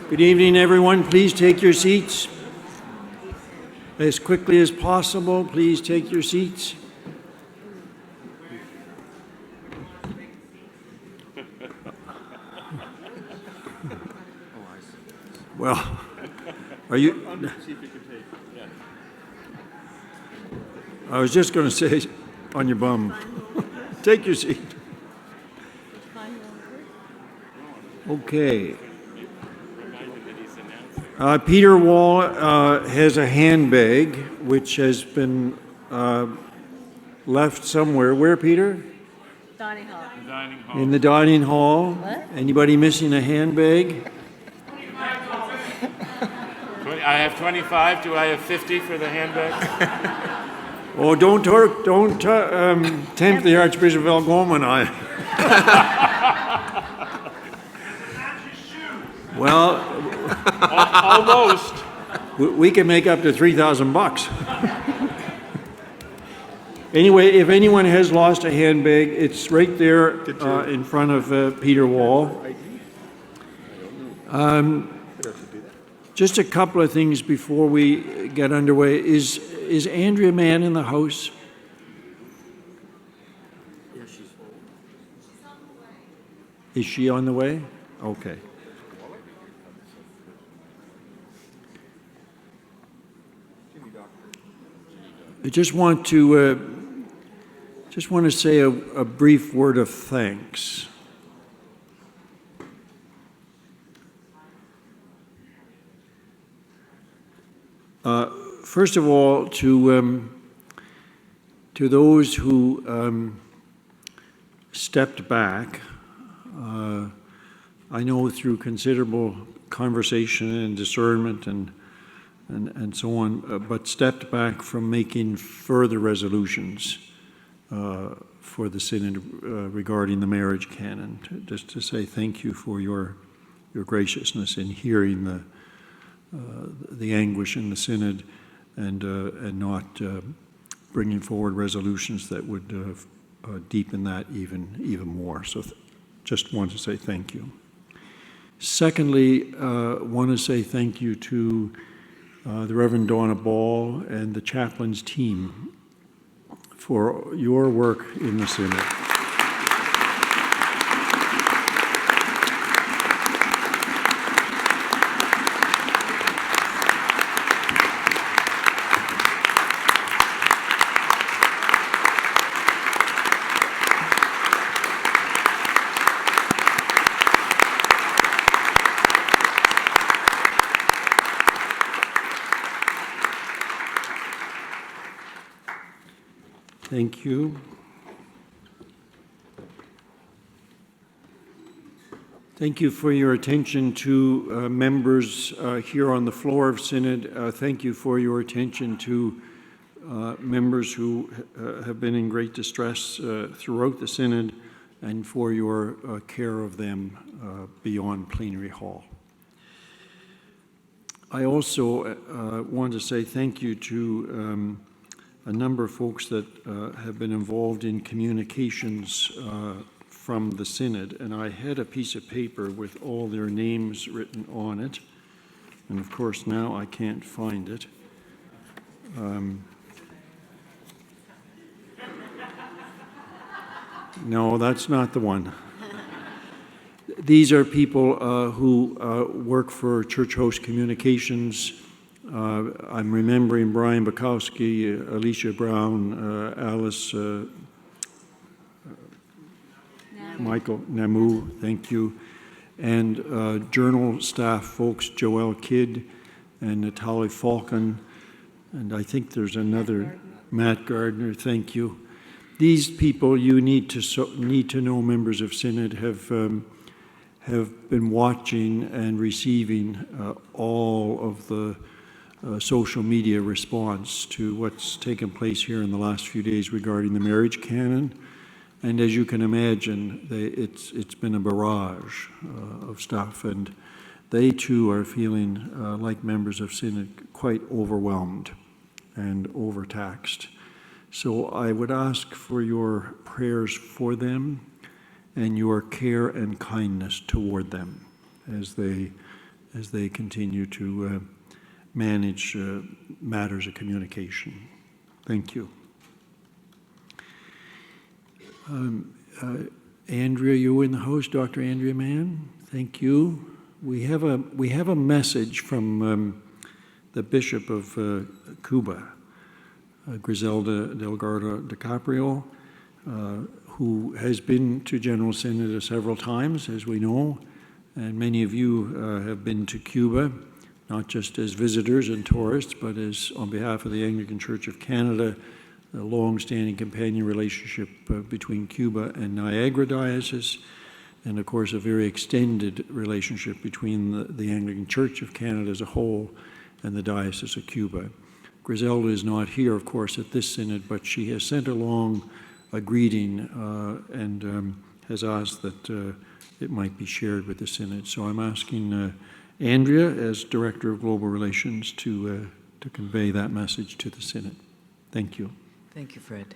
Good evening, everyone. Please take your seats. As quickly as possible, please take your seats. Well, are you? I was just going to say on your bum. Take your seat. Okay. Peter Wall has a handbag which has been left somewhere. Where, Peter? Dining hall. The dining hall. In the dining hall. What? Anybody missing a handbag? I have 25. Do I have 50 for the handbag? Oh, don't tempt the Archbishop of Algoma and I. Well, Almost. we can make up to $3,000. Anyway, if anyone has lost a handbag, it's right there in front of Peter Wall. Just a couple of things before we get underway. Is Andrea Mann in the house? Is she on the way? Okay. I just want to say a brief word of thanks. First of all, to those who stepped back. I know through considerable conversation and discernment and so on, but stepped back from making further resolutions for the Synod regarding the marriage canon. Just to say thank you for your graciousness in hearing the anguish in the Synod and not bringing forward resolutions that would deepen that even more. So just want to say thank you. Secondly, want to say thank you to the Reverend Donna Ball and the chaplain's team for your work in the Synod. Thank you. Thank you for your attention to members here on the floor of Synod. Thank you for your attention to members who have been in great distress throughout the Synod and for your care of them beyond Plenary Hall. I also want to say thank you to a number of folks that have been involved in communications from the Synod, and I had a piece of paper with all their names written on it, and of course now I can't find it. No, that's not the one. These are people who work for Church Host Communications. I'm remembering Brian Bukowski, Alicia Brown, Alice, Michael Namu, thank you, and journal staff folks, Joelle Kidd and Natalie Falcon, and I think there's another, Matt Gardner, thank you. These people you need to know, members of Synod, have been watching and receiving all of the social media response to what's taken place here in the last few days regarding the marriage canon. And as you can imagine, it's been a barrage of stuff, and they too are feeling like members of Synod quite overwhelmed and overtaxed. So I would ask for your prayers for them and your care and kindness toward them as they as they continue to manage matters of communication. Thank you. Andrea, you in the house, Dr. Andrea Mann. Thank you. We have a message from the Bishop of Cuba, Griselda Delgado DiCaprio, who has been to General Synod several times, as we know, and many of you have been to Cuba, not just as visitors and tourists, but as on behalf of the Anglican Church of Canada, a long-standing companion relationship between Cuba and Niagara Diocese, and of course a very extended relationship between the Anglican Church of Canada as a whole and the Diocese of Cuba. Griselda is not here, of course, at this synod, but she has sent along a greeting and has asked that it might be shared with the synod. So I'm asking Andrea, as Director of Global Relations, to convey that message to the synod. Thank you. Thank you, Fred.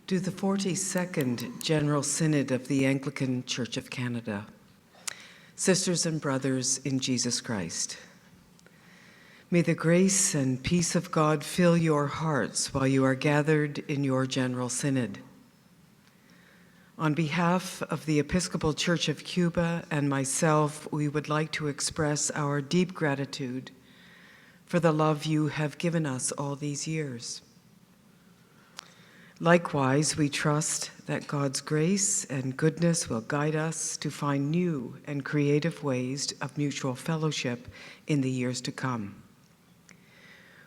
To the 42nd General Synod of the Anglican Church of Canada, sisters and brothers in Jesus Christ, may the grace and peace of God fill your hearts while you are gathered in your General Synod. On behalf of the Episcopal Church of Cuba and myself, we would like to express our deep gratitude for the love you have given us all these years. Likewise, we trust that God's grace and goodness will guide us to find new and creative ways of mutual fellowship in the years to come.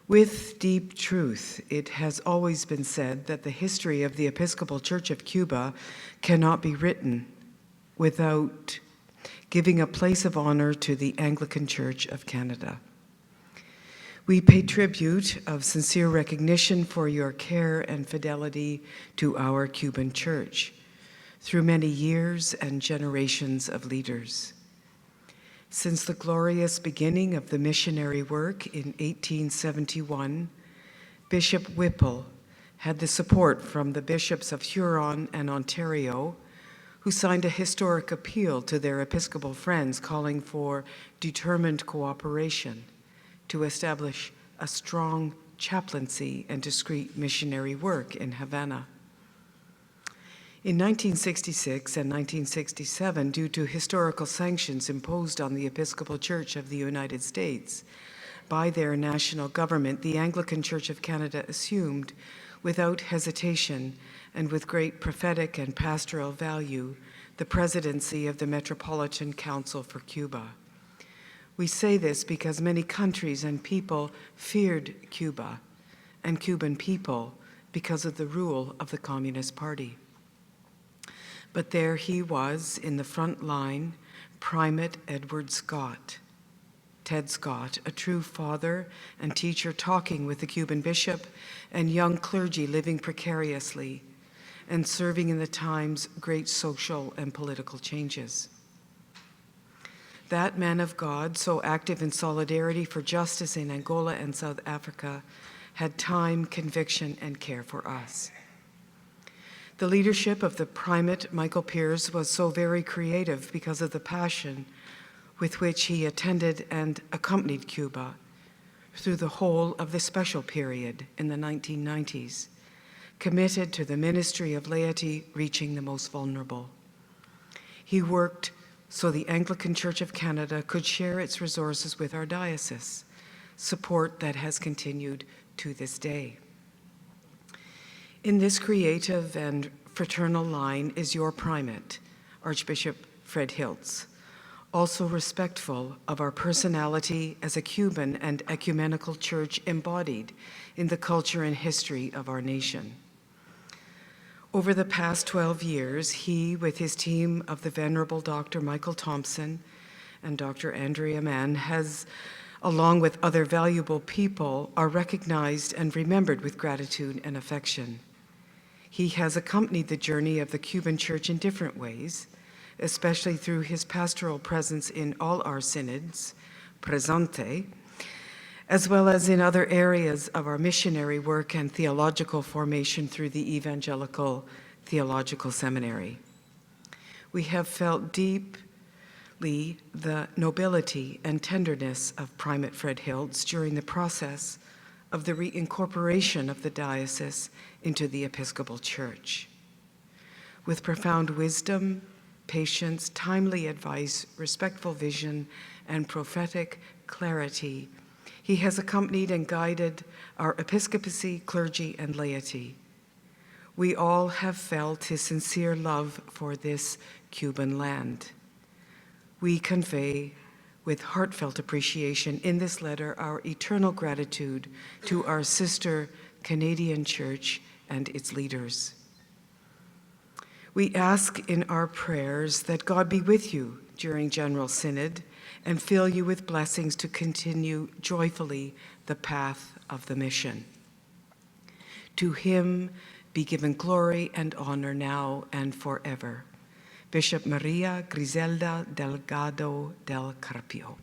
With deep truth, it has always been said that the history of the Episcopal Church of Cuba cannot be written without giving a place of honor to the Anglican Church of Canada. We pay tribute of sincere recognition for your care and fidelity to our Cuban church through many years and generations of leaders. Since the glorious beginning of the missionary work in 1871, Bishop Whipple had the support from the bishops of Huron and Ontario, who signed a historic appeal to their Episcopal friends calling for determined cooperation to establish a strong chaplaincy and discreet missionary work in Havana. In 1966 and 1967, due to historical sanctions imposed on the Episcopal Church of the United States by their national government, the Anglican Church of Canada assumed, without hesitation and with great prophetic and pastoral value, the presidency of the Metropolitan Council for Cuba. We say this because many countries and people feared Cuba and Cuban people because of the rule of the Communist Party. But there he was in the front line, Primate Edward Scott, Ted Scott, a true father and teacher, talking with the Cuban bishop and young clergy living precariously and serving in the time's great social and political changes. That man of God, so active in solidarity for justice in Angola and South Africa, had time, conviction, and care for us. The leadership of the Primate Michael Pearce was so very creative because of the passion with which he attended and accompanied Cuba through the whole of the special period in the 1990s, committed to the ministry of laity reaching the most vulnerable. He worked so the Anglican Church of Canada could share its resources with our diocese, support that has continued to this day. In this creative and fraternal line is your primate, Archbishop Fred Hiltz, also respectful of our personality as a Cuban and ecumenical church embodied in the culture and history of our nation. Over the past 12 years, he, with his team of the Venerable Dr. Michael Thompson and Dr. Andrea Mann, has, along with other valuable people, are recognized and remembered with gratitude and affection. He has accompanied the journey of the Cuban Church in different ways, especially through his pastoral presence in all our synods, presente, as well as in other areas of our missionary work and theological formation through the Evangelical Theological Seminary. We have felt deep the nobility and tenderness of Primate Fred Hiltz during the process of the reincorporation of the diocese into the Episcopal Church. With profound wisdom, patience, timely advice, respectful vision, and prophetic clarity, he has accompanied and guided our episcopacy, clergy, and laity. We all have felt his sincere love for this Cuban land. We convey with heartfelt appreciation in this letter our eternal gratitude to our sister Canadian Church and its leaders. We ask in our prayers that God be with you during General Synod and fill you with blessings to continue joyfully the path of the mission. To him be given glory and honor now and forever. Bishop Maria Griselda Delgado del Carpio.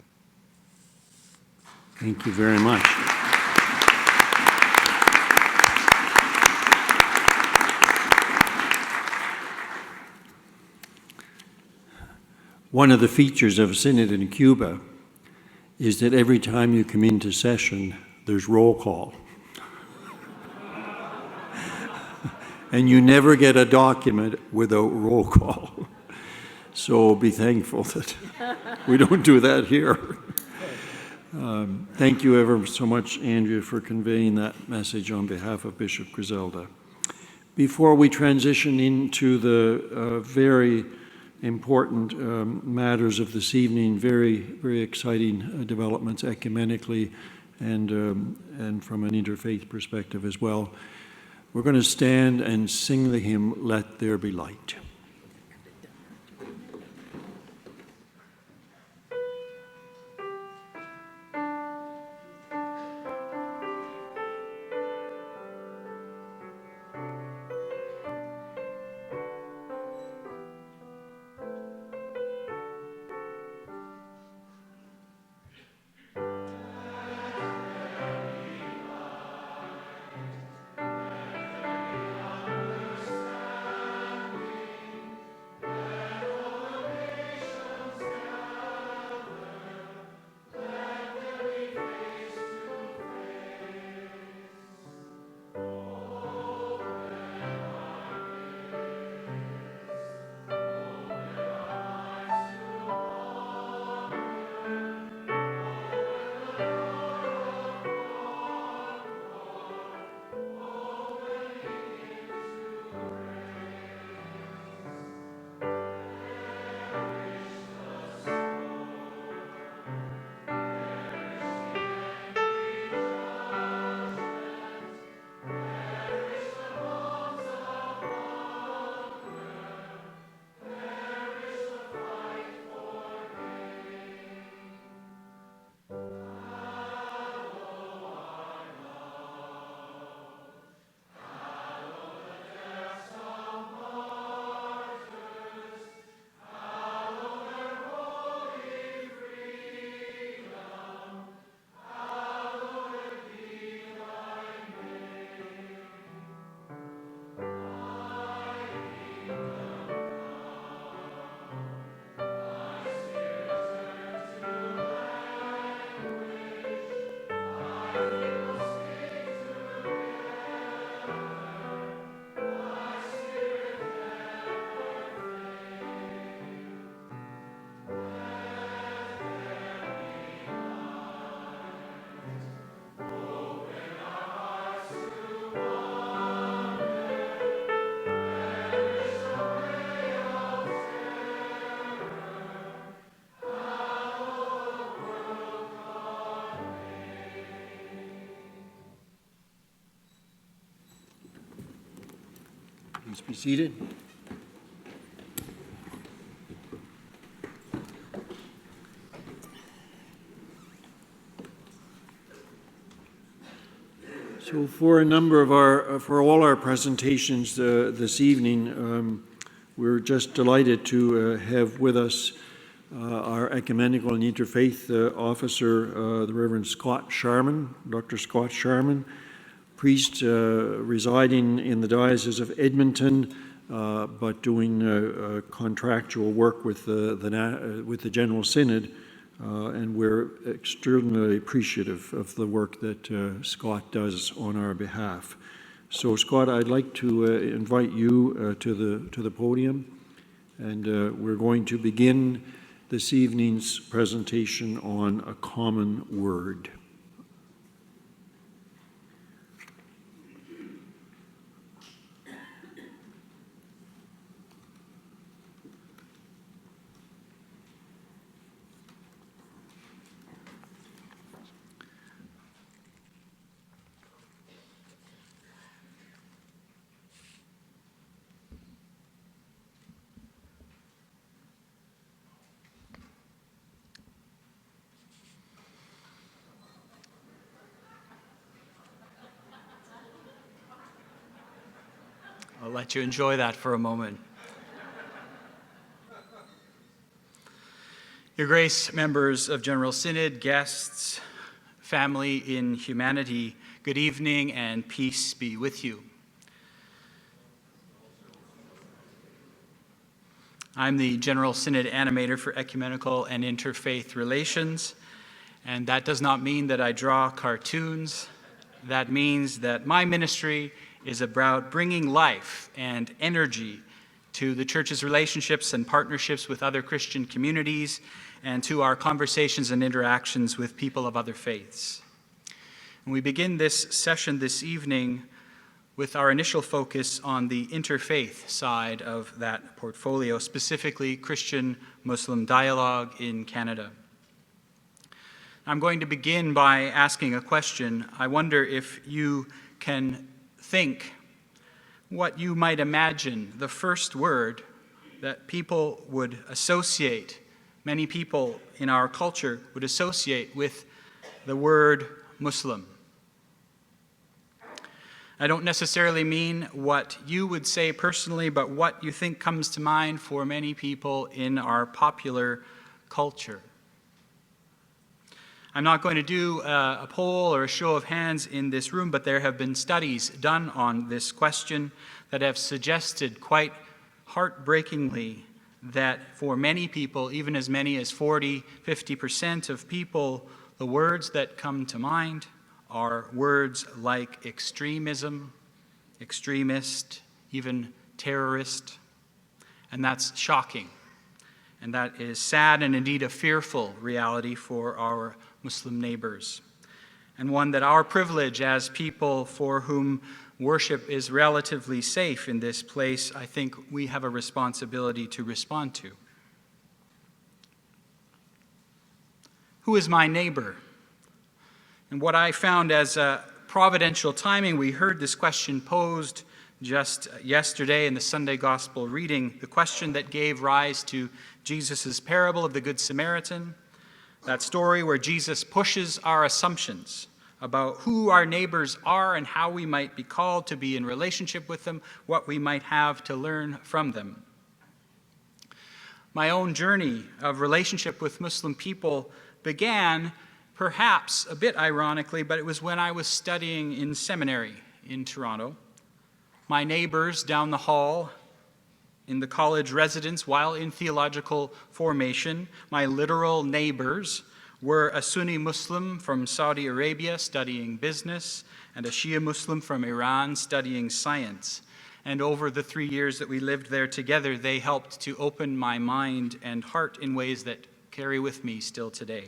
Thank you very much. One of the features of a synod in Cuba is that every time you come into session, there's roll call. And you never get a document without roll call. So be thankful that we don't do that here. Thank you ever so much, Andrea, for conveying that message on behalf of Bishop Griselda. Before we transition into the very important matters of this evening, very, very exciting developments ecumenically and from an interfaith perspective as well, we're going to stand and sing the hymn, Let There Be Light. Please be seated. So for all our presentations this evening, we're just delighted to have with us our ecumenical and interfaith officer, the Reverend Scott Sharman, Dr. Scott Sharman, priest residing in the Diocese of Edmonton, but doing contractual work with the General Synod, and we're extraordinarily appreciative of the work that Scott does on our behalf. So, Scott, I'd like to invite you to the podium, and we're going to begin this evening's presentation on a common word. I'll let you enjoy that for a moment. Your Grace, members of General Synod, guests, family in humanity, good evening and peace be with you. I'm the General Synod Animator for Ecumenical and Interfaith Relations, and that does not mean that I draw cartoons. That means that my ministry is about bringing life and energy to the Church's relationships and partnerships with other Christian communities and to our conversations and interactions with people of other faiths. And we begin this session this evening with our initial focus on the interfaith side of that portfolio, specifically Christian-Muslim dialogue in Canada. I'm going to begin by asking a question. I wonder if you can think what you might imagine the first word that people would associate, many people in our culture would associate with the word Muslim. I don't necessarily mean what you would say personally, but what you think comes to mind for many people in our popular culture. I'm not going to do a poll or a show of hands in this room, but there have been studies done on this question that have suggested quite heartbreakingly that for many people, even as many as 40-50% of people, the words that come to mind are words like extremism, extremist, even terrorist, and that's shocking. And that is sad and indeed a fearful reality for our Muslim neighbors, and one that our privilege as people for whom worship is relatively safe in this place, I think we have a responsibility to respond to. Who is my neighbor? And what I found as a providential timing, we heard this question posed just yesterday in the Sunday Gospel reading, the question that gave rise to Jesus' parable of the Good Samaritan, that story where Jesus pushes our assumptions about who our neighbors are and how we might be called to be in relationship with them, what we might have to learn from them. My own journey of relationship with Muslim people began, perhaps a bit ironically, but it was when I was studying in seminary in Toronto. My neighbors down the hall in the college residence while in theological formation, my literal neighbors were a Sunni Muslim from Saudi Arabia studying business and a Shia Muslim from Iran studying science. And over the 3 years that we lived there together, they helped to open my mind and heart in ways that carry with me still today.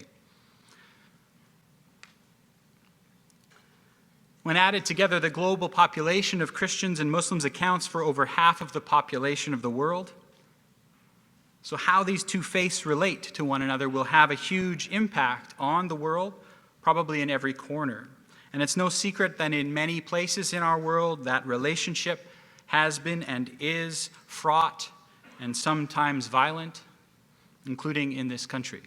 When added together, the global population of Christians and Muslims accounts for over half of the population of the world. So how these two faiths relate to one another will have a huge impact on the world, probably in every corner. And it's no secret that in many places in our world, that relationship has been and is fraught and sometimes violent, including in this country.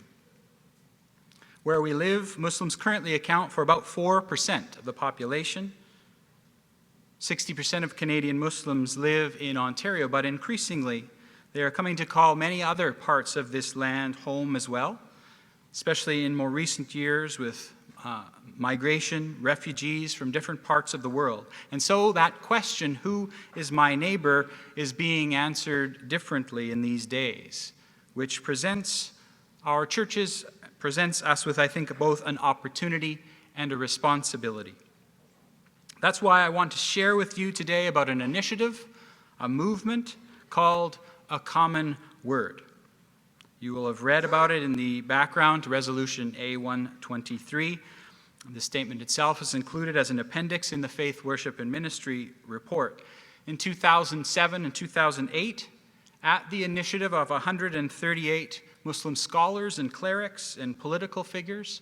Where we live, Muslims currently account for about 4% of the population. 60% of Canadian Muslims live in Ontario, but increasingly, they are coming to call many other parts of this land home as well, especially in more recent years with migration, refugees from different parts of the world. And so that question, who is my neighbor, is being answered differently in these days, which presents our churches, presents us with, I think, both an opportunity and a responsibility. That's why I want to share with you today about an initiative, a movement called A Common Word. You will have read about it in the background to Resolution A123. The statement itself is included as an appendix in the Faith, Worship, and Ministry report. In 2007 and 2008, at the initiative of 138 Muslim scholars and clerics and political figures,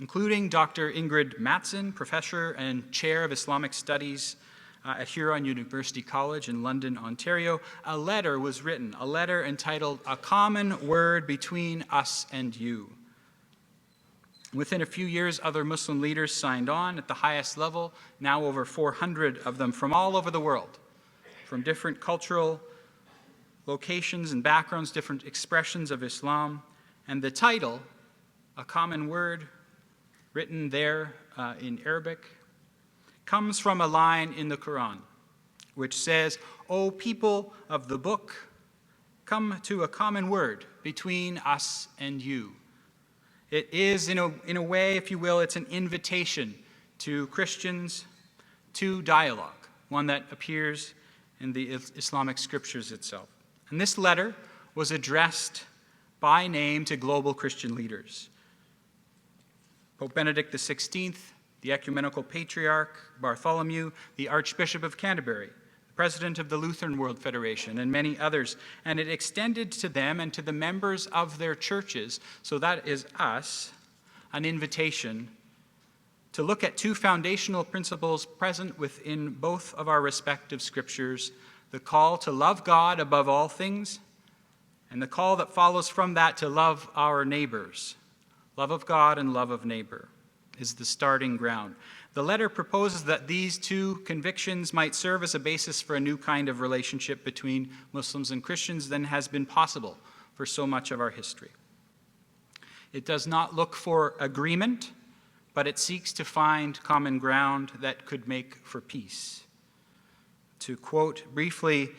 including Dr. Ingrid Mattson, professor and chair of Islamic Studies at Huron University College in London, Ontario, a letter was written, a letter entitled A Common Word Between Us and You. Within a few years, other Muslim leaders signed on at the highest level, now over 400 of them from all over the world, from different cultural locations and backgrounds, different expressions of Islam. And the title, A Common Word, written there in Arabic, comes from a line in the Quran, which says, "O people of the book, come to a common word between us and you." It is, in a way, if you will, it's an invitation to Christians to dialogue, one that appears in the Islamic scriptures itself. And this letter was addressed by name to global Christian leaders. Pope Benedict XVI, the Ecumenical Patriarch Bartholomew, the Archbishop of Canterbury, the President of the Lutheran World Federation, and many others. And it extended to them and to the members of their churches, so that is us, an invitation to look at two foundational principles present within both of our respective scriptures, the call to love God above all things, and the call that follows from that to love our neighbors. Love of God and love of neighbor is the starting ground. The letter proposes that these two convictions might serve as a basis for a new kind of relationship between Muslims and Christians than has been possible for so much of our history. It does not look for agreement, but it seeks to find common ground that could make for peace. To quote briefly,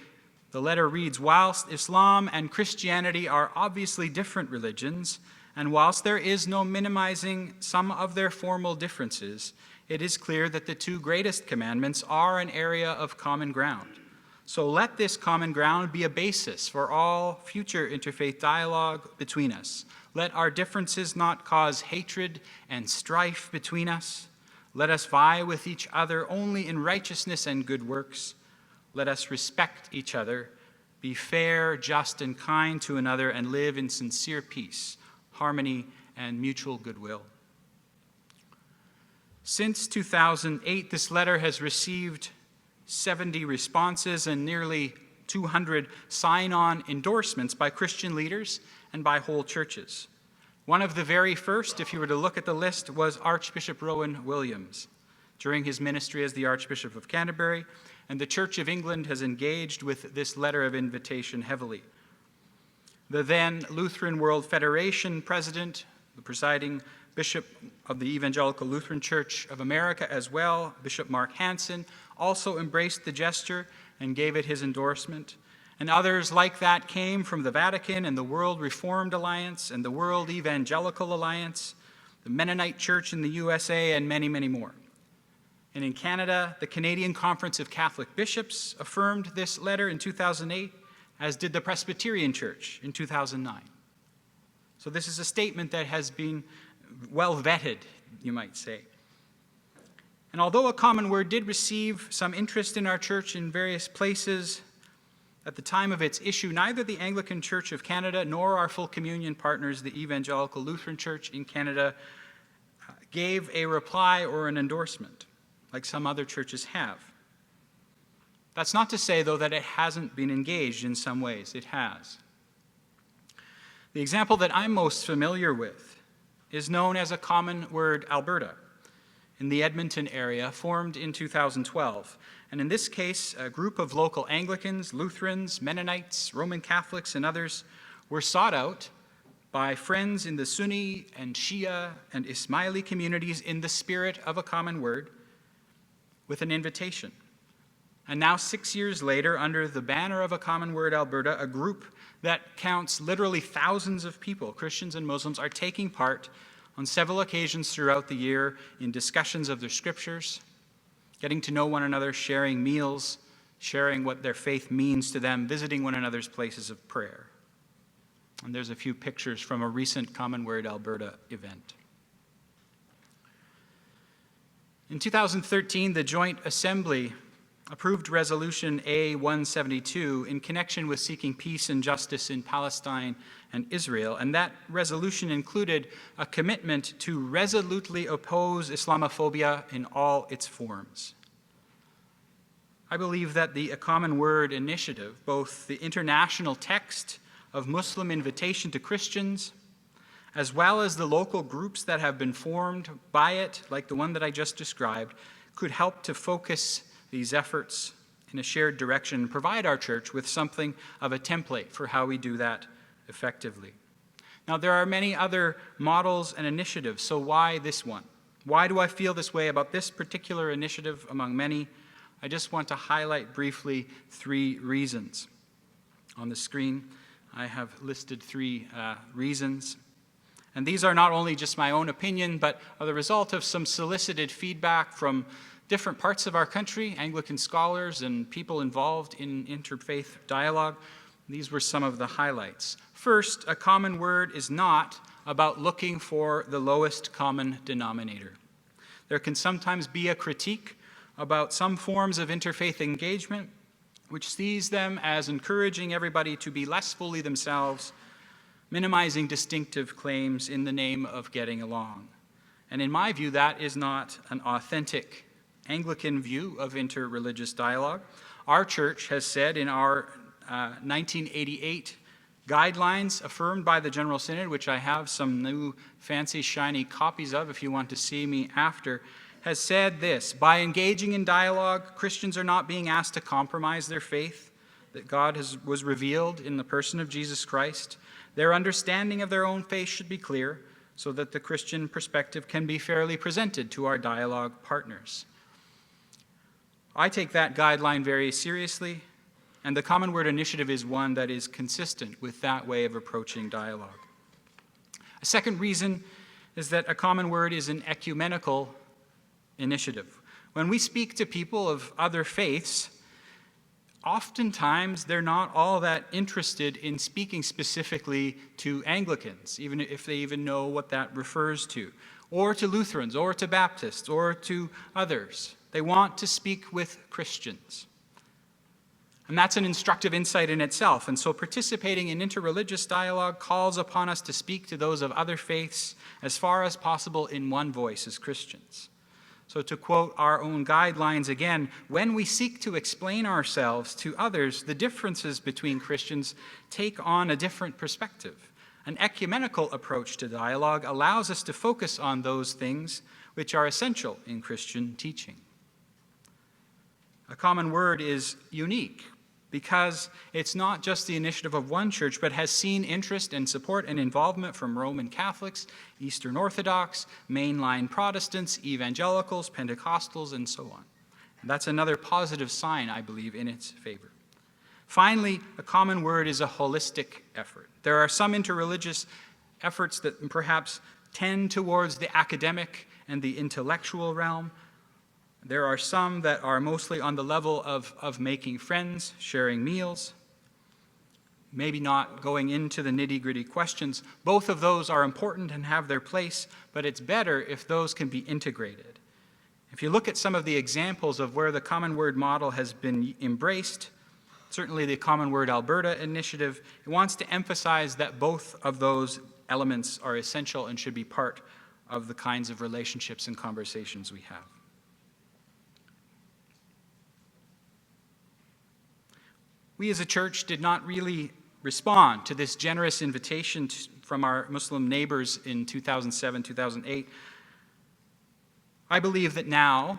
the letter reads, "Whilst Islam and Christianity are obviously different religions, and whilst there is no minimizing some of their formal differences, it is clear that the two greatest commandments are an area of common ground. So let this common ground be a basis for all future interfaith dialogue between us. Let our differences not cause hatred and strife between us. Let us vie with each other only in righteousness and good works. Let us respect each other, be fair, just, and kind to another, and live in sincere peace, harmony, and mutual goodwill." Since 2008, this letter has received 70 responses and nearly 200 sign-on endorsements by Christian leaders and by whole churches. One of the very first, if you were to look at the list, was Archbishop Rowan Williams during his ministry as the Archbishop of Canterbury, and the Church of England has engaged with this letter of invitation heavily. The then Lutheran World Federation president, the presiding bishop of the Evangelical Lutheran Church of America as well, Bishop Mark Hansen, also embraced the gesture and gave it his endorsement. And others like that came from the Vatican and the World Reformed Alliance and the World Evangelical Alliance, the Mennonite Church in the USA, and many, many more. And in Canada, the Canadian Conference of Catholic Bishops affirmed this letter in 2008, as did the Presbyterian Church in 2009. So this is a statement that has been well vetted, you might say. And although A Common Word did receive some interest in our church in various places at the time of its issue, neither the Anglican Church of Canada nor our full communion partners, the Evangelical Lutheran Church in Canada, gave a reply or an endorsement, like some other churches have. That's not to say, though, that it hasn't been engaged in some ways. It has. The example that I'm most familiar with is known as A Common Word Alberta in the Edmonton area, formed in 2012. And in this case, a group of local Anglicans, Lutherans, Mennonites, Roman Catholics, and others were sought out by friends in the Sunni and Shia and Ismaili communities in the spirit of a common word with an invitation. And now 6 years later, under the banner of A Common Word Alberta, a group that counts literally thousands of people, Christians and Muslims, are taking part on several occasions throughout the year in discussions of their scriptures, getting to know one another, sharing meals, sharing what their faith means to them, visiting one another's places of prayer. And there's a few pictures from a recent Common Word Alberta event. In 2013, the Joint Assembly approved Resolution A-172 in connection with seeking peace and justice in Palestine and Israel, and that resolution included a commitment to resolutely oppose Islamophobia in all its forms. I believe that the A Common Word initiative, both the international text of Muslim invitation to Christians, as well as the local groups that have been formed by it, like the one that I just described, could help to focus these efforts in a shared direction and provide our church with something of a template for how we do that effectively. Now, there are many other models and initiatives, so why this one? Why do I feel this way about this particular initiative among many? I just want to highlight briefly 3 reasons. On the screen, I have listed 3 reasons. And these are not only just my own opinion, but are the result of some solicited feedback from different parts of our country, Anglican scholars and people involved in interfaith dialogue. These were some of the highlights. First, A Common Word is not about looking for the lowest common denominator. There can sometimes be a critique about some forms of interfaith engagement, which sees them as encouraging everybody to be less fully themselves, minimizing distinctive claims in the name of getting along. And in my view, that is not an authentic Anglican view of interreligious dialogue. Our church has said in our 1988 guidelines affirmed by the General Synod, which I have some new fancy shiny copies of if you want to see me after, has said this: by engaging in dialogue, Christians are not being asked to compromise their faith that God was revealed in the person of Jesus Christ. Their understanding of their own faith should be clear so that the Christian perspective can be fairly presented to our dialogue partners. I take that guideline very seriously, and the Common Word Initiative is one that is consistent with that way of approaching dialogue. A second reason is that A Common Word is an ecumenical initiative. When we speak to people of other faiths, oftentimes they're not all that interested in speaking specifically to Anglicans, even if they even know what that refers to, or to Lutherans, or to Baptists, or to others. They want to speak with Christians. And that's an instructive insight in itself. And so participating in interreligious dialogue calls upon us to speak to those of other faiths as far as possible in one voice as Christians. So to quote our own guidelines again, when we seek to explain ourselves to others, the differences between Christians take on a different perspective. An ecumenical approach to dialogue allows us to focus on those things which are essential in Christian teaching. A Common Word is unique because it's not just the initiative of one church, but has seen interest and support and involvement from Roman Catholics, Eastern Orthodox, mainline Protestants, evangelicals, Pentecostals, and so on. And that's another positive sign, I believe, in its favor. Finally, A Common Word is a holistic effort. There are some interreligious efforts that perhaps tend towards the academic and the intellectual realm. There are some that are mostly on the level of making friends, sharing meals, maybe not going into the nitty-gritty questions. Both of those are important and have their place, but it's better if those can be integrated. If you look at some of the examples of where the Common Word model has been embraced, certainly the Common Word Alberta initiative, it wants to emphasize that both of those elements are essential and should be part of the kinds of relationships and conversations we have. We as a church did not really respond to this generous invitation from our Muslim neighbors in 2007, 2008. I believe that now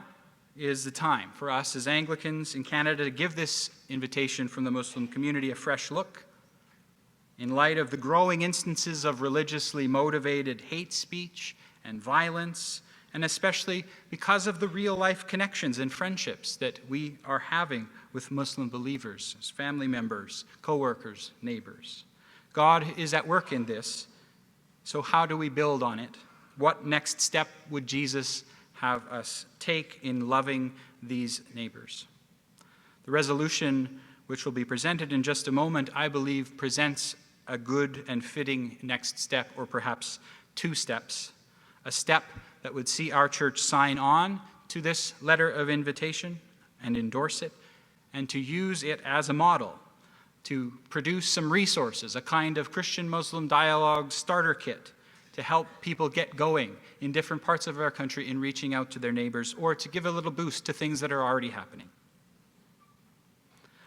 is the time for us as Anglicans in Canada to give this invitation from the Muslim community a fresh look, in light of the growing instances of religiously motivated hate speech and violence, and especially because of the real-life connections and friendships that we are having with Muslim believers as family members, co-workers, neighbors. God is at work in this, so how do we build on it? What next step would Jesus have us take in loving these neighbors? The resolution, which will be presented in just a moment, I believe presents a good and fitting next step, or perhaps two steps. A step that would see our church sign on to this letter of invitation and endorse it, and to use it as a model to produce some resources, a kind of Christian-Muslim dialogue starter kit to help people get going in different parts of our country in reaching out to their neighbors, or to give a little boost to things that are already happening.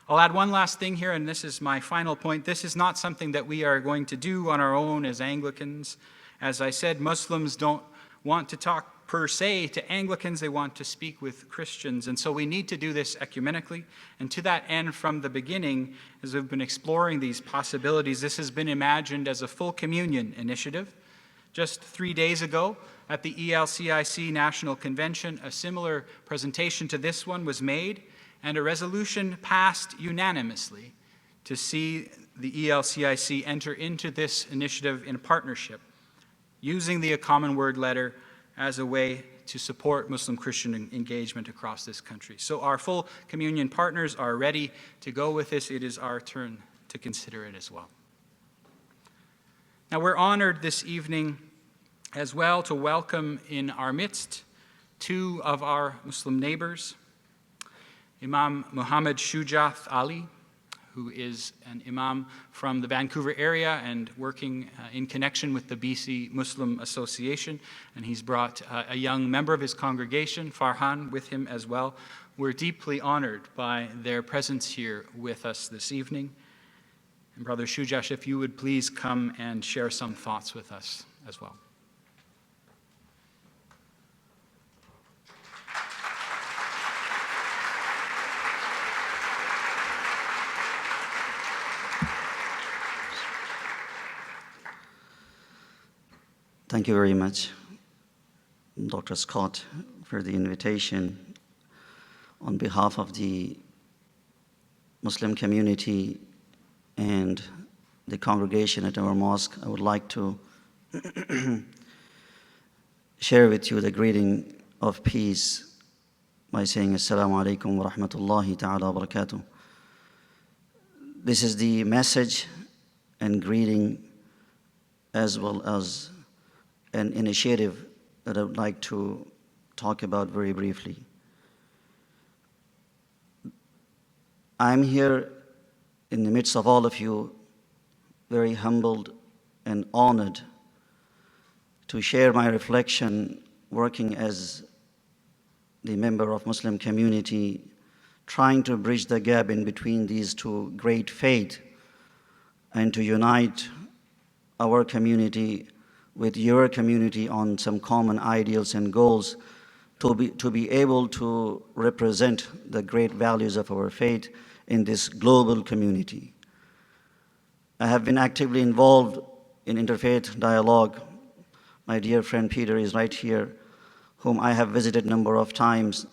I'll add one last thing here, and this is my final point. This is not something that we are going to do on our own as Anglicans. As I said, Muslims don't want to talk per se to Anglicans, they want to speak with Christians. And so we need to do this ecumenically. And to that end, from the beginning, as we've been exploring these possibilities, this has been imagined as a full communion initiative. Just 3 days ago, at the ELCIC National Convention, a similar presentation to this one was made, and a resolution passed unanimously to see the ELCIC enter into this initiative in partnership, using the A Common Word letter as a way to support Muslim-Christian engagement across this country. So our full communion partners are ready to go with this. It is our turn to consider it as well. Now, we're honored this evening as well to welcome in our midst two of our Muslim neighbors, Imam Muhammad Shujath Ali, who is an imam from the Vancouver area and working in connection with the BC Muslim Association, and he's brought a young member of his congregation, Farhan, with him as well. We're deeply honored by their presence here with us this evening. And Brother Shujath, if you would please come and share some thoughts with us as well. Thank you very much, Dr. Scott, for the invitation. On behalf of the Muslim community and the congregation at our mosque, I would like to share with you the greeting of peace by saying Assalamu alaikum wa rahmatullahi ta'ala wa barakatuh. This is the message and greeting as well as an initiative that I would like to talk about very briefly. I'm here in the midst of all of you, very humbled and honored to share my reflection working as the member of Muslim community, trying to bridge the gap in between these two great faiths and to unite our community with your community on some common ideals and goals to be able to represent the great values of our faith in this global community. I have been actively involved in interfaith dialogue. My dear friend Peter is right here, whom I have visited a number of times,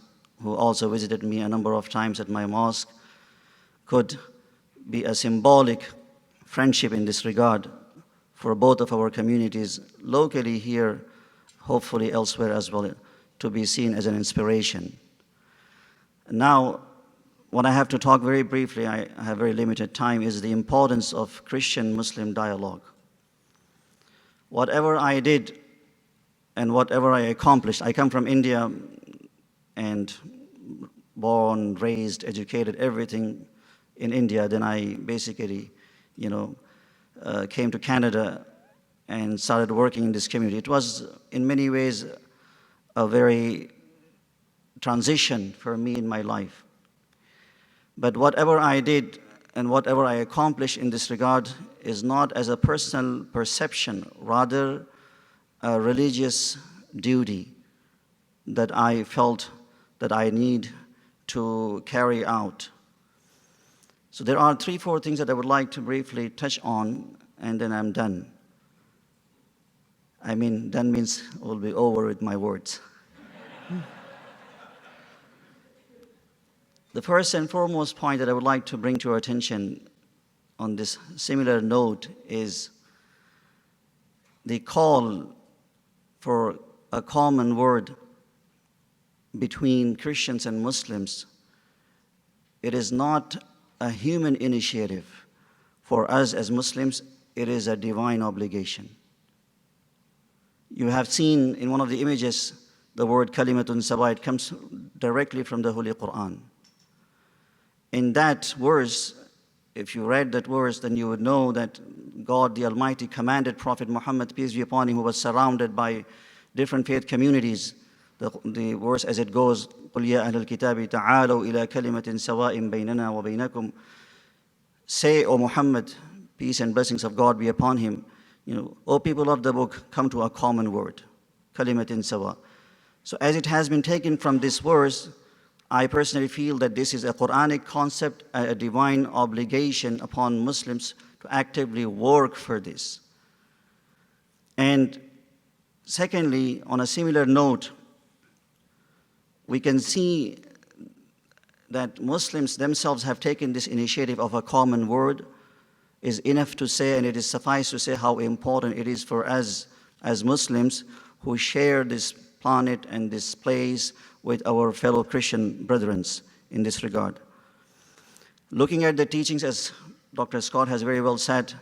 who also visited me a number of times at my mosque, could be a symbolic friendship in this regard for both of our communities, locally here, hopefully elsewhere as well, to be seen as an inspiration. Now, what I have to talk very briefly, I have very limited time, is the importance of Christian-Muslim dialogue. Whatever I did and whatever I accomplished, I come from India and born, raised, educated, everything in India. Then I basically, came to Canada and started working in this community. It was, in many ways, a very transition for me in my life. But whatever I did and whatever I accomplished in this regard is not as a personal perception, rather a religious duty that I felt that I need to carry out. So there are 3-4 things that I would like to briefly touch on. and then I'm done. I mean, done means we'll be over with my words. The first and foremost point that I would like to bring to your attention on this similar note is the call for a common word between Christians and Muslims. It is not a human initiative. For us as Muslims, it is a divine obligation. You have seen in one of the images the word kalimatun sawa. It comes directly from the Holy Quran. In that verse, if you read that verse, then you would know that God the Almighty commanded Prophet Muhammad, peace be upon him, who was surrounded by different faith communities. The verse as it goes, قُلْ يَا أَهْلَ الْكِتَابِ تَعَالَوْا إِلَى كَلِمَةٍ سَوَاءٍ بَيْنَنَا وَبَيْنَكُمْ. Say, O Muhammad, peace and blessings of God be upon him, O people of the book, come to a common word, kalimatin sawa. So as it has been taken from this verse, I personally feel that this is a Quranic concept, a divine obligation upon Muslims to actively work for this. And secondly, on a similar note, we can see that Muslims themselves have taken this initiative of a common word is enough to say, and it is suffice to say how important it is for us as Muslims who share this planet and this place with our fellow Christian brethren in this regard. Looking at the teachings, as Dr. Scott has very well said,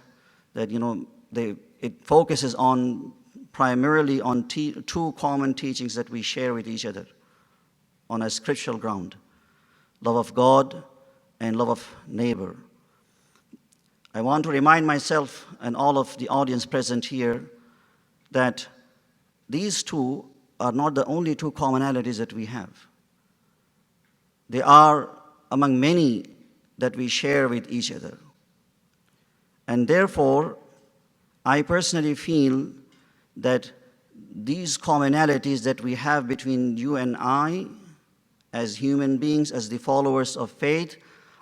that it focuses on primarily on two common teachings that we share with each other on a scriptural ground: love of God and love of neighbor. I want to remind myself and all of the audience present here that these two are not the only two commonalities that we have. They are among many that we share with each other. And therefore, I personally feel that these commonalities that we have between you and I, as human beings, as the followers of faith,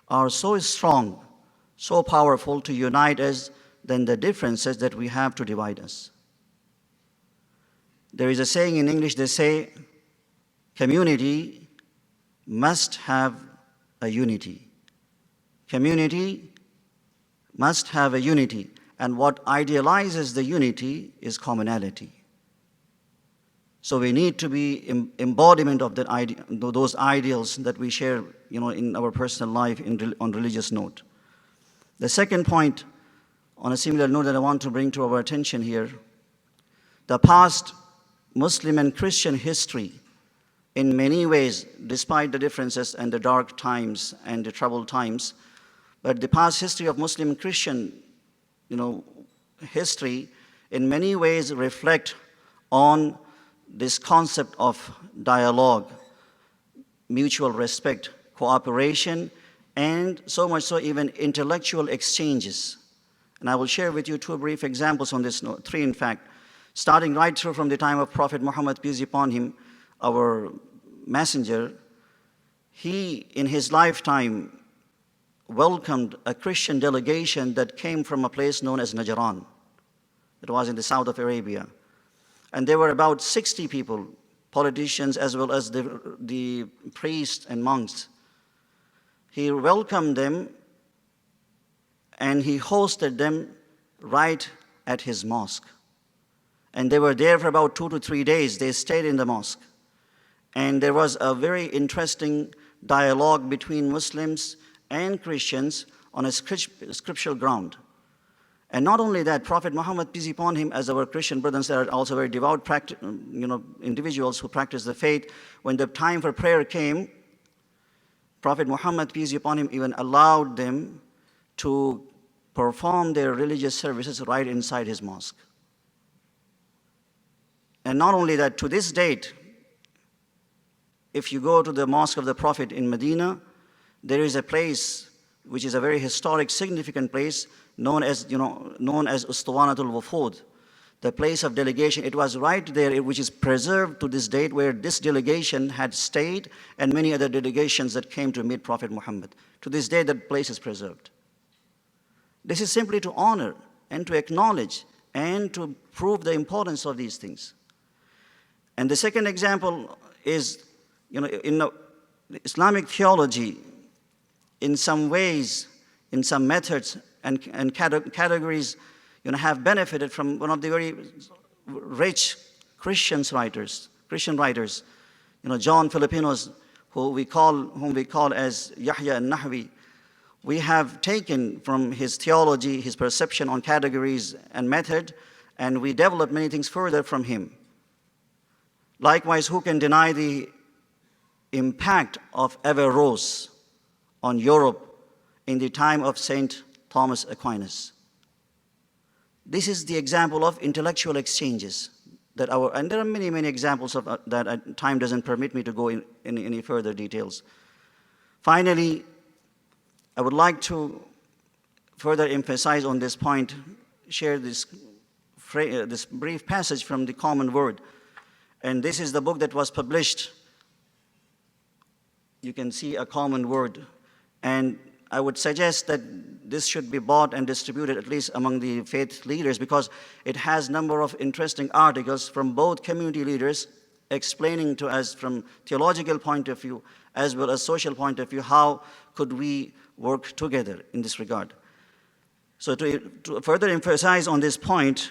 are so strong, so powerful to unite us than the differences that we have to divide us. There is a saying in English, they say, community must have a unity. Community must have a unity. And what idealizes the unity is commonality. So we need to be embodiment of those ideals that we share, in our personal life on religious note. The second point, on a similar note that I want to bring to our attention here, the past Muslim and Christian history, in many ways, despite the differences and the dark times and the troubled times, but the past history of Muslim and Christian, history, in many ways reflect on this concept of dialogue, mutual respect, cooperation, and so much so even intellectual exchanges. And I will share with you two brief examples on this note, three in fact, starting right through from the time of Prophet Muhammad, peace be upon him, our messenger. He, in his lifetime, welcomed a Christian delegation that came from a place known as Najran. It was in the south of Arabia. And there were about 60 people, politicians as well as the priests and monks. He welcomed them and he hosted them right at his mosque. And they were there for about 2 to 3 days. They stayed in the mosque. And there was a very interesting dialogue between Muslims and Christians on a scriptural ground. And not only that, Prophet Muhammad, peace be upon him, as our Christian brothers are also very devout individuals who practice the faith, when the time for prayer came, Prophet Muhammad, peace be upon him, even allowed them to perform their religious services right inside his mosque. And not only that, to this date, if you go to the Mosque of the Prophet in Medina, there is a place which is a very historic, significant place known as Ustuwanatul Wufud, the place of delegation. It was right there, which is preserved to this date, where this delegation had stayed and many other delegations that came to meet Prophet Muhammad. To this day, that place is preserved. This is simply to honor and to acknowledge and to prove the importance of these things. And the second example is, in the Islamic theology, in some ways, in some methods and categories, have benefited from one of the very rich Christian writers, John Filipinos, whom we call as Yahya al-Nahwi. We have taken from his theology, his perception on categories and method, and we developed many things further from him. Likewise, who can deny the impact of Averroes on Europe in the time of St. Thomas Aquinas? This is the example of intellectual exchanges and there are many, many examples of that. Time doesn't permit me to go in any further details. Finally, I would like to further emphasize on this point, share this brief passage from the Common Word. And this is the book that was published. You can see a Common Word. And I would suggest that this should be bought and distributed at least among the faith leaders, because it has a number of interesting articles from both community leaders explaining to us from theological point of view as well as social point of view how could we work together in this regard. So to further emphasize on this point,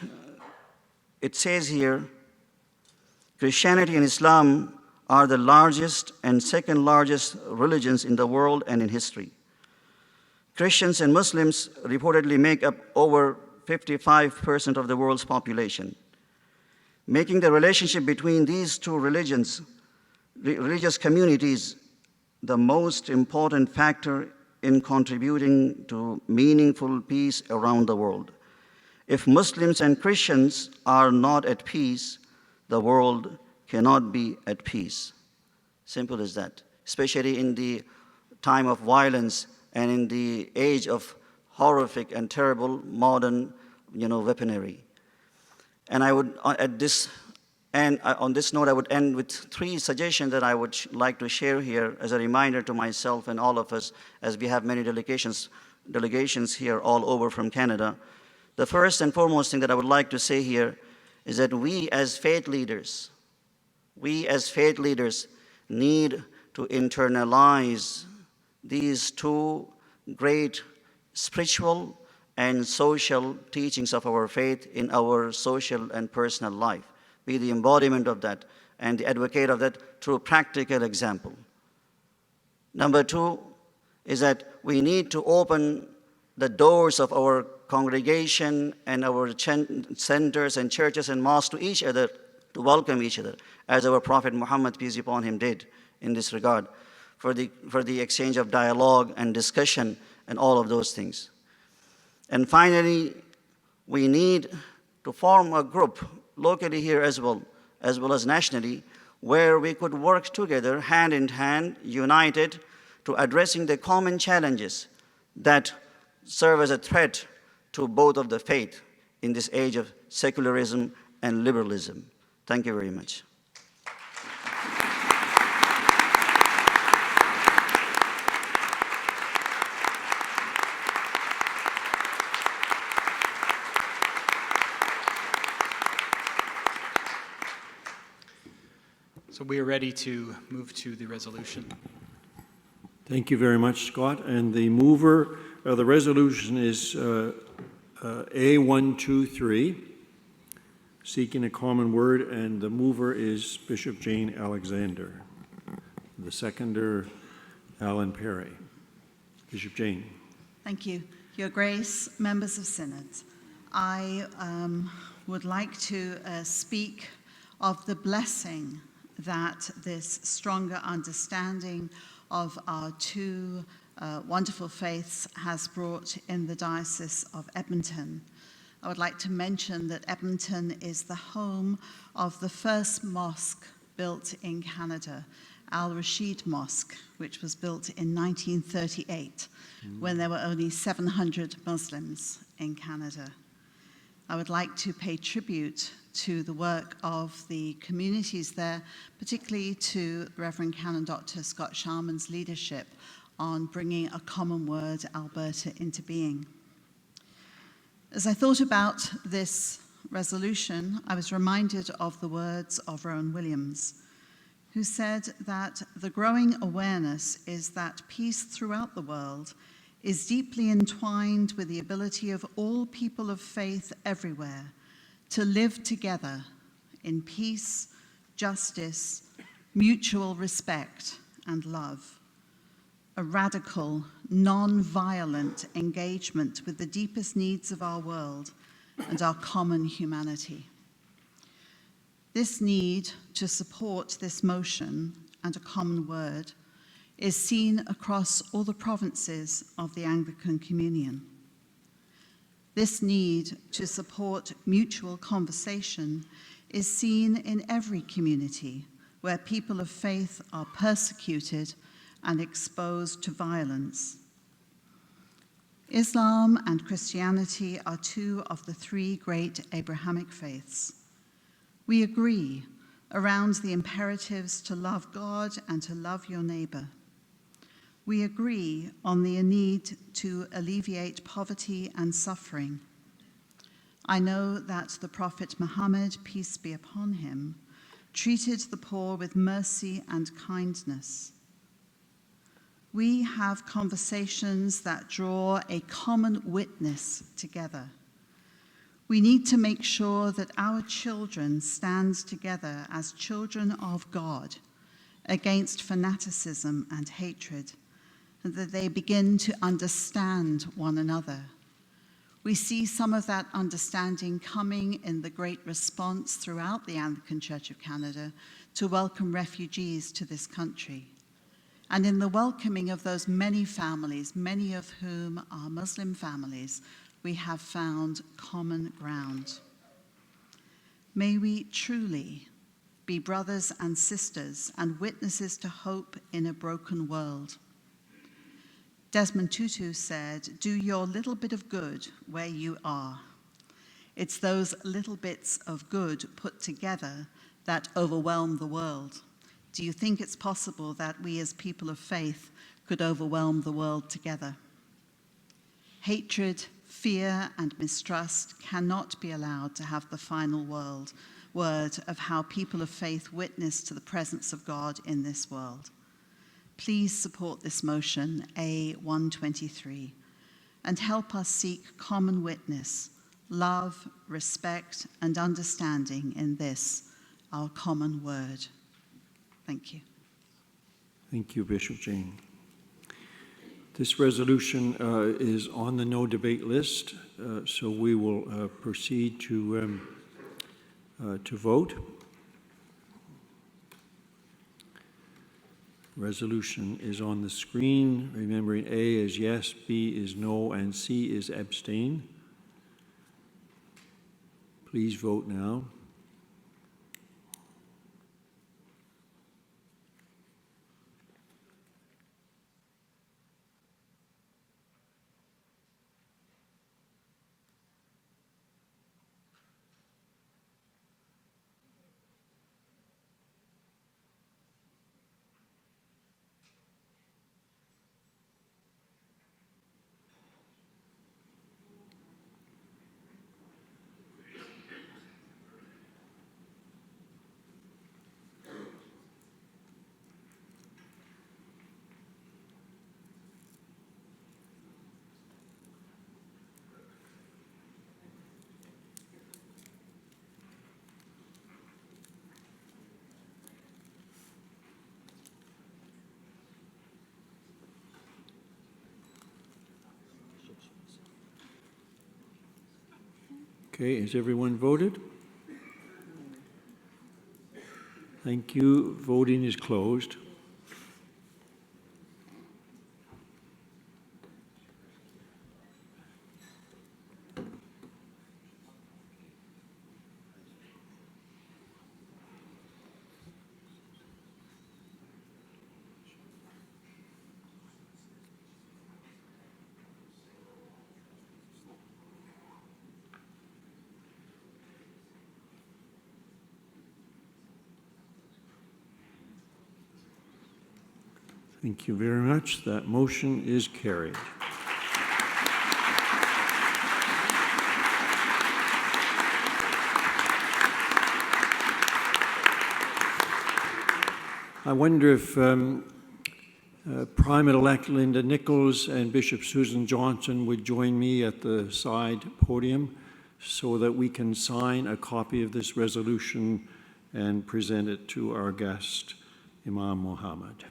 it says here, Christianity and Islam are the largest and second largest religions in the world and in history. Christians and Muslims reportedly make up over 55% of the world's population, making the relationship between these two religious communities the most important factor in contributing to meaningful peace around the world. If Muslims and Christians are not at peace, the world cannot be at peace. Simple as that, especially in the time of violence and in the age of horrific and terrible modern, weaponry. And I would, on this note, I would end with 3 suggestions that I would like to share here as a reminder to myself and all of us, as we have many delegations here all over from Canada. The first and foremost thing that I would like to say here is that we as faith leaders need to internalize these 2 great spiritual and social teachings of our faith in our social and personal life, be the embodiment of that and the advocate of that through practical example. Number 2 is that we need to open the doors of our congregation and our centers and churches and mosques to each other, to welcome each other, as our Prophet Muhammad, peace be upon him, did in this regard, for the exchange of dialogue and discussion and all of those things. And finally, we need to form a group locally here as well as nationally, where we could work together hand in hand, united, to addressing the common challenges that serve as a threat to both of the faith in this age of secularism and liberalism. Thank you very much. So we are ready to move to the resolution. Thank you very much, Scott. And the mover of the resolution is A123, seeking a common word, and the mover is Bishop Jane Alexander. The seconder, Alan Perry. Bishop Jane. Thank you. Your Grace, members of Synod, I would like to speak of the blessing that this stronger understanding of our 2 wonderful faiths has brought in the Diocese of Edmonton. I would like to mention that Edmonton is the home of the first mosque built in Canada, Al Rashid Mosque, which was built in 1938, when there were only 700 Muslims in Canada. I would like to pay tribute to the work of the communities there, particularly to Reverend Canon Dr. Scott Sharman's leadership on bringing a common word, Alberta, into being. As I thought about this resolution, I was reminded of the words of Rowan Williams, who said that the growing awareness is that peace throughout the world is deeply entwined with the ability of all people of faith everywhere to live together in peace, justice, mutual respect, and love. A radical, non-violent engagement with the deepest needs of our world and our common humanity. This need to support this motion and a common word is seen across all the provinces of the Anglican Communion. This need to support mutual conversation is seen in every community where people of faith are persecuted and exposed to violence. Islam and Christianity are two of the three great Abrahamic faiths. We agree around the imperatives to love God and to love your neighbor. We agree on the need to alleviate poverty and suffering. I know that the Prophet Muhammad, peace be upon him, treated the poor with mercy and kindness. We have conversations that draw a common witness together. We need to make sure that our children stand together as children of God against fanaticism and hatred, and that they begin to understand one another. We see some of that understanding coming in the great response throughout the Anglican Church of Canada to welcome refugees to this country. And in the welcoming of those many families, many of whom are Muslim families, we have found common ground. May we truly be brothers and sisters and witnesses to hope in a broken world. Desmond Tutu said, "Do your little bit of good where you are." It's those little bits of good put together that overwhelm the world. Do you think it's possible that we as people of faith could overwhelm the world together? Hatred, fear, and mistrust cannot be allowed to have the final word of how people of faith witness to the presence of God in this world. Please support this motion, A123, and help us seek common witness, love, respect, and understanding in this, our common word. Thank you. Thank you, Bishop Jane. This resolution is on the no debate list, so we will proceed to vote. Resolution is on the screen, remembering A is yes, B is no, and C is abstain. Please vote now. Okay, has everyone voted? Thank you. Voting is closed. Thank you very much. That motion is carried. I wonder if Primate-elect Linda Nichols and Bishop Susan Johnson would join me at the side podium so that we can sign a copy of this resolution and present it to our guest, Imam Mohammed.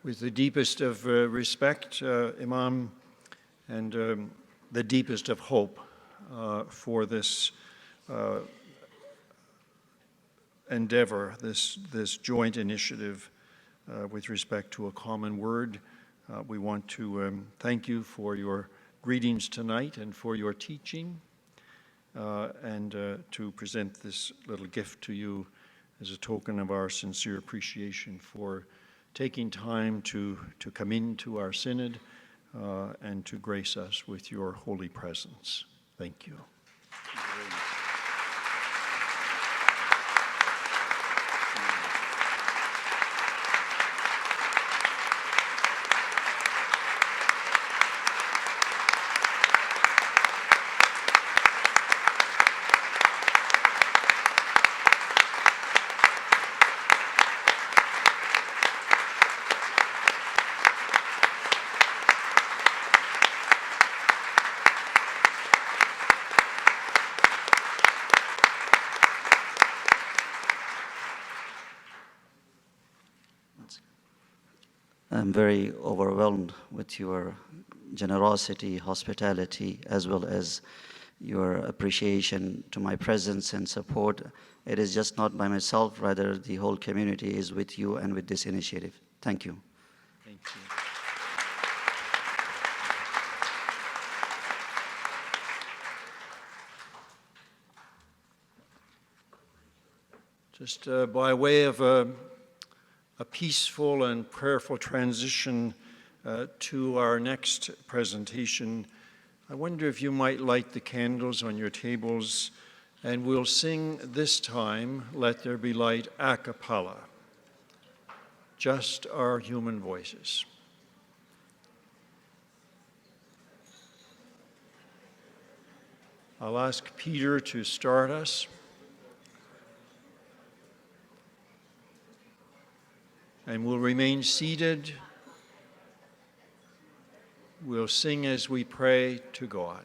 With the deepest of respect, Imam, and the deepest of hope for this endeavor, this joint initiative with respect to a common word. We want to thank you for your greetings tonight and for your teaching, and to present this little gift to you as a token of our sincere appreciation for taking time to come into our synod and to grace us with your holy presence. Thank you. I'm very overwhelmed with your generosity, hospitality, as well as your appreciation to my presence and support. It is just not by myself, rather the whole community is with you and with this initiative. Thank you. Thank you. Just by way of a peaceful and prayerful transition to our next presentation, I wonder if you might light the candles on your tables, and we'll sing this time, Let There Be Light, a cappella, just our human voices. I'll ask Peter to start us. And we'll remain seated. We'll sing as we pray to God.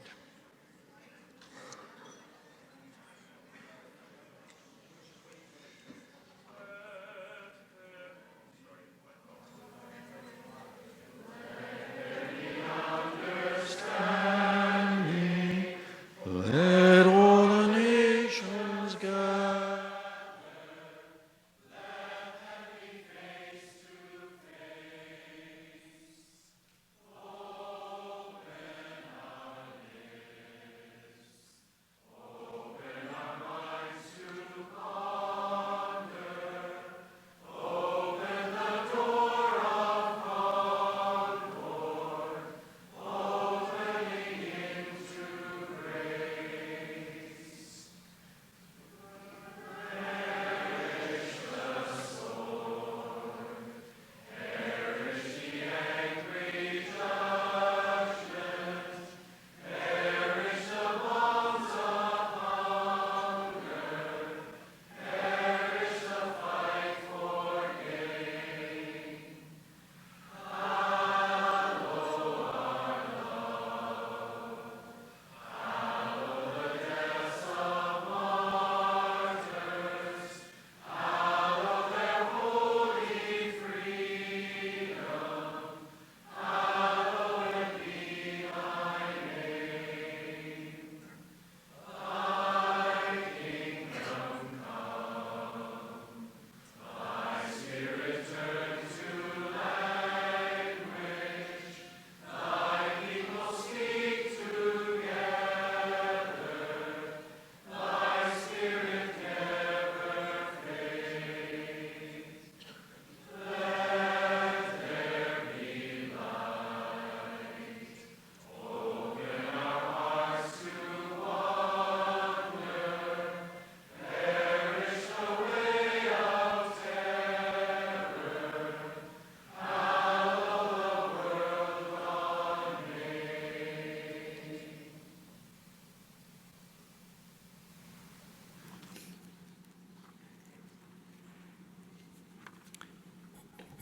Let all the nations gather.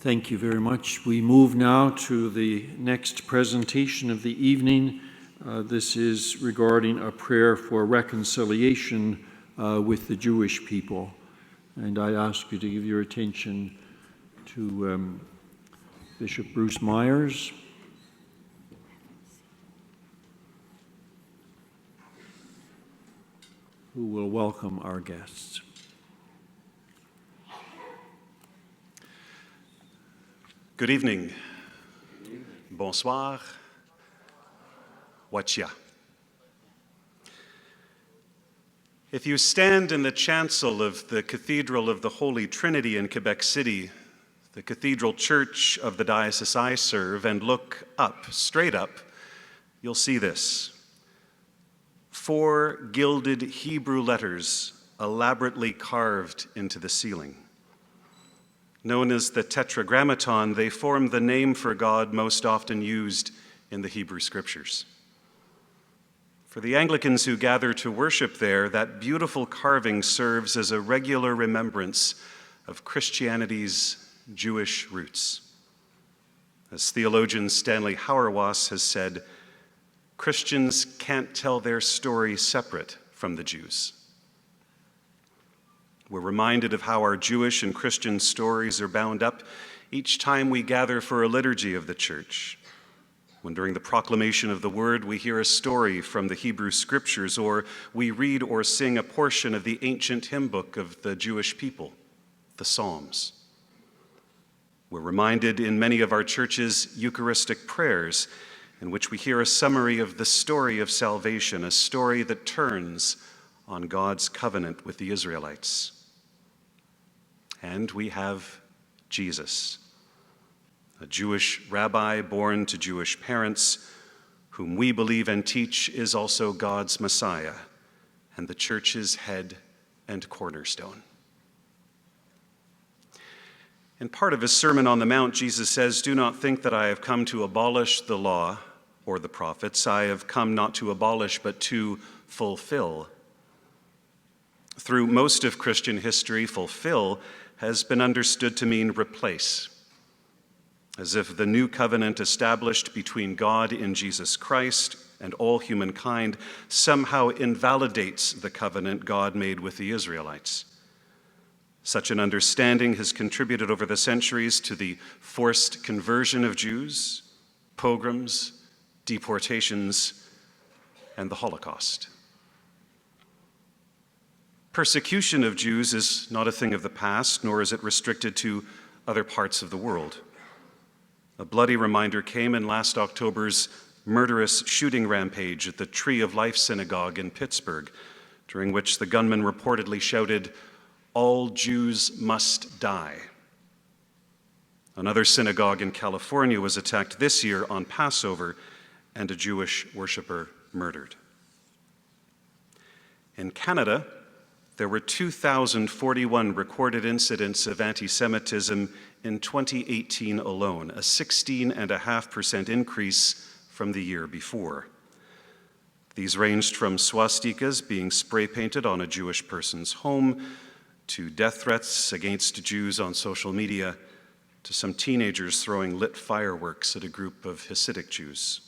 Thank you very much. We move now to the next presentation of the evening. This is regarding a prayer for reconciliation with the Jewish people. And I ask you to give your attention to Bishop Bruce Myers. Who will welcome our guests. Good evening. Bonsoir. Wachia. If you stand in the chancel of the Cathedral of the Holy Trinity in Quebec City, the cathedral church of the diocese I serve, and look up, straight up, you'll see this. 4 gilded Hebrew letters elaborately carved into the ceiling. Known as the Tetragrammaton, they form the name for God most often used in the Hebrew Scriptures. For the Anglicans who gather to worship there, that beautiful carving serves as a regular remembrance of Christianity's Jewish roots. As theologian Stanley Hauerwas has said, Christians can't tell their story separate from the Jews. We're reminded of how our Jewish and Christian stories are bound up each time we gather for a liturgy of the church. When during the proclamation of the word we hear a story from the Hebrew Scriptures, or we read or sing a portion of the ancient hymn book of the Jewish people, the Psalms. We're reminded in many of our churches' Eucharistic prayers in which we hear a summary of the story of salvation, a story that turns on God's covenant with the Israelites. And we have Jesus, a Jewish rabbi born to Jewish parents, whom we believe and teach is also God's Messiah and the church's head and cornerstone. In part of his Sermon on the Mount, Jesus says, "Do not think that I have come to abolish the law or the prophets. I have come not to abolish, but to fulfill." Through most of Christian history, fulfill has been understood to mean replace, as if the new covenant established between God in Jesus Christ and all humankind somehow invalidates the covenant God made with the Israelites. Such an understanding has contributed over the centuries to the forced conversion of Jews, pogroms, deportations, and the Holocaust. Persecution of Jews is not a thing of the past, nor is it restricted to other parts of the world. A bloody reminder came in last October's murderous shooting rampage at the Tree of Life Synagogue in Pittsburgh, during which the gunman reportedly shouted, "All Jews must die." Another synagogue in California was attacked this year on Passover, and a Jewish worshiper murdered. In Canada, there were 2,041 recorded incidents of anti-Semitism in 2018 alone, a 16.5% increase from the year before. These ranged from swastikas being spray painted on a Jewish person's home, to death threats against Jews on social media, to some teenagers throwing lit fireworks at a group of Hasidic Jews.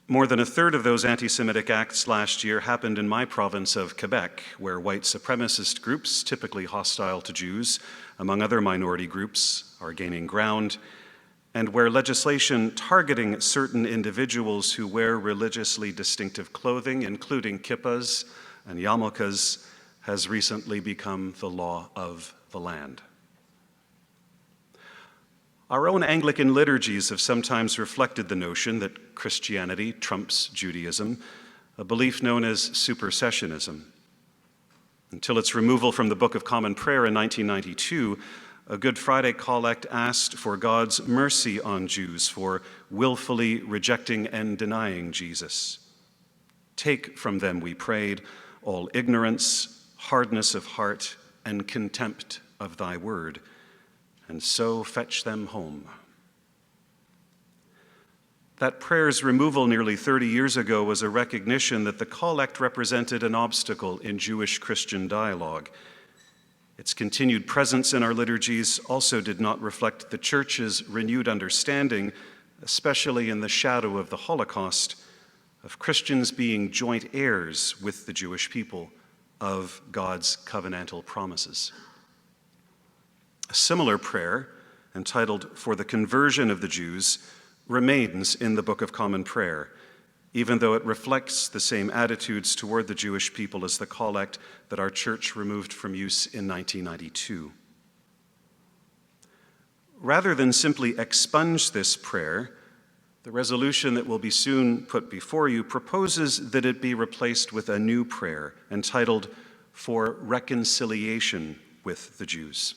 More than a third of those anti-Semitic acts last year happened in my province of Quebec, where white supremacist groups, typically hostile to Jews, among other minority groups, are gaining ground, and where legislation targeting certain individuals who wear religiously distinctive clothing, including kippas and yarmulkes, has recently become the law of the land. Our own Anglican liturgies have sometimes reflected the notion that Christianity trumps Judaism, a belief known as supersessionism. Until its removal from the Book of Common Prayer in 1992, a Good Friday collect asked for God's mercy on Jews for willfully rejecting and denying Jesus. "Take from them," we prayed, "all ignorance, hardness of heart, and contempt of thy word, and so fetch them home." That prayer's removal nearly 30 years ago was a recognition that the collect represented an obstacle in Jewish-Christian dialogue. Its continued presence in our liturgies also did not reflect the Church's renewed understanding, especially in the shadow of the Holocaust, of Christians being joint heirs with the Jewish people of God's covenantal promises. A similar prayer, entitled "For the Conversion of the Jews," remains in the Book of Common Prayer, even though it reflects the same attitudes toward the Jewish people as the collect that our Church removed from use in 1992. Rather than simply expunge this prayer, the resolution that will be soon put before you proposes that it be replaced with a new prayer entitled "For Reconciliation with the Jews."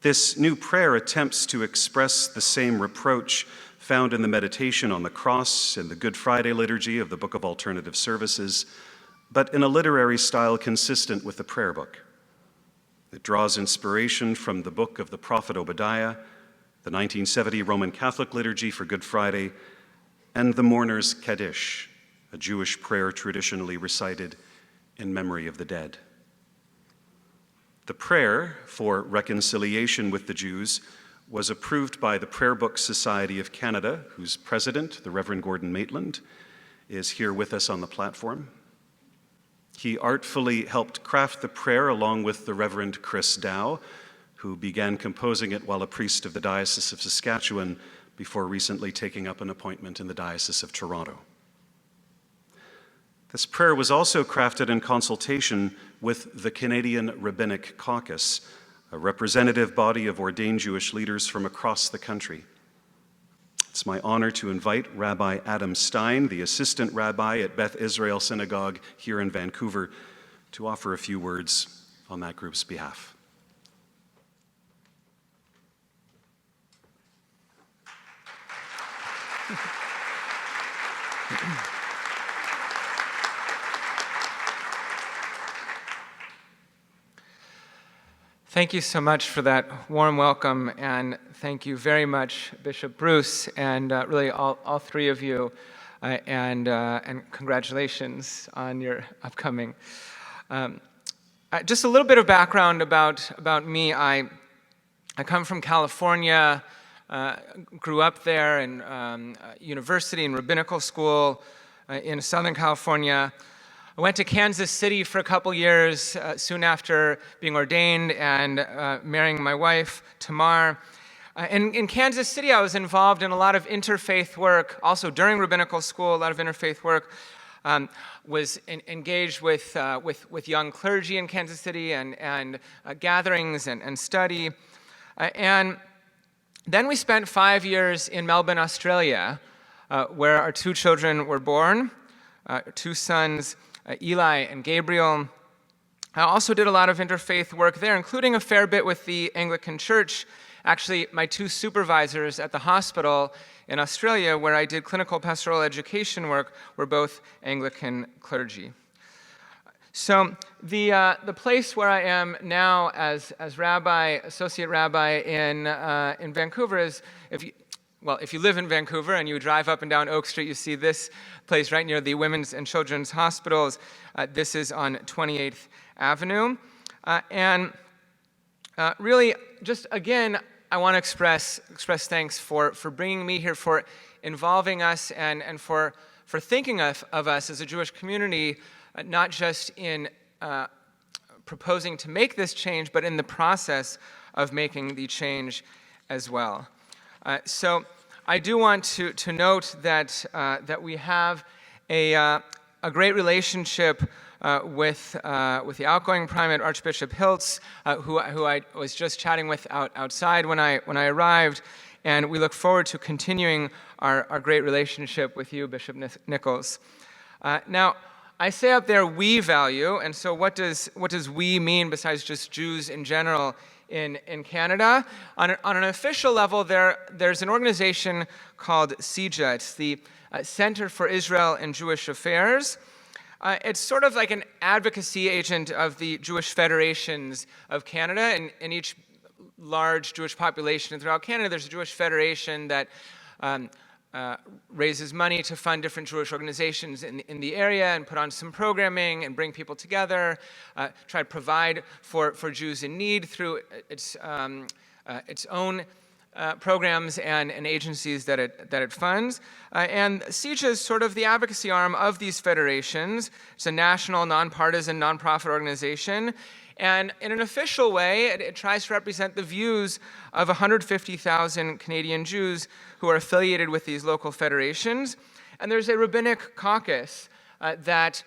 This new prayer attempts to express the same reproach found in the meditation on the cross in the Good Friday liturgy of the Book of Alternative Services, but in a literary style consistent with the prayer book. It draws inspiration from the book of the prophet Obadiah, the 1970 Roman Catholic liturgy for Good Friday, and the mourner's Kaddish, a Jewish prayer traditionally recited in memory of the dead. The prayer for reconciliation with the Jews was approved by the Prayer Book Society of Canada, whose president, the Reverend Gordon Maitland, is here with us on the platform. He artfully helped craft the prayer along with the Reverend Chris Dow, who began composing it while a priest of the Diocese of Saskatchewan before recently taking up an appointment in the Diocese of Toronto. This prayer was also crafted in consultation with the Canadian Rabbinic Caucus, a representative body of ordained Jewish leaders from across the country. It's my honor to invite Rabbi Adam Stein, the assistant rabbi at Beth Israel Synagogue here in Vancouver, to offer a few words on that group's behalf. Thank you so much for that warm welcome, and thank you very much, Bishop Bruce, and really all three of you, and congratulations on your upcoming. Just a little bit of background about me. I come from California, grew up there in university and rabbinical school in Southern California. I went to Kansas City for a couple years soon after being ordained and marrying my wife, Tamar. In Kansas City, I was involved in a lot of interfaith work. Also during rabbinical school, a lot of interfaith work. Was engaged with young clergy in Kansas City and gatherings and study. And then we spent 5 years in Melbourne, Australia, where our two children were born, two sons, Eli and Gabriel. I also did a lot of interfaith work there, including a fair bit with the Anglican Church. Actually, my two supervisors at the hospital in Australia, where I did clinical pastoral education work, were both Anglican clergy. So the place where I am now as rabbi, associate rabbi in Vancouver is, if you live in Vancouver and you drive up and down Oak Street, you see this place right near the Women's and Children's Hospitals. This is on 28th Avenue. Really, just again, I want to express thanks for bringing me here, for involving us, and for thinking of us as a Jewish community, not just in proposing to make this change, but in the process of making the change as well. So I do want to note that we have a great relationship with the outgoing primate, Archbishop Hiltz, who I was just chatting with outside when I arrived, and we look forward to continuing our great relationship with you, Bishop Nichols. Now, I say up there we value, and so what does we mean besides just Jews in general in Canada? On an official level, there's an organization called CIJA. It's the Center for Israel and Jewish Affairs. It's sort of like an advocacy agent of the Jewish federations of Canada, and in each large Jewish population throughout Canada, there's a Jewish federation that raises money to fund different Jewish organizations in the area and put on some programming and bring people together, try to provide for Jews in need through its own programs and agencies that it funds. And CIJA is sort of the advocacy arm of these federations. It's a national, nonpartisan, nonprofit organization. And in an official way, it tries to represent the views of 150,000 Canadian Jews who are affiliated with these local federations. And there's a rabbinic caucus that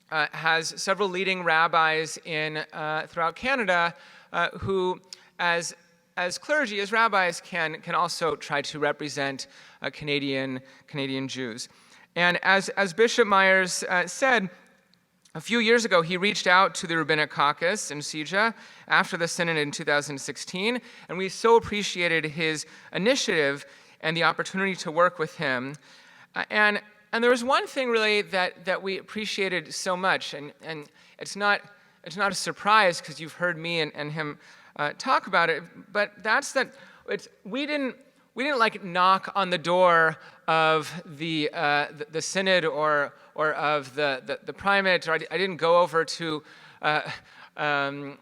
has several leading rabbis throughout Canada who, as clergy, as rabbis, can also try to represent Canadian Jews. And as Bishop Myers said, a few years ago, he reached out to the Rabbinic Caucus in CIJA after the Synod in 2016, and we so appreciated his initiative and the opportunity to work with him. And there was one thing really that we appreciated so much, and it's not a surprise because you've heard me and him talk about it, but that's that we didn't like knock on the door of the synod or of the primate, or I didn't go over to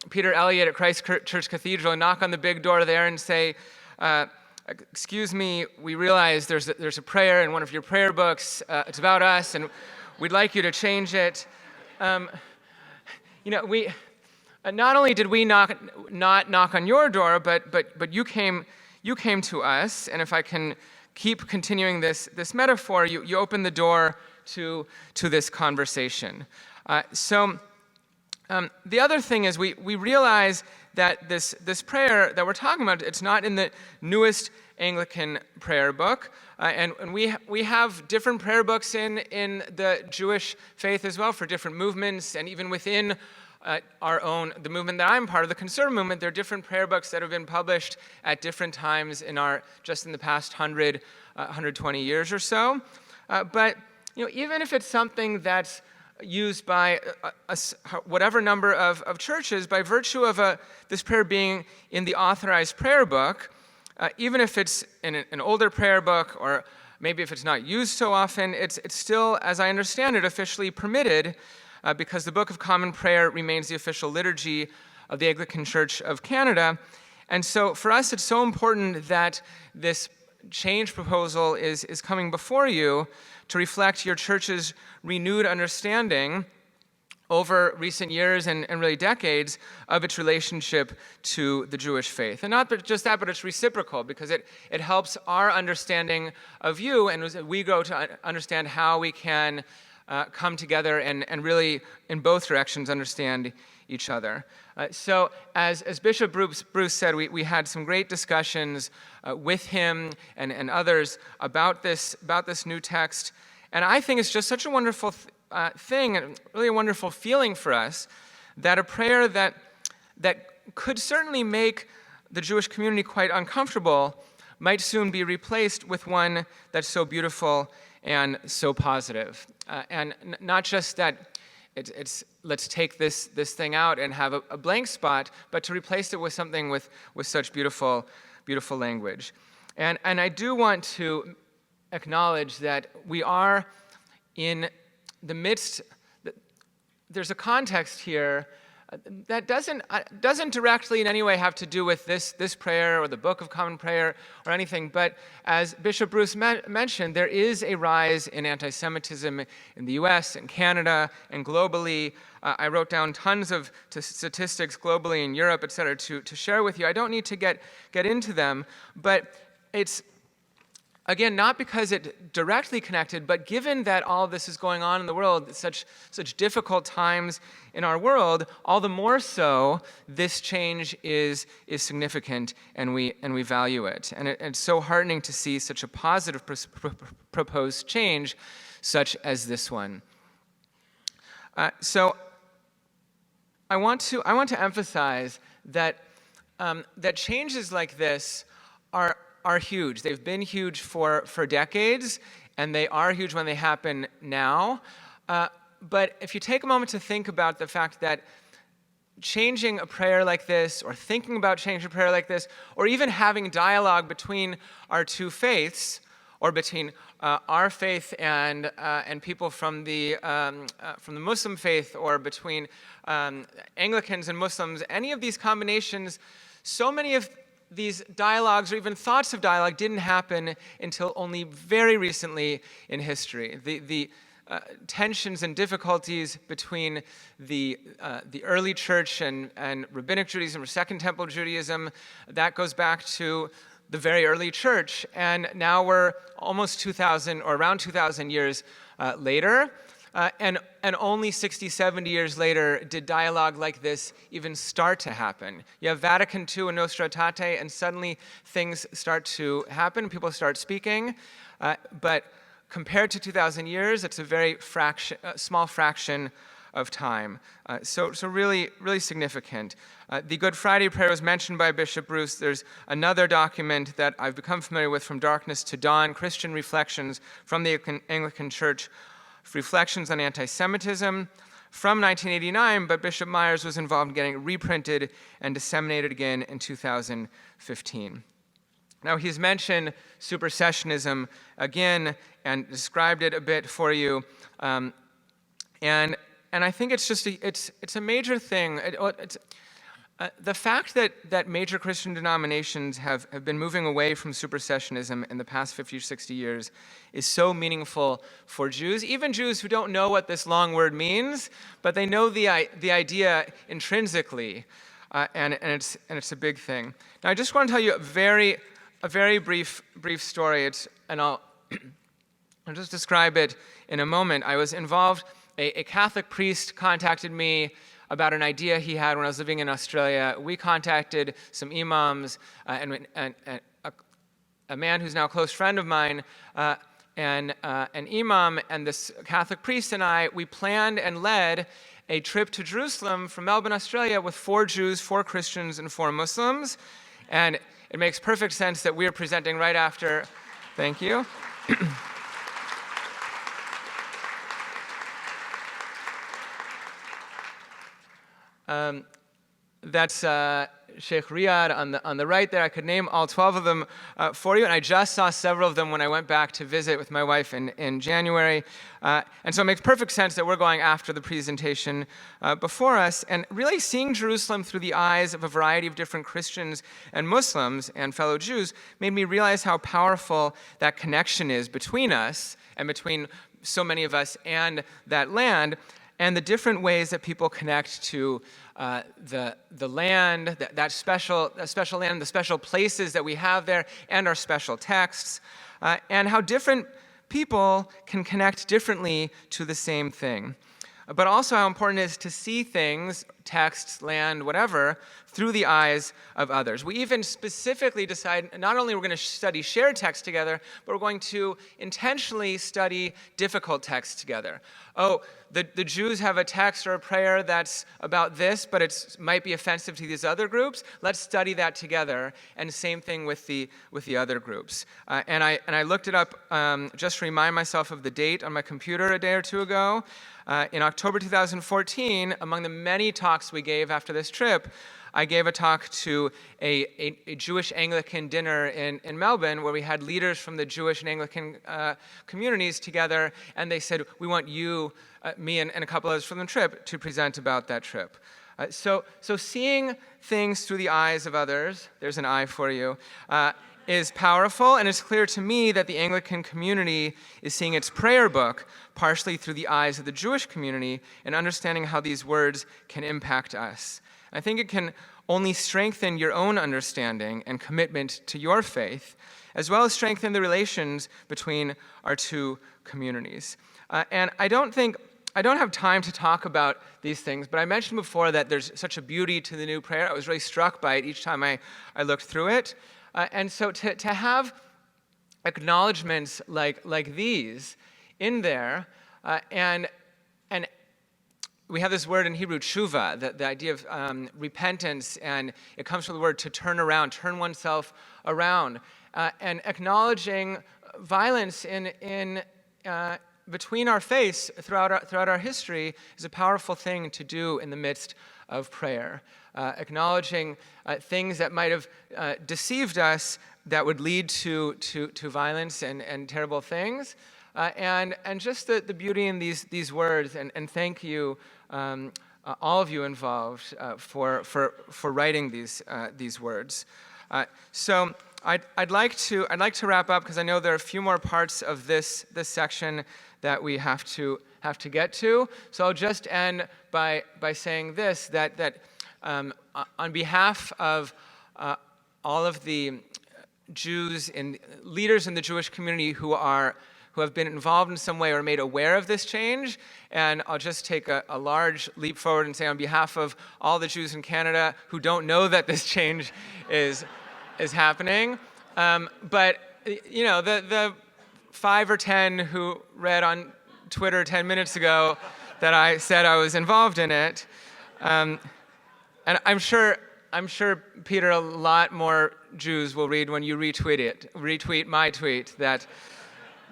Peter Elliott at Christ Church Cathedral and knock on the big door there and say, excuse me, we realize there's a prayer in one of your prayer books. It's about us, and we'd like you to change it. We not only did we not knock on your door, but you came to us, and if I can keep continuing this metaphor, you opened the door to this conversation. The other thing is we realize that this prayer that we're talking about, it's not in the newest Anglican prayer book, and we have different prayer books in the Jewish faith as well for different movements, and even within the movement that I'm part of, the conservative movement, there are different prayer books that have been published at different times just in the past 120 years or so. But even if it's something that's used by whatever number of churches, by virtue of this prayer being in the authorized prayer book, even if it's in an older prayer book, or maybe if it's not used so often, it's still, as I understand it, officially permitted, because the Book of Common Prayer remains the official liturgy of the Anglican Church of Canada. And so for us, it's so important that this change proposal is coming before you to reflect your church's renewed understanding over recent years and really decades of its relationship to the Jewish faith. And not just that, but it's reciprocal, because it helps our understanding of you, and as we grow to understand how we can come together and really, in both directions, understand each other. So as Bishop Bruce said, we had some great discussions with him and others about this new text. And I think it's just such a wonderful thing, and really a wonderful feeling for us, that a prayer that could certainly make the Jewish community quite uncomfortable might soon be replaced with one that's so beautiful and so positive. And not just that it's let's take this thing out and have a blank spot, but to replace it with something with such beautiful language. And I do want to acknowledge that we are in the midst, there's a context here that doesn't directly in any way have to do with this prayer or the Book of Common Prayer or anything, but as Bishop Bruce mentioned, there is a rise in anti-Semitism in the US and Canada and globally. I wrote down tons of statistics globally in Europe, et cetera, to share with you. I don't need to get into them, but it's, again, not because it's directly connected, but given that all this is going on in the world, such difficult times in our world, all the more so this change is significant, and we value it. And it's so heartening to see such a positive proposed change, such as this one. So I want to emphasize that that changes like this are huge. They've been huge for decades, and they are huge when they happen now. But if you take a moment to think about the fact that changing a prayer like this, or thinking about changing a prayer like this, or even having dialogue between our two faiths or between our faith and people from the Muslim faith, or between Anglicans and Muslims, any of these combinations, so many of these dialogues or even thoughts of dialogue didn't happen until only very recently in history. The tensions and difficulties between the early church and rabbinic Judaism or Second Temple Judaism, that goes back to the very early church, and now we're almost 2,000 or around 2,000 years later, and only 60, 70 years later did dialogue like this even start to happen. You have Vatican II and Nostra Aetate, and suddenly things start to happen, people start speaking, but compared to 2,000 years, it's a very small fraction of time. So really, really significant. The Good Friday prayer was mentioned by Bishop Bruce. There's another document that I've become familiar with, From Darkness to Dawn, Christian Reflections from the Anglican Church, Reflections on Anti-Semitism, from 1989, but Bishop Myers was involved in getting it reprinted and disseminated again in 2015. Now, he's mentioned supersessionism again and described it a bit for you. And I think it's just it's a major thing. The fact that major Christian denominations have been moving away from supersessionism in the past 50 or 60 years is so meaningful for Jews, even Jews who don't know what this long word means, but they know the idea intrinsically, and it's a big thing. Now, I just want to tell you a very brief story. I'll just describe it in a moment. I was involved. A Catholic priest contacted me about an idea he had when I was living in Australia. We contacted some imams and a man who's now a close friend of mine, and an imam, and this Catholic priest and I, we planned and led a trip to Jerusalem from Melbourne, Australia, with 4 Jews, 4 Christians, and 4 Muslims. And it makes perfect sense that we're presenting right after. Thank you. That's Sheikh Riyadh on the right there. I could name all 12 of them for you, and I just saw several of them when I went back to visit with my wife in January. And so it makes perfect sense that we're going after the presentation before us, and really seeing Jerusalem through the eyes of a variety of different Christians and Muslims and fellow Jews made me realize how powerful that connection is between us and between so many of us and that land, and the different ways that people connect to the land, that special land, the special places that we have there, and our special texts, and how different people can connect differently to the same thing. But also how important it is to see things, texts, land, whatever, through the eyes of others. We even specifically decide not only we're going to study shared texts together, but we're going to intentionally study difficult texts together. Oh, the Jews have a text or a prayer that's about this, but it might be offensive to these other groups. Let's study that together, and same thing with the other groups. And I looked it up just to remind myself of the date on my computer a day or two ago. In October 2014, among the many talks we gave after this trip, I gave a talk to a Jewish Anglican dinner in Melbourne, where we had leaders from the Jewish and Anglican communities together, and they said, we want you, me and a couple others from the trip, to present about that trip. So seeing things through the eyes of others, there's an eye for you, is powerful, and it's clear to me that the Anglican community is seeing its prayer book partially through the eyes of the Jewish community and understanding how these words can impact us. I think it can only strengthen your own understanding and commitment to your faith, as well as strengthen the relations between our two communities. And I don't have time to talk about these things, but I mentioned before that there's such a beauty to the new prayer. I was really struck by it each time I looked through it. And so to have acknowledgments like these in there, and we have this word in Hebrew, tshuva, the idea of repentance, and it comes from the word to turn around, turn oneself around, and acknowledging violence in between our faiths throughout our history is a powerful thing to do in the midst of prayer, acknowledging things that might have deceived us that would lead to violence and terrible things, and just the beauty in these words. And thank you, all of you involved, for writing these words. So I'd like to wrap up because I know there are a few more parts of this section that we have to get to. So I'll just end by saying this, that on behalf of all of the Jews and leaders in the Jewish community who have been involved in some way or made aware of this change, and I'll just take a large leap forward and say on behalf of all the Jews in Canada who don't know that this change is happening, but the 5 or 10 who read on Twitter 10 minutes ago that I said I was involved in it, and I'm sure, Peter, a lot more Jews will read when you retweet my tweet that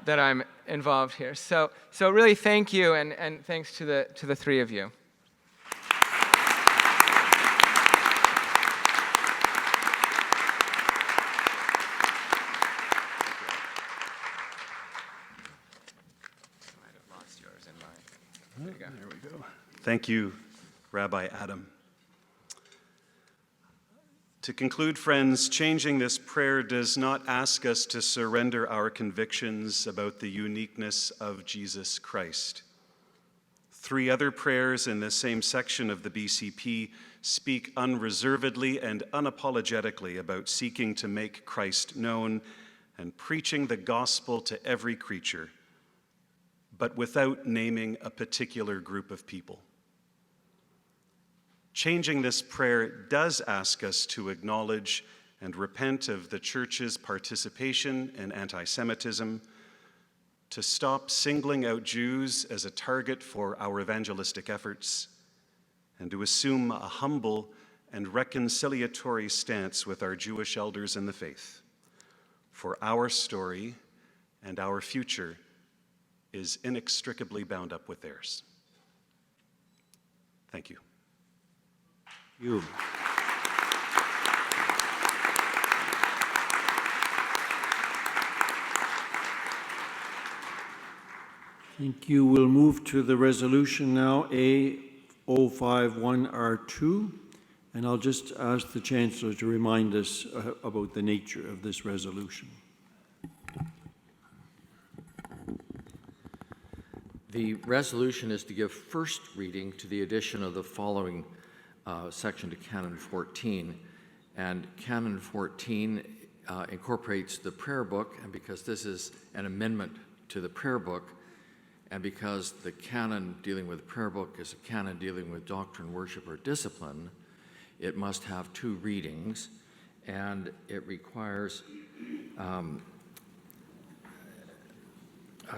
I'm involved here. So really thank you, and thanks to the three of you. There we go. Thank you, Rabbi Adam. To conclude, friends, changing this prayer does not ask us to surrender our convictions about the uniqueness of Jesus Christ. 3 other prayers in the same section of the BCP speak unreservedly and unapologetically about seeking to make Christ known and preaching the gospel to every creature, but without naming a particular group of people. Changing this prayer does ask us to acknowledge and repent of the Church's participation in anti-Semitism, to stop singling out Jews as a target for our evangelistic efforts, and to assume a humble and reconciliatory stance with our Jewish elders in the faith. For our story and our future is inextricably bound up with theirs. Thank you. You. Thank you. We'll move to the resolution now, A051R2, and I'll just ask the Chancellor to remind us about the nature of this resolution. The resolution is to give first reading to the addition of the following section to Canon 14. And Canon 14 incorporates the prayer book, and because this is an amendment to the prayer book, and because the canon dealing with the prayer book is a canon dealing with doctrine, worship, or discipline, it must have 2 readings, and it requires a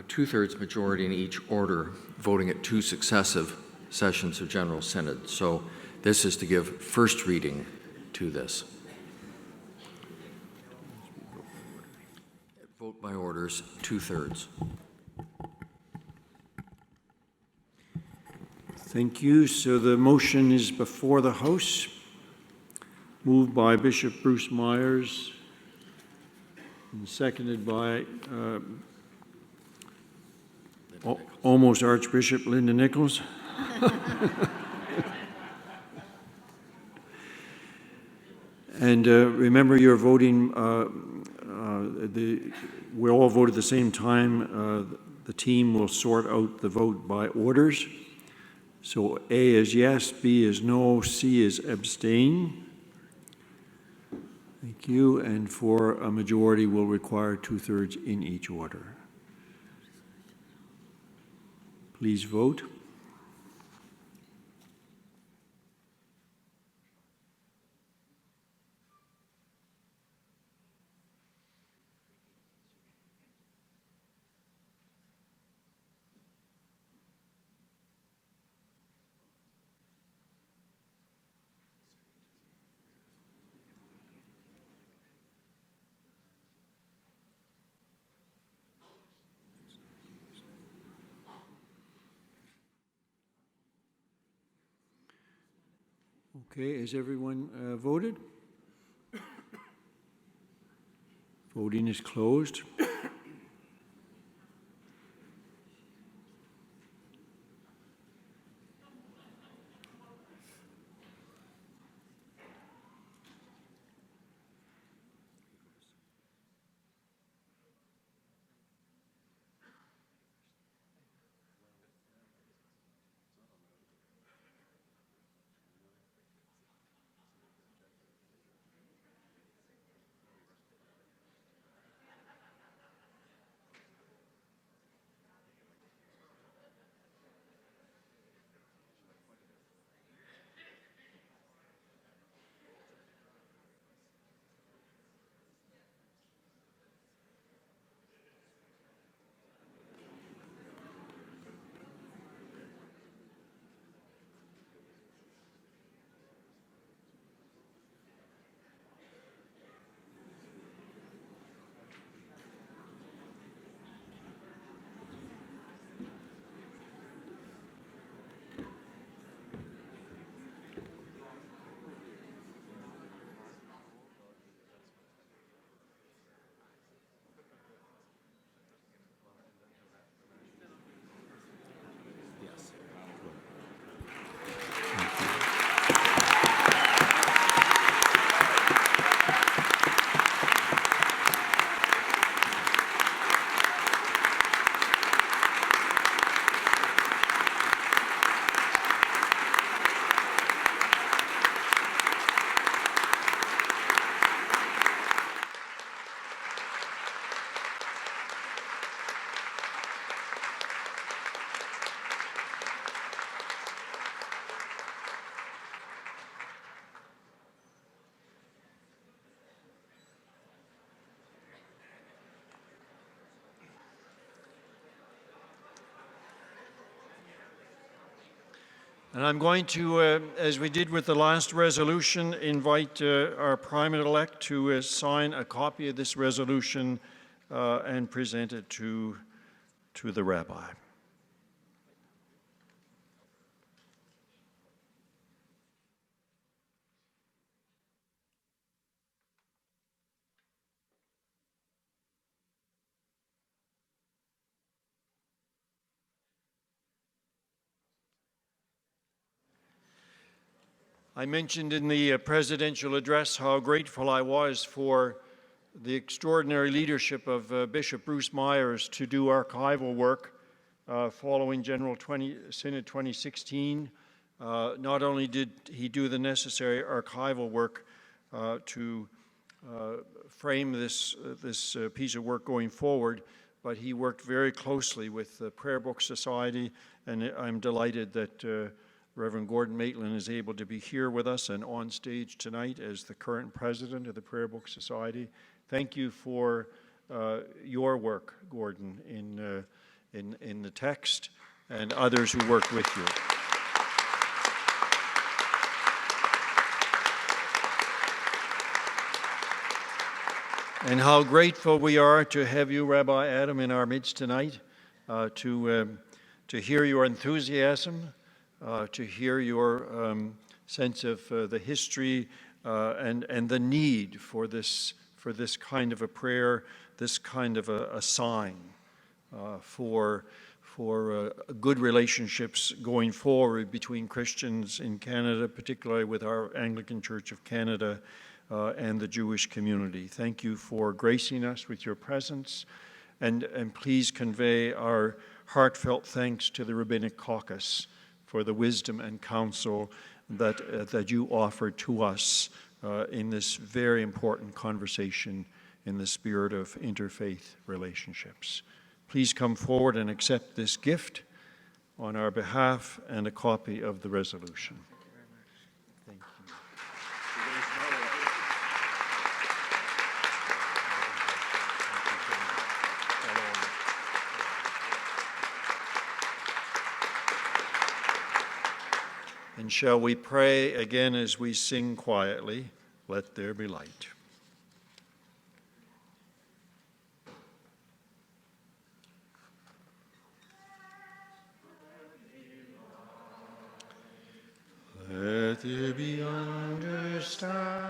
2/3 majority in each order, voting at 2 successive sessions of General Synod. So this is to give first reading to this. Vote by orders, 2/3. Thank you. So the motion is before the House, moved by Bishop Bruce Myers and seconded by almost Archbishop Linda Nichols. And remember, you're voting, we all vote at the same time. The team will sort out the vote by orders. So A is yes, B is no, C is abstain. Thank you. And for a majority will require 2/3 in each order. Please vote. Okay, has everyone voted? Voting is closed. And I'm going to, as we did with the last resolution, invite our primate-elect to sign a copy of this resolution and present it to the rabbi. I mentioned in the presidential address how grateful I was for the extraordinary leadership of Bishop Bruce Myers to do archival work following General Synod 2016. Not only did he do the necessary archival work to frame this piece of work going forward, but he worked very closely with the Prayer Book Society, and I'm delighted that Reverend Gordon Maitland is able to be here with us and on stage tonight as the current president of the Prayer Book Society. Thank you for your work, Gordon, in the text, and others who worked with you. And how grateful we are to have you, Rabbi Adam, in our midst tonight, to hear your enthusiasm, to hear your sense of the history and the need for this kind of a prayer, this kind of a sign for good relationships going forward between Christians in Canada, particularly with our Anglican Church of Canada and the Jewish community. Thank you for gracing us with your presence, and please convey our heartfelt thanks to the Rabbinic Caucus for the wisdom and counsel that you offer to us in this very important conversation in the spirit of interfaith relationships. Please come forward and accept this gift on our behalf and a copy of the resolution. Thank you. And shall we pray again as we sing quietly, "Let there be light." Let there be understanding.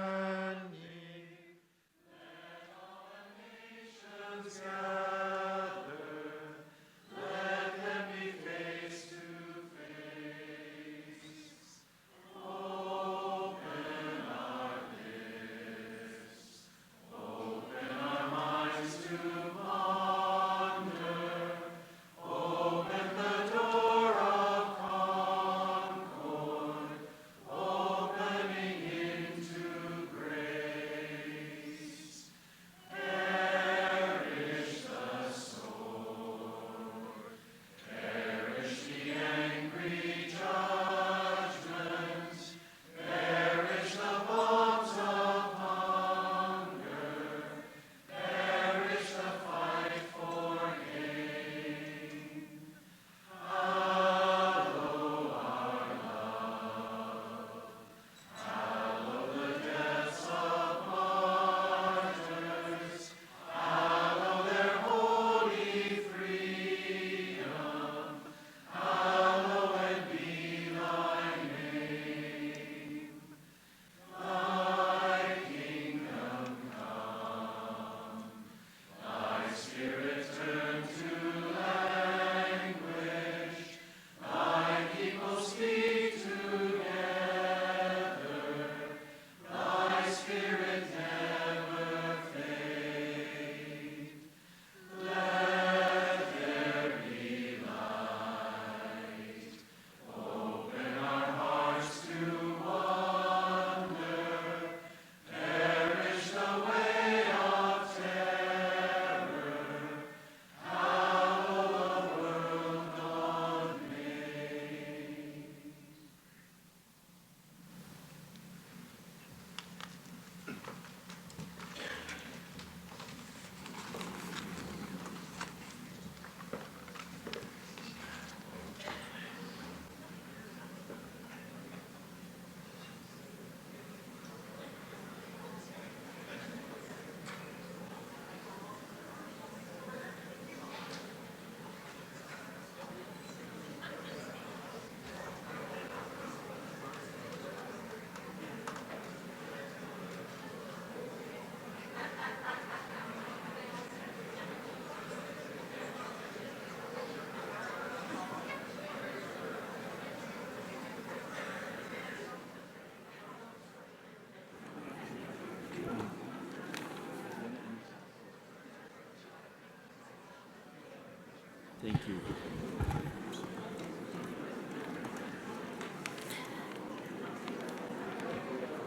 Thank you.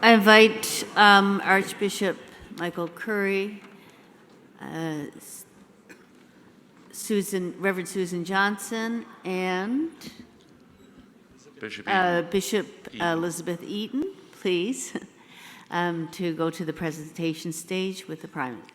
I invite Archbishop Michael Curry, Reverend Susan Johnson, and Bishop Elizabeth Eaton, please, to go to the presentation stage with the primate.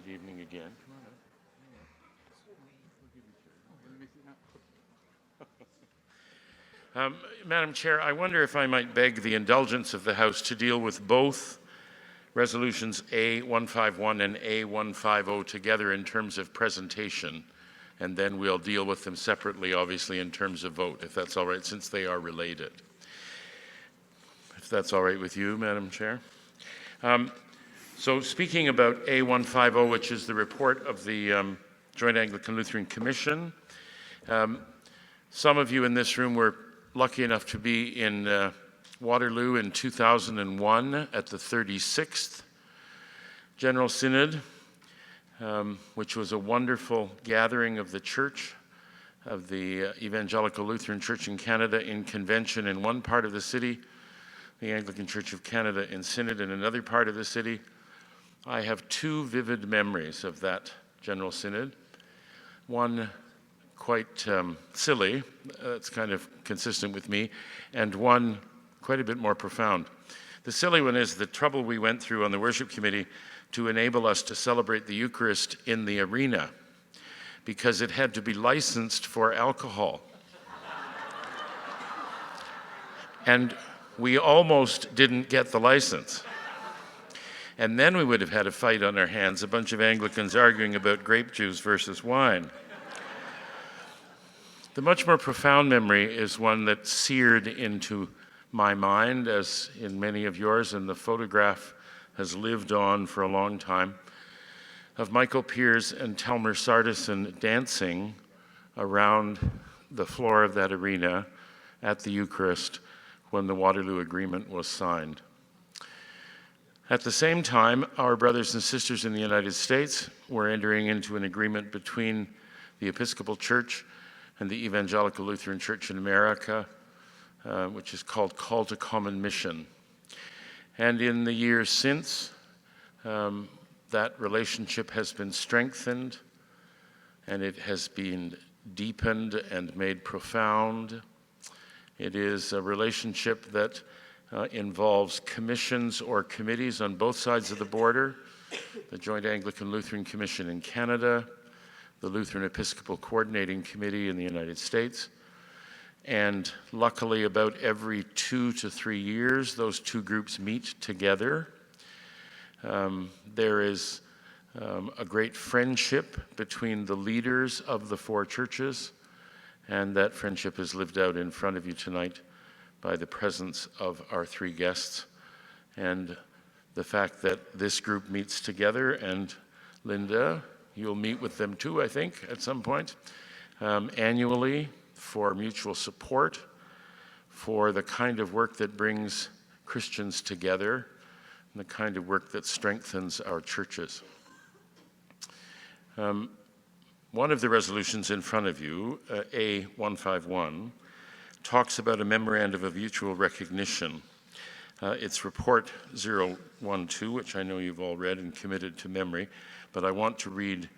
Good evening again. Madam Chair, I wonder if I might beg the indulgence of the House to deal with both resolutions A151 and A150 together in terms of presentation, and then we'll deal with them separately, obviously, in terms of vote, if that's all right, since they are related. If that's all right with you, Madam Chair. So speaking about A150, which is the report of the Joint Anglican Lutheran Commission, some of you in this room were lucky enough to be in Waterloo in 2001 at the 36th General Synod, which was a wonderful gathering of the Church, of the Evangelical Lutheran Church in Canada in convention in one part of the city, the Anglican Church of Canada in synod in another part of the city, I have two vivid memories of that General Synod. One quite silly, it's kind of consistent with me, and one quite a bit more profound. The silly one is the trouble we went through on the worship committee to enable us to celebrate the Eucharist in the arena, because it had to be licensed for alcohol. And we almost didn't get the license. And then we would have had a fight on our hands, a bunch of Anglicans arguing about grape juice versus wine. The much more profound memory is one that seared into my mind, as in many of yours, and the photograph has lived on for a long time, of Michael Pearce and Telmer Sardison dancing around the floor of that arena at the Eucharist when the Waterloo Agreement was signed. At the same time, our brothers and sisters in the United States were entering into an agreement between the Episcopal Church and the Evangelical Lutheran Church in America, which is called Call to Common Mission. And in the years since, that relationship has been strengthened, and it has been deepened and made profound. It is a relationship that involves commissions or committees on both sides of the border, the Joint Anglican Lutheran Commission in Canada, the Lutheran Episcopal Coordinating Committee in the United States, and luckily about every 2 to 3 years, those two groups meet together. There is a great friendship between the leaders of the four churches, and that friendship is lived out in front of you tonight by the presence of our three guests, and the fact that this group meets together, and Linda, you'll meet with them too, I think, at some point, annually for mutual support, for the kind of work that brings Christians together, and the kind of work that strengthens our churches. One of the resolutions in front of you, A151, talks about a memorandum of mutual recognition. It's report 012, which I know you've all read and committed to memory, but I want to read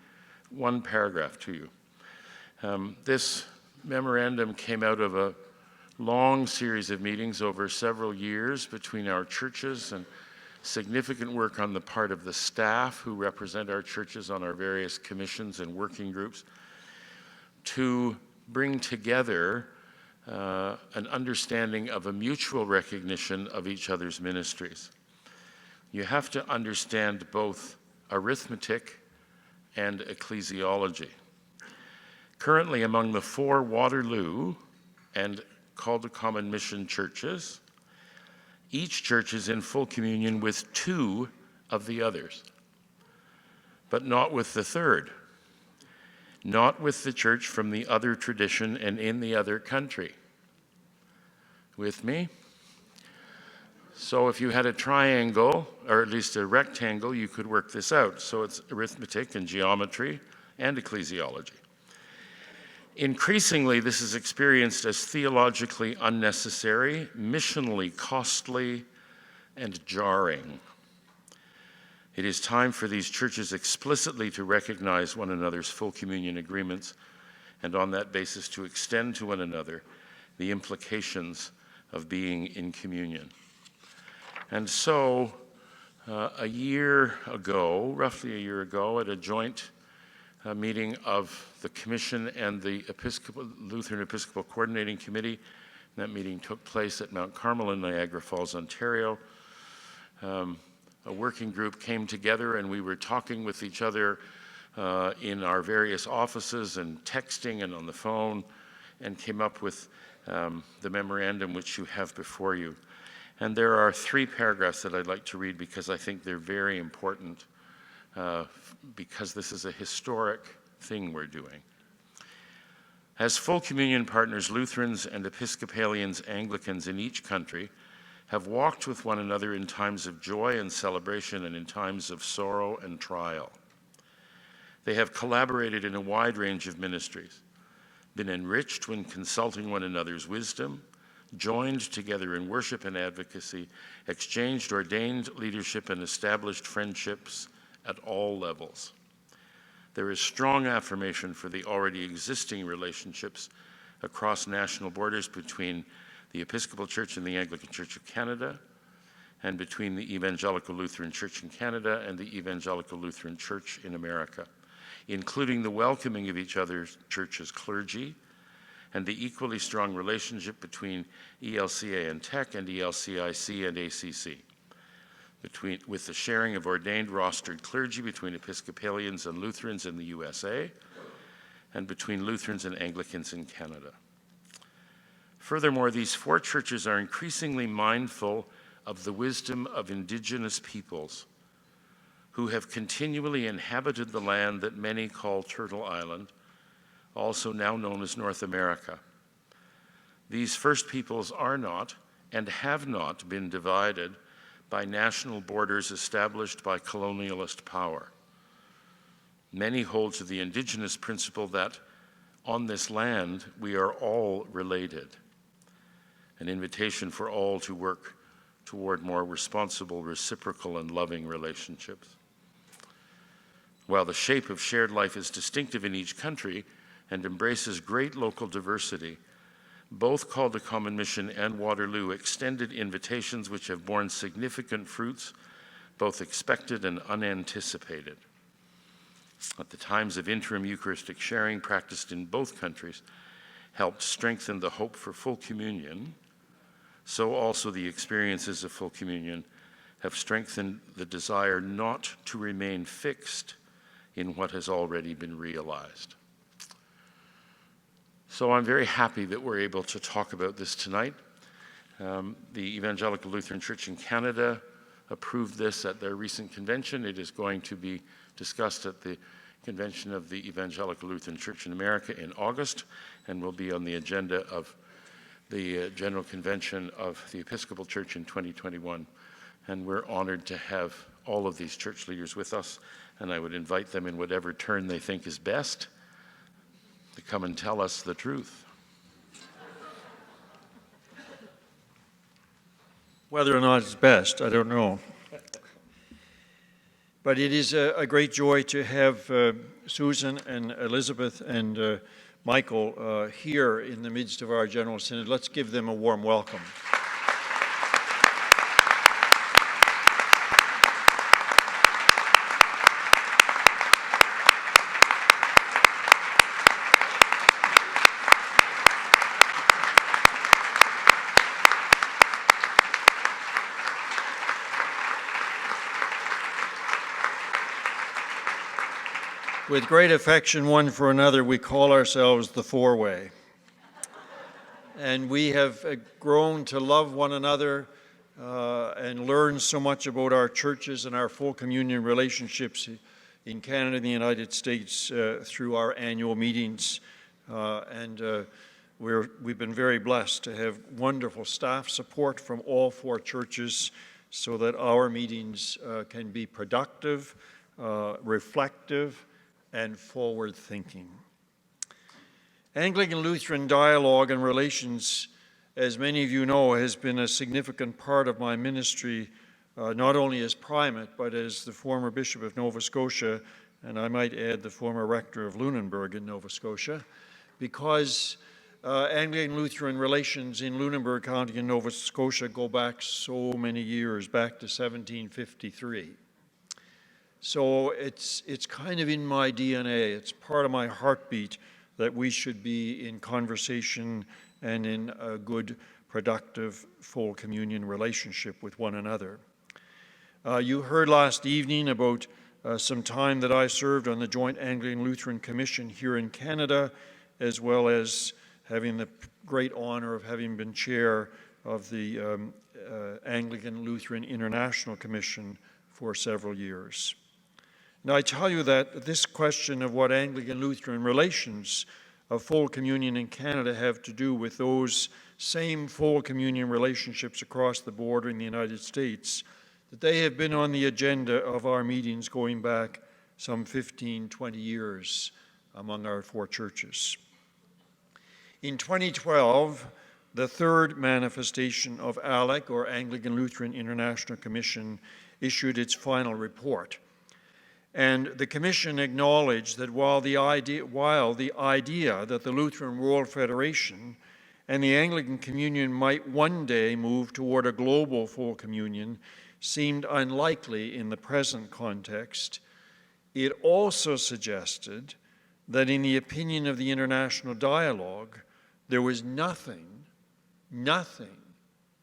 one paragraph to you. This memorandum came out of a long series of meetings over several years between our churches, and significant work on the part of the staff who represent our churches on our various commissions and working groups to bring together an understanding of a mutual recognition of each other's ministries. You have to understand both arithmetic and ecclesiology. Currently, among the 4 Waterloo and Call to Common Mission churches, each church is in full communion with 2 of the others, but not with the third, not with the church from the other tradition and in the other country. With me? So if you had a triangle, or at least a rectangle, you could work this out. So it's arithmetic and geometry and ecclesiology. Increasingly, this is experienced as theologically unnecessary, missionally costly, and jarring. It is time for these churches explicitly to recognize one another's full communion agreements, and on that basis to extend to one another the implications of being in communion. And so, roughly a year ago, at a joint meeting of the Commission and the Lutheran Episcopal Coordinating Committee, that meeting took place at Mount Carmel in Niagara Falls, Ontario. A working group came together, and we were talking with each other in our various offices and texting and on the phone, and came up with the memorandum which you have before you. And there are 3 paragraphs that I'd like to read because I think they're very important, because this is a historic thing we're doing. As full communion partners, Lutherans and Episcopalians, Anglicans in each country have walked with one another in times of joy and celebration and in times of sorrow and trial. They have collaborated in a wide range of ministries, been enriched when consulting one another's wisdom, joined together in worship and advocacy, exchanged ordained leadership and established friendships at all levels. There is strong affirmation for the already existing relationships across national borders between the Episcopal Church and the Anglican Church of Canada, and between the Evangelical Lutheran Church in Canada and the Evangelical Lutheran Church in America, including the welcoming of each other's church's clergy, and the equally strong relationship between ELCA and TEC and ELCIC and ACC, with the sharing of ordained rostered clergy between Episcopalians and Lutherans in the USA, and between Lutherans and Anglicans in Canada. Furthermore, these four churches are increasingly mindful of the wisdom of Indigenous peoples who have continually inhabited the land that many call Turtle Island, also now known as North America. These first peoples are not and have not been divided by national borders established by colonialist power. Many hold to the Indigenous principle that on this land we are all related, an invitation for all to work toward more responsible, reciprocal, and loving relationships. While the shape of shared life is distinctive in each country and embraces great local diversity, both Call to Common Mission and Waterloo extended invitations which have borne significant fruits, both expected and unanticipated. At the times of interim Eucharistic sharing practiced in both countries helped strengthen the hope for full communion, so also the experiences of full communion have strengthened the desire not to remain fixed in what has already been realized. So I'm very happy that we're able to talk about this tonight. The Evangelical Lutheran Church in Canada approved this at their recent convention. It is going to be discussed at the convention of the Evangelical Lutheran Church in America in August, and will be on the agenda of the General Convention of the Episcopal Church in 2021. And we're honored to have all of these church leaders with us, and I would invite them in whatever turn they think is best to come and tell us the truth. Whether or not it's best, I don't know. But it is a great joy to have Susan and Elizabeth and Michael here in the midst of our General Synod. Let's give them a warm welcome. With great affection one for another, we call ourselves the Four-Way. And we have grown to love one another and learn so much about our churches and our full communion relationships in Canada and the United States through our annual meetings. We've been very blessed to have wonderful staff support from all four churches so that our meetings can be productive, reflective, and forward-thinking. Anglican-Lutheran dialogue and relations, as many of you know, has been a significant part of my ministry, not only as primate, but as the former Bishop of Nova Scotia, and I might add the former rector of Lunenburg in Nova Scotia, because Anglican-Lutheran relations in Lunenburg County in Nova Scotia go back so many years, back to 1753. So it's kind of in my DNA. It's part of my heartbeat that we should be in conversation and in a good, productive, full communion relationship with one another. You heard last evening about some time that I served on the Joint Anglican-Lutheran Commission here in Canada, as well as having the great honor of having been chair of the Anglican-Lutheran International Commission for several years. Now, I tell you that this question of what Anglican-Lutheran relations of full communion in Canada have to do with those same full communion relationships across the border in the United States, that they have been on the agenda of our meetings going back some 15, 20 years among our four churches. In 2012, the third manifestation of ALEC, or Anglican-Lutheran International Commission, issued its final report. And the Commission acknowledged that while the idea that the Lutheran World Federation and the Anglican Communion might one day move toward a global full communion seemed unlikely in the present context, it also suggested that in the opinion of the international dialogue, there was nothing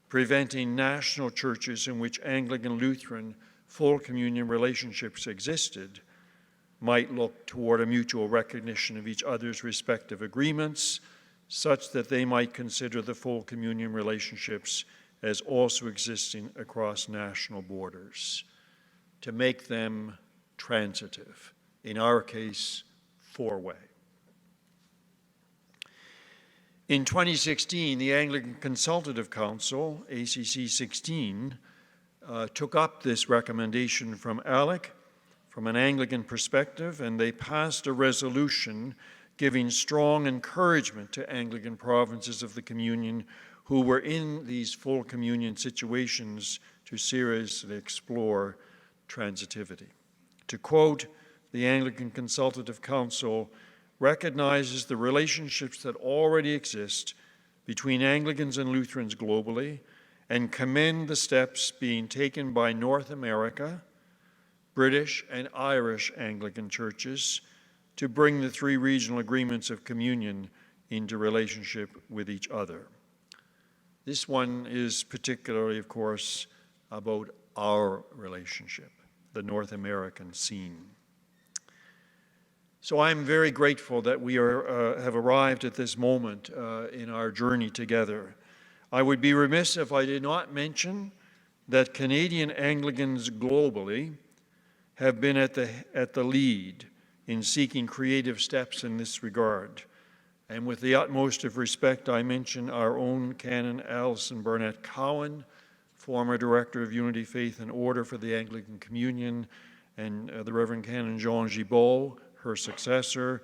preventing national churches in which Anglican Lutheran full communion relationships existed might look toward a mutual recognition of each other's respective agreements, such that they might consider the full communion relationships as also existing across national borders, to make them transitive, in our case, four-way. In 2016, the Anglican Consultative Council, ACC 16, took up this recommendation from ALEC from an Anglican perspective, and they passed a resolution giving strong encouragement to Anglican provinces of the Communion who were in these full communion situations to seriously explore transitivity. To quote, the Anglican Consultative Council recognizes the relationships that already exist between Anglicans and Lutherans globally and commend the steps being taken by North America, British and Irish Anglican churches to bring the three regional agreements of communion into relationship with each other. This one is particularly, of course, about our relationship, the North American scene. So I'm very grateful that we have arrived at this moment in our journey together. I would be remiss if I did not mention that Canadian Anglicans globally have been at the lead in seeking creative steps in this regard. And with the utmost of respect, I mention our own Canon Alison Burnett Cowan, former Director of Unity, Faith, and Order for the Anglican Communion, and the Reverend Canon Jean Gibault, her successor,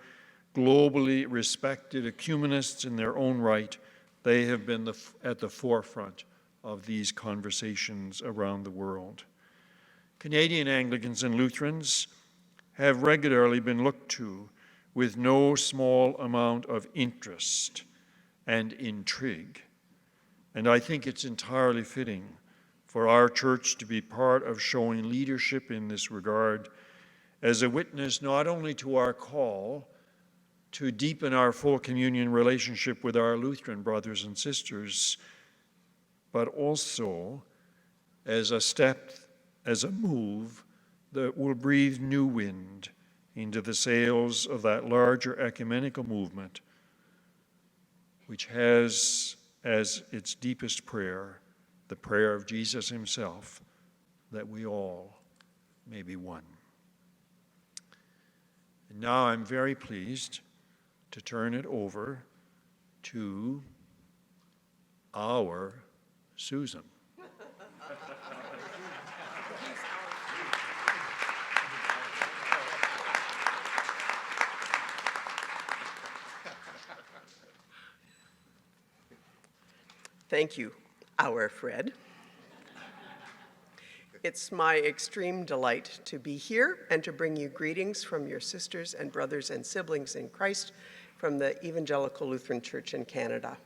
globally respected ecumenists in their own right. They have been at the forefront of these conversations around the world. Canadian Anglicans and Lutherans have regularly been looked to with no small amount of interest and intrigue. And I think it's entirely fitting for our church to be part of showing leadership in this regard as a witness not only to our call to deepen our full communion relationship with our Lutheran brothers and sisters, but also as a step, as a move that will breathe new wind into the sails of that larger ecumenical movement, which has as its deepest prayer the prayer of Jesus himself, that we all may be one. And now I'm very pleased to turn it over to our Susan. Thank you, our Fred. It's my extreme delight to be here and to bring you greetings from your sisters and brothers and siblings in Christ from the Evangelical Lutheran Church in Canada.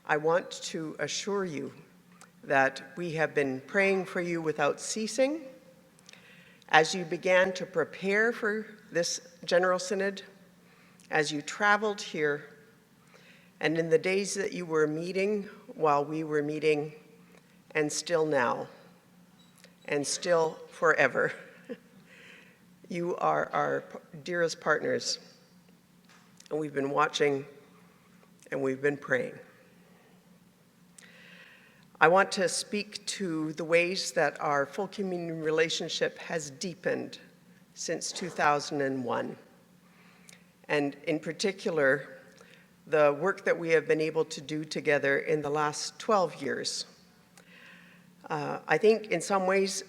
I want to assure you that we have been praying for you without ceasing as you began to prepare for this General Synod, as you traveled here, and in the days that you were meeting while we were meeting, and still now, and still forever. You are our dearest partners, and we've been watching and we've been praying. I want to speak to the ways that our full communion relationship has deepened since 2001, and in particular, the work that we have been able to do together in the last 12 years. I think in some ways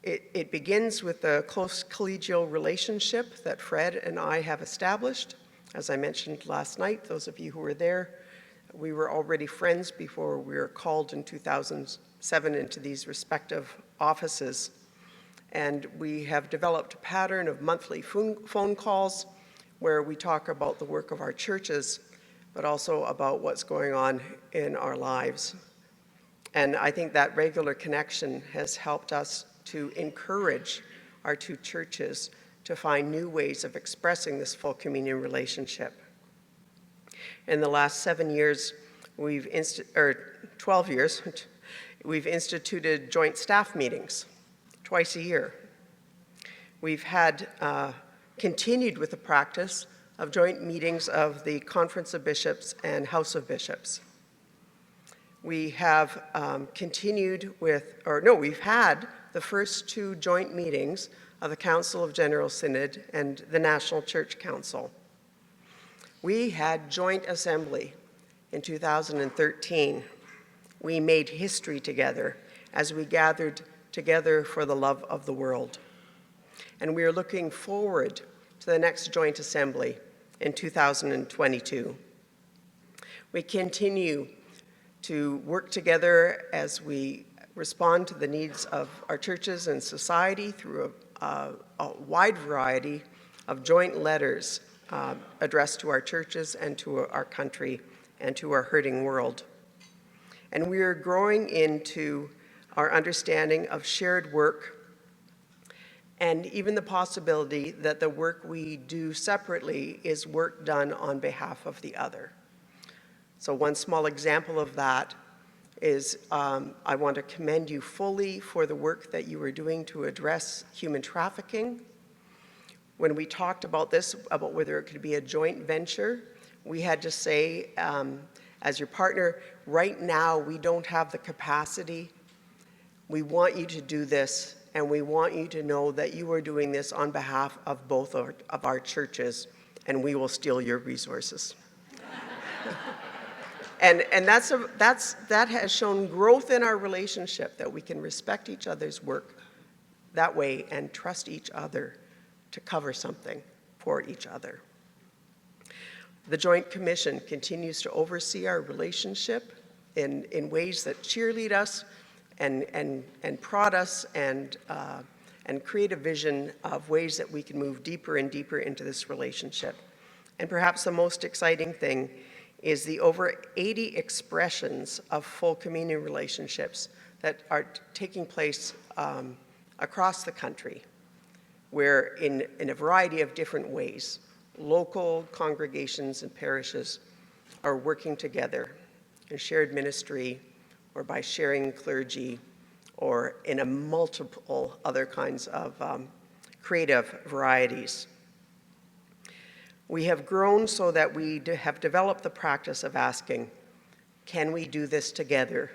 it begins with the close collegial relationship that Fred and I have established. As I mentioned last night, those of you who were there, we were already friends before we were called in 2007 into these respective offices. And we have developed a pattern of monthly phone calls where we talk about the work of our churches, but also about what's going on in our lives. And I think that regular connection has helped us to encourage our two churches to find new ways of expressing this full communion relationship. In the last 12 years, we've instituted joint staff meetings twice a year. We've had continued with the practice of joint meetings of the Conference of Bishops and House of Bishops. We have we've had the first two joint meetings of the Council of General Synod and the National Church Council. We had joint assembly in 2013. We made history together as we gathered together for the love of the world. And we are looking forward to the next joint assembly in 2022. We continue to work together as we respond to the needs of our churches and society through a wide variety of joint letters addressed to our churches and to our country and to our hurting world. And we are growing into our understanding of shared work and even the possibility that the work we do separately is work done on behalf of the other. So one small example of that is I want to commend you fully for the work that you are doing to address human trafficking. When we talked about this, about whether it could be a joint venture, we had to say, as your partner, right now we don't have the capacity. We want you to do this, and we want you to know that you are doing this on behalf of both of our churches, and we will steal your resources. And that has shown growth in our relationship, that we can respect each other's work that way and trust each other to cover something for each other. The Joint Commission continues to oversee our relationship in ways that cheerlead us and prod us and create a vision of ways that we can move deeper and deeper into this relationship. And perhaps the most exciting thing is the over 80 expressions of full communion relationships that are taking place across the country, where in a variety of different ways, local congregations and parishes are working together in shared ministry or by sharing clergy or in a multiple other kinds of creative varieties. We have grown so that we have developed the practice of asking, can we do this together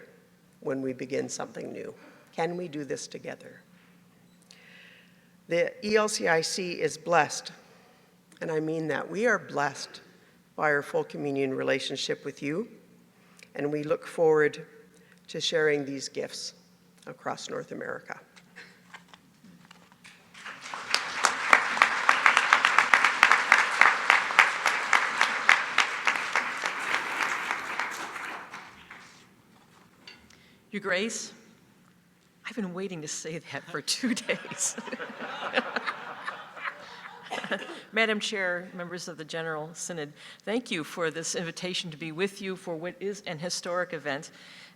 when we begin something new? Can we do this together? The ELCIC is blessed, and I mean that. We are blessed by our full communion relationship with you, and we look forward to sharing these gifts across North America. Your Grace, I've been waiting to say that for 2 days. Madam Chair, members of the General Synod, thank you for this invitation to be with you for what is an historic event.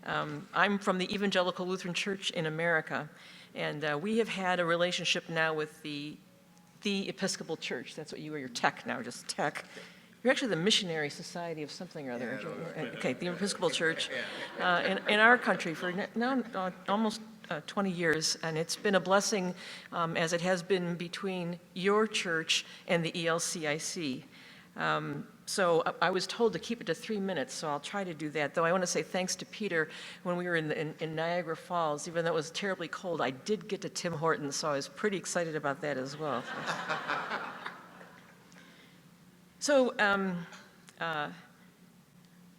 I'm from the Evangelical Lutheran Church in America, and we have had a relationship now with the Episcopal Church. That's what you are, your tech now, just tech. You're actually the Missionary Society of something or other. Yeah, okay, the Episcopal Church in our country for now almost 20 years, and it's been a blessing as it has been between your church and the ELCIC. So I was told to keep it to 3 minutes, so I'll try to do that. Though I want to say thanks to Peter. When we were in Niagara Falls, even though it was terribly cold, I did get to Tim Hortons, so I was pretty excited about that as well. So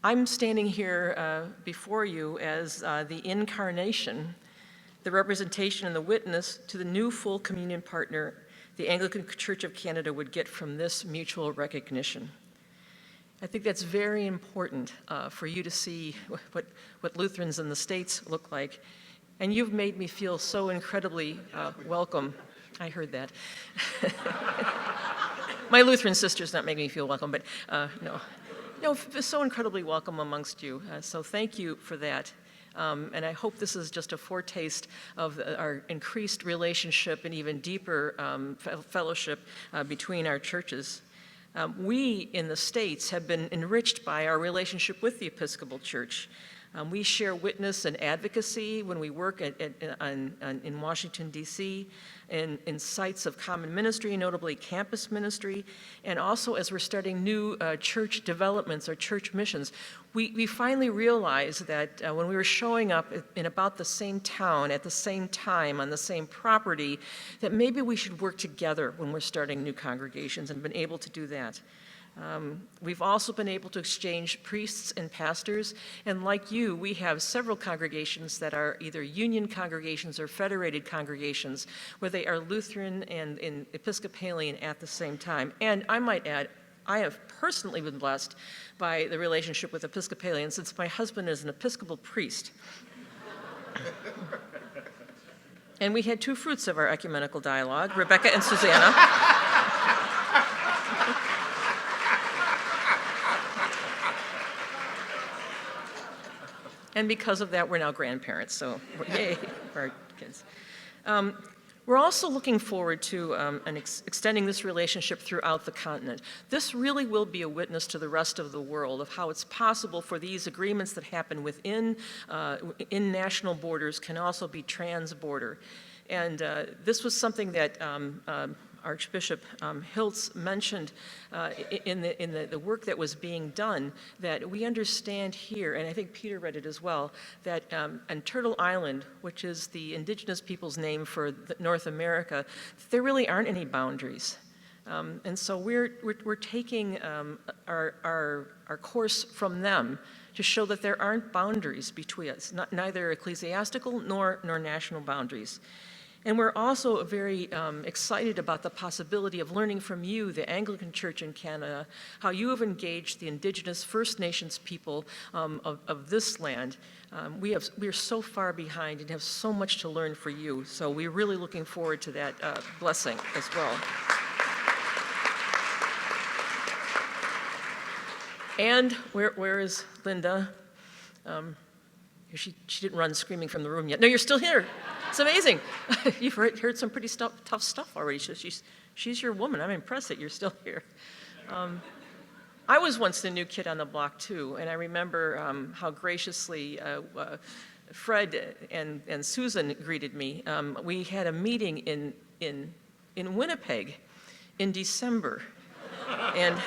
I'm standing here before you as the incarnation, the representation and the witness to the new full communion partner the Anglican Church of Canada would get from this mutual recognition. I think that's very important for you to see what Lutherans in the States look like and you've made me feel so incredibly welcome. I heard that. My Lutheran sister's not making me feel welcome, but no, so incredibly welcome amongst you. So thank you for that. And I hope this is just a foretaste of our increased relationship and even deeper fellowship between our churches. We in the States have been enriched by our relationship with the Episcopal Church. We share witness and advocacy when we work in Washington, D.C., in sites of common ministry, notably campus ministry, and also as we're starting new church developments or church missions. We finally realized that when we were showing up in about the same town at the same time on the same property, that maybe we should work together when we're starting new congregations, and been able to do that. We've also been able to exchange priests and pastors, and like you, we have several congregations that are either union congregations or federated congregations, where they are Lutheran and Episcopalian at the same time. And I might add, I have personally been blessed by the relationship with Episcopalians, since my husband is an Episcopal priest. And we had two fruits of our ecumenical dialogue, Rebecca and Susanna. And because of that, we're now grandparents, so yay for our kids. We're also looking forward to extending this relationship throughout the continent. This really will be a witness to the rest of the world of how it's possible for these agreements that happen within in national borders can also be trans-border. And this was something that Archbishop Hiltz mentioned in the work that was being done, that we understand here, and I think Peter read it as well, that on Turtle Island, which is the indigenous people's name for North America, there really aren't any boundaries. And so we're taking our course from them to show that there aren't boundaries between us, neither ecclesiastical nor national boundaries. And we're also very excited about the possibility of learning from you, the Anglican Church in Canada, how you have engaged the Indigenous First Nations people of this land. We are so far behind and have so much to learn for you. So we're really looking forward to that blessing as well. And where is Linda? She didn't run screaming from the room yet. No, you're still here. It's amazing. You've heard some pretty tough stuff already. She's your woman. I'm impressed that you're still here. I was once the new kid on the block too, and I remember how graciously Fred and Susan greeted me. We had a meeting in Winnipeg in December, and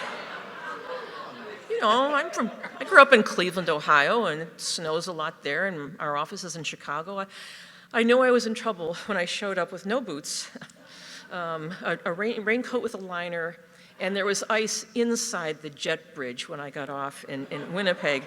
you know, I grew up in Cleveland, Ohio, and it snows a lot there, and our office is in Chicago. I know I was in trouble when I showed up with no boots, a raincoat with a liner, and there was ice inside the jet bridge when I got off in Winnipeg.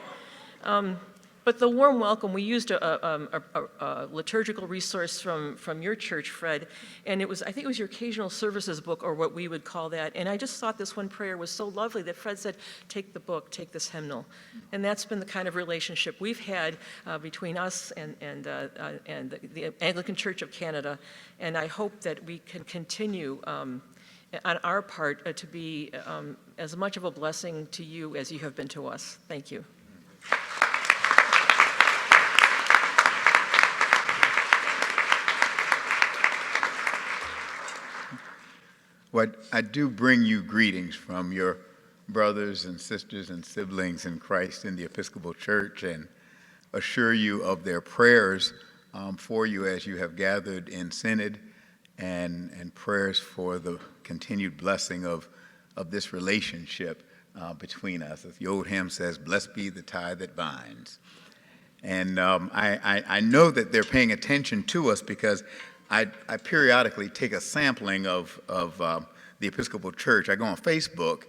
But the warm welcome, we used a liturgical resource from your church, Fred, and I think it was your occasional services book, or what we would call that. And I just thought this one prayer was so lovely that Fred said, take the book, take this hymnal. And that's been the kind of relationship we've had between us and the Anglican Church of Canada. And I hope that we can continue on our part to be as much of a blessing to you as you have been to us. Thank you. Well, I do bring you greetings from your brothers and sisters and siblings in Christ in the Episcopal Church, and assure you of their prayers for you as you have gathered in Synod, and prayers for the continued blessing of this relationship between us. As the old hymn says, blessed be the tie that binds. And I know that they're paying attention to us, because I periodically take a sampling of the Episcopal Church. I go on Facebook,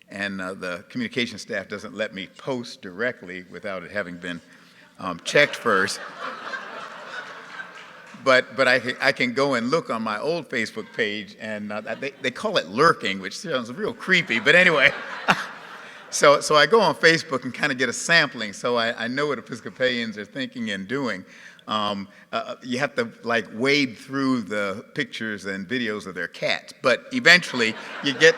and the communication staff doesn't let me post directly without it having been checked first. But I can go and look on my old Facebook page, and they call it lurking, which sounds real creepy, but anyway. So I go on Facebook and kind of get a sampling, so I know what Episcopalians are thinking and doing. You have to like wade through the pictures and videos of their cats, but eventually you get.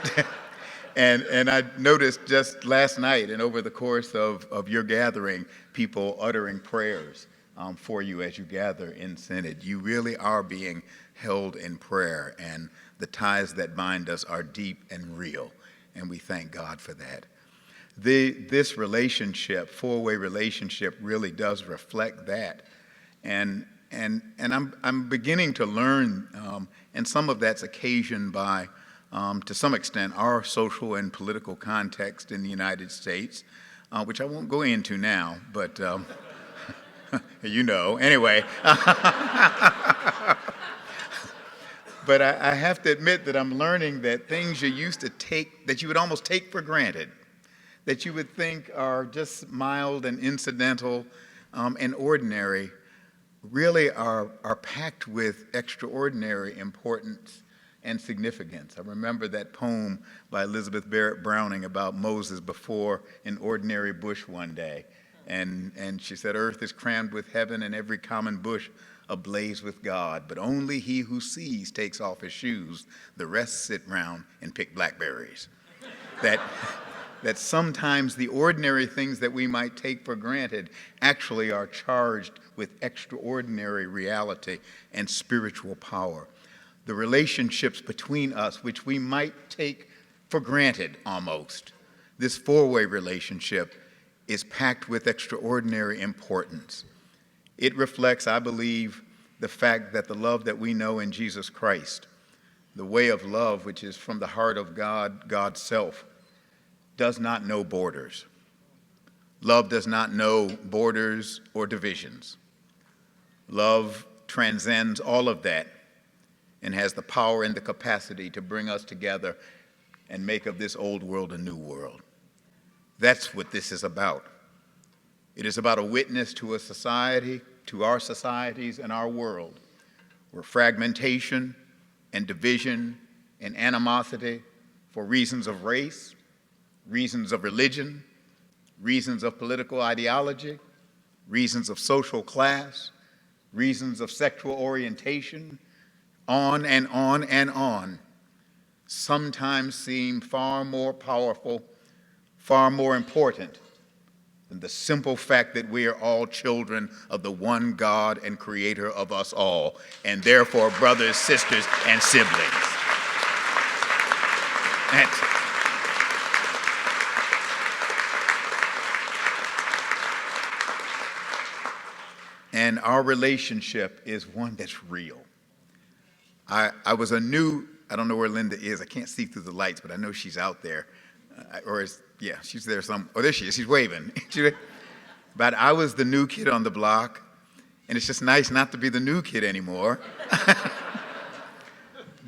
And I noticed just last night and over the course of your gathering, people uttering prayers for you as you gather in Synod. You really are being held in prayer, and the ties that bind us are deep and real, and we thank God for that. This relationship, four-way relationship, really does reflect that. And I'm beginning to learn, and some of that's occasioned by, to some extent, our social and political context in the United States, which I won't go into now, but you know, anyway. But I have to admit that I'm learning that things you used to take, that you would almost take for granted, that you would think are just mild and incidental and ordinary, really are packed with extraordinary importance and significance. I remember that poem by Elizabeth Barrett Browning about Moses before an ordinary bush one day. And she said, "Earth is crammed with heaven and every common bush ablaze with God, but only he who sees takes off his shoes. The rest sit round and pick blackberries." That sometimes the ordinary things that we might take for granted actually are charged with extraordinary reality and spiritual power. The relationships between us, which we might take for granted almost, this four-way relationship is packed with extraordinary importance. It reflects, I believe, the fact that the love that we know in Jesus Christ, the way of love which is from the heart of God, God's self, does not know borders. Love does not know borders or divisions. Love transcends all of that and has the power and the capacity to bring us together and make of this old world a new world. That's what this is about. It is about a witness to a society, to our societies and our world, where fragmentation and division and animosity for reasons of race, reasons of religion, reasons of political ideology, reasons of social class, reasons of sexual orientation, on and on and on, sometimes seem far more powerful, far more important than the simple fact that we are all children of the one God and creator of us all, and therefore brothers, sisters, and siblings. And our relationship is one that's real. I don't know where Linda is. I can't see through the lights, but I know she's out there. She's there oh, there she is. She's waving. But I was the new kid on the block, and it's just nice not to be the new kid anymore.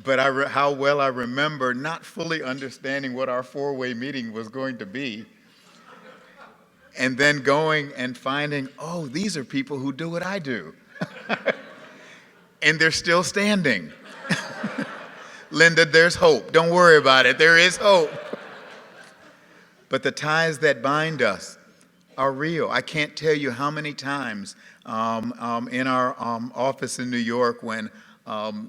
But how well I remember not fully understanding what our four-way meeting was going to be, and then going and finding, oh, these are people who do what I do. And they're still standing. Linda, there's hope. Don't worry about it. There is hope. But the ties that bind us are real. I can't tell you how many times in our office in New York when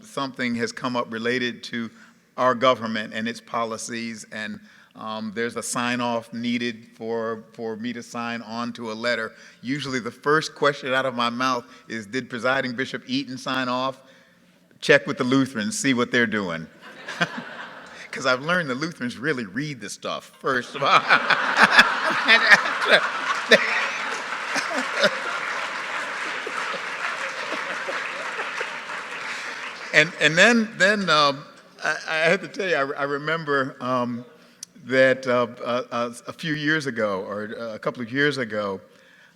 something has come up related to our government and its policies, and there's a sign-off needed for me to sign on to a letter. Usually the first question out of my mouth is, did Presiding Bishop Eaton sign off? Check with the Lutherans, see what they're doing. Because I've learned the Lutherans really read the stuff first of all. And then I have to tell you, I remember that a few years ago, or a couple of years ago,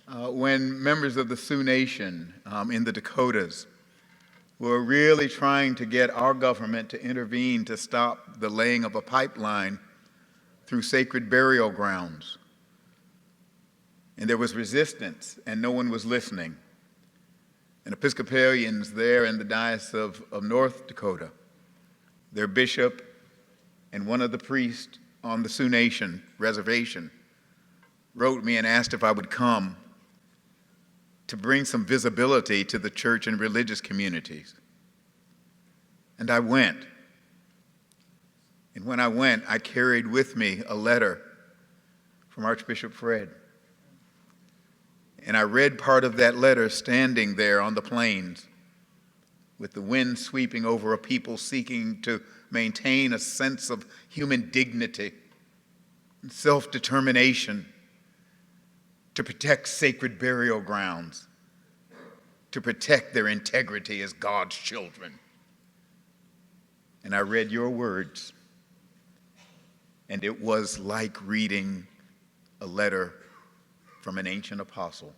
when members of the Sioux Nation in the Dakotas were really trying to get our government to intervene to stop the laying of a pipeline through sacred burial grounds. And there was resistance, and no one was listening. And Episcopalians there in the Diocese of North Dakota, their bishop and one of the priests on the Sioux Nation reservation wrote me and asked if I would come to bring some visibility to the church and religious communities. And I went. And when I went, I carried with me a letter from Archbishop Fred. And I read part of that letter standing there on the plains with the wind sweeping over a people seeking to maintain a sense of human dignity and self-determination, to protect sacred burial grounds, to protect their integrity as God's children. And I read your words, and it was like reading a letter from an ancient apostle.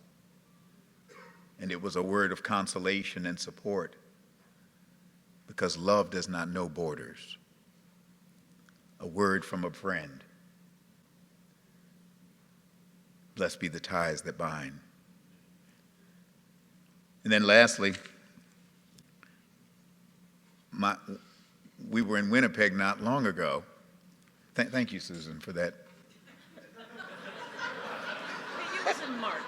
And it was a word of consolation and support, because love does not know borders. A word from a friend. Blessed be the ties that bind. And then lastly, we were in Winnipeg not long ago. Thank you, Susan, for that. It was in March.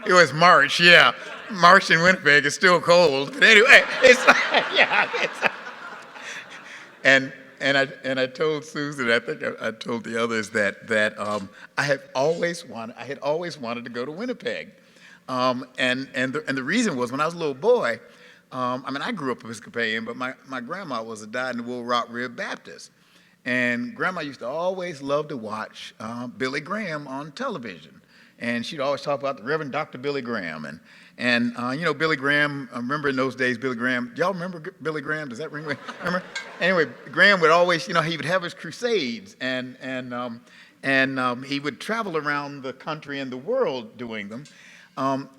It was March, yeah. March in Winnipeg is still cold. But anyway, And I told Susan, I think I told the others that I had always wanted to go to Winnipeg, and the reason was when I was a little boy. I grew up Episcopalian, but my grandma was a dyed-in-the-wool rock rib Baptist, and Grandma used to always love to watch Billy Graham on television, and she'd always talk about the Reverend Dr. Billy Graham, and Billy Graham, I remember in those days, Billy Graham, y'all remember Billy Graham? Does that ring? Remember? Anyway, Graham would always, he would have his crusades, and he would travel around the country and the world doing them,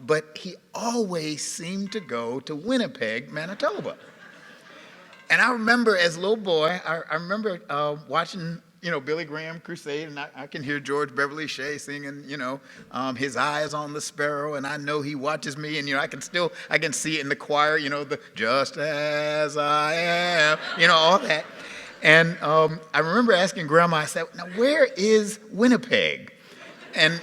but he always seemed to go to Winnipeg, Manitoba. And I remember as a little boy, I remember watching, Billy Graham crusade, and I can hear George Beverly Shea singing, his eyes on the sparrow, and I know he watches me, and I can see it in the choir, the just as I am, all that. And I remember asking Grandma, I said, now where is Winnipeg? And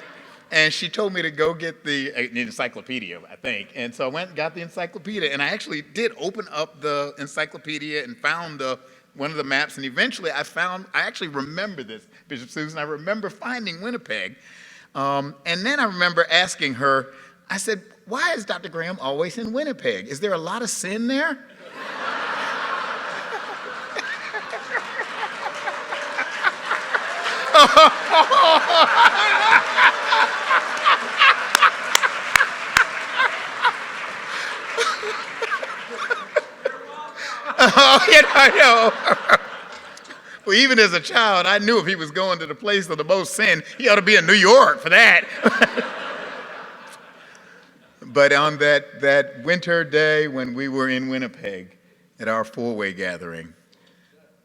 she told me to go get the encyclopedia, I think. And so I went and got the encyclopedia, and I actually did open up the encyclopedia and found one of the maps, and eventually I actually remember this, Bishop Susan, I remember finding Winnipeg. And then I remember asking her, I said, why is Dr. Graham always in Winnipeg? Is there a lot of sin there? I know. Well, even as a child, I knew if he was going to the place of the most sin, he ought to be in New York for that. But on that winter day when we were in Winnipeg at our four-way gathering,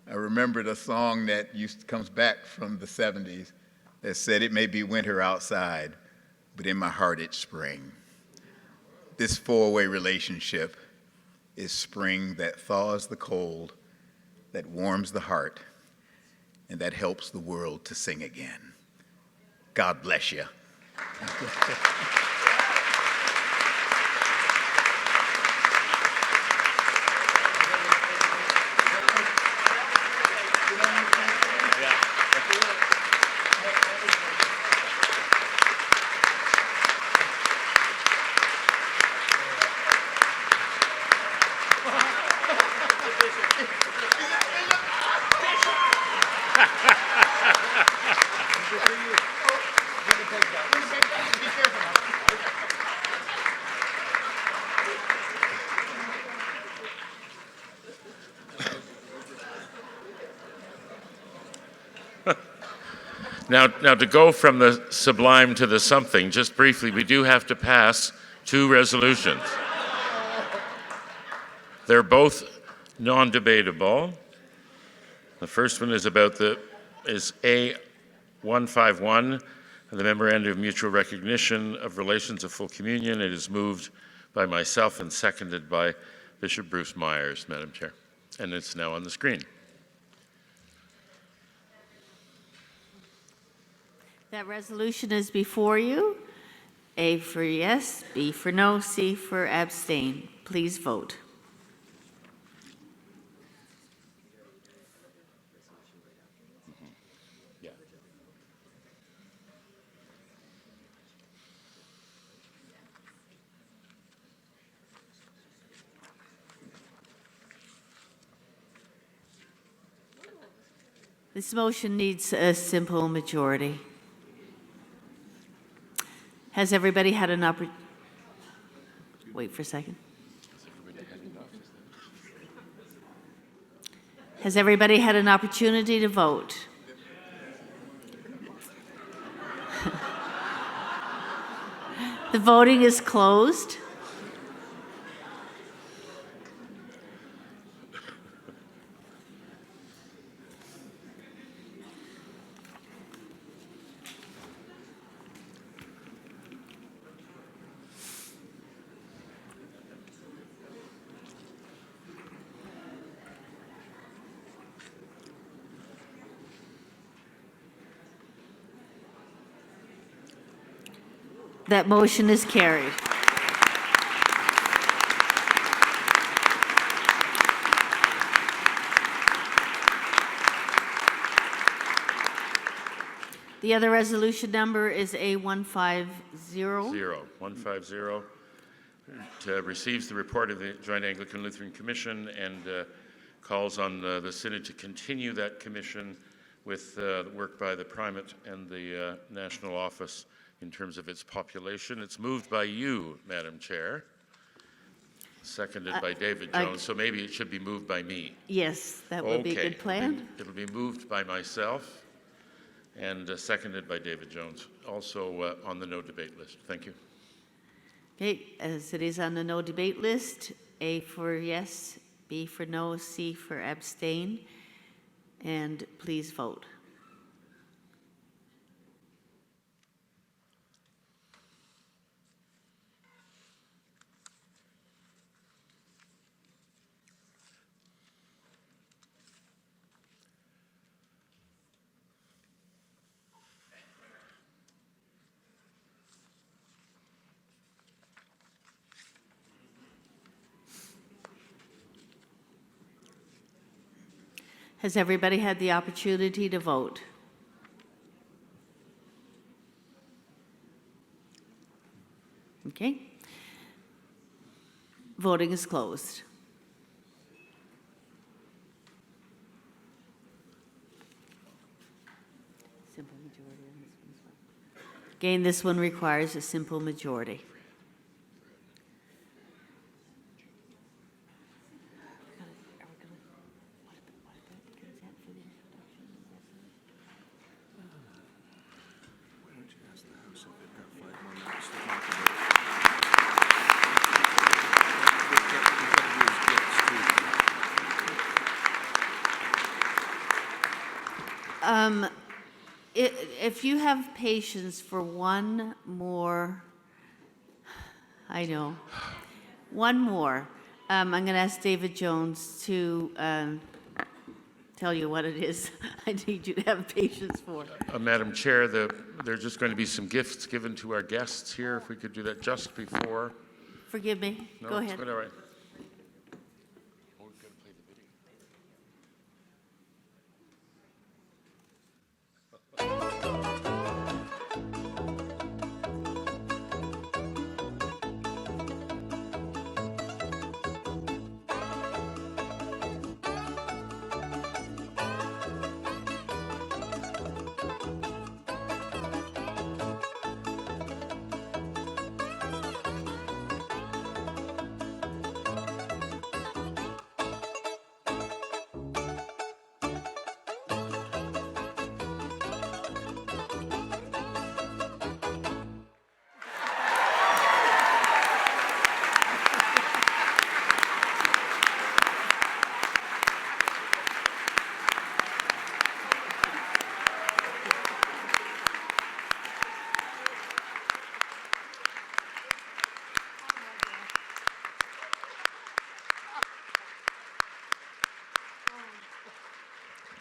I remembered a song that comes back from the 70s that said, it may be winter outside, but in my heart it's spring. This four-way relationship is spring that thaws the cold, that warms the heart, and that helps the world to sing again. God bless you. Now, to go from the sublime to the something, just briefly, we do have to pass two resolutions. They're both non-debatable. The first one is is A151, the Memorandum of Mutual Recognition of Relations of Full Communion. It is moved by myself and seconded by Bishop Bruce Myers, Madam Chair. And it's now on the screen. That resolution is before you. A for yes, B for no, C for abstain. Please vote. Yeah. This motion needs a simple majority. Has everybody had an opportunity? Wait for a second. Has everybody had an opportunity to vote? The voting is closed. That motion is carried. The other resolution number is A150. 150. It receives the report of the Joint Anglican Lutheran Commission and calls on the Synod to continue that commission with work by the Primate and the National Office in terms of its population. It's moved by you, Madam Chair, seconded by David Jones, so maybe it should be moved by me. Yes, that would be a good plan. It'll be moved by myself and seconded by David Jones, also on the no debate list. Thank you. Okay, as it is on the no debate list, A for yes, B for no, C for abstain, and please vote. Has everybody had the opportunity to vote? Okay. Voting is closed. Simple majority on this one as well. Again, this one requires a simple majority. If you have patience for one more, one more, I'm going to ask David Jones to tell you what it is I need you to have patience for. Madam Chair, there's just going to be some gifts given to our guests here. If we could do that just before. Forgive me. No, Go ahead. It's all right.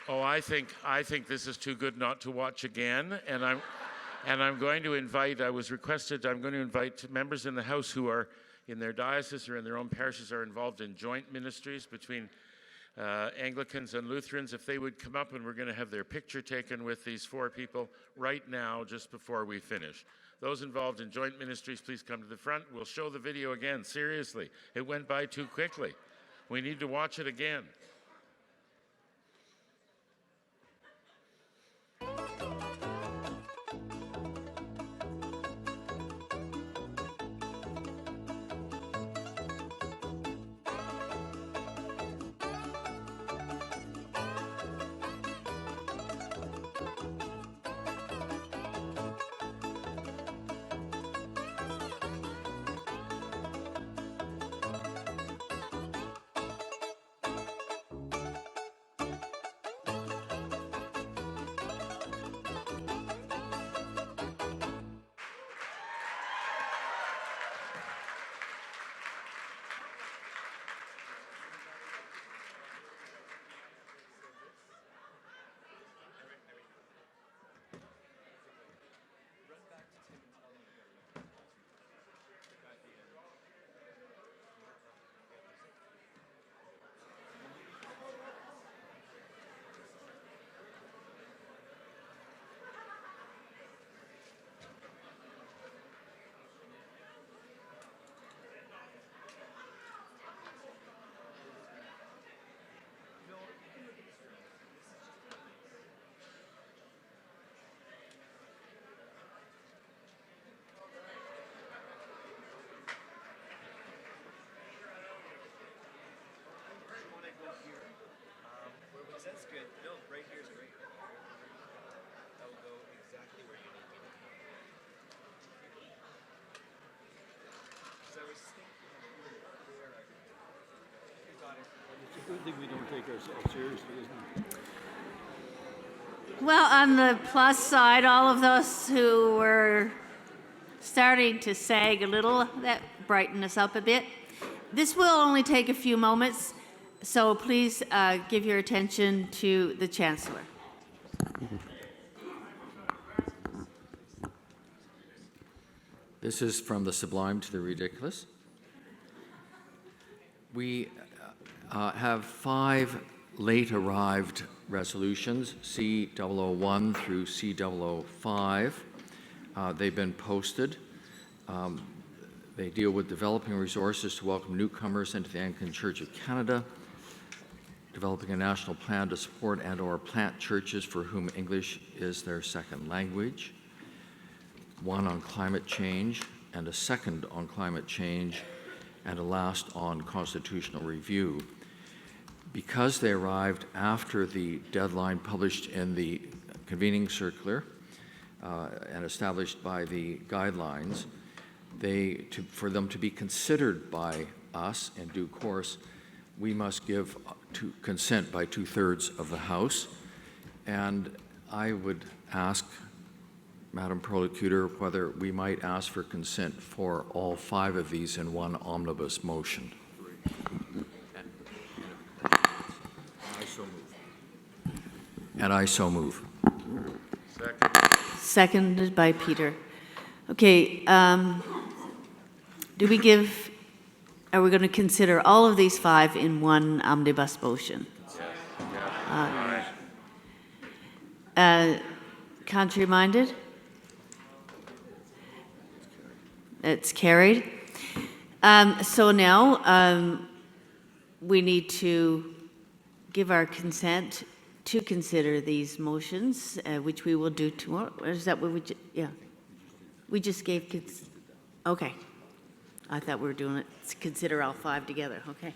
Oh, I think this is too good not to watch again, and And I'm going to invite, I'm going to invite members in the House who are in their diocese or in their own parishes are involved in joint ministries between Anglicans and Lutherans, if they would come up, and we're going to have their picture taken with these 4 people right now just before we finish. Those involved in joint ministries, please come to the front. We'll show the video again. Seriously, it went by too quickly. We need to watch it again. That's good. No, right here is great. That will go exactly where you need me to go. So I was thinking where I got it. It's a good thing we don't take ourselves seriously, isn't it? Well, on the plus side, all of those who were starting to sag a little, that brightened us up a bit. This will only take a few moments, so please give your attention to the Chancellor. This is from the sublime to the ridiculous. We have 5 late-arrived resolutions, C001 through C005. They've been posted. They deal with developing resources to welcome newcomers into the Anglican Church of Canada, developing a national plan to support and/or plant churches for whom English is their second language, 1 on climate change, and a 2nd on climate change, and a last on constitutional review. Because they arrived after the deadline published in the convening circular and established by the guidelines, for them to be considered by us in due course, we must give consent by 2/3 of the House. And I would ask Madam Prolocutor whether we might ask for consent for all 5 of these in one omnibus motion. And I so move. Second. Seconded by Peter. Okay, are we going to consider all of these 5 in one omnibus motion? Contrary-minded? It's carried. So now we need to give our consent to consider these motions, which we will do tomorrow. Is that what we just gave okay. I thought we were doing it to consider all 5 together. Okay.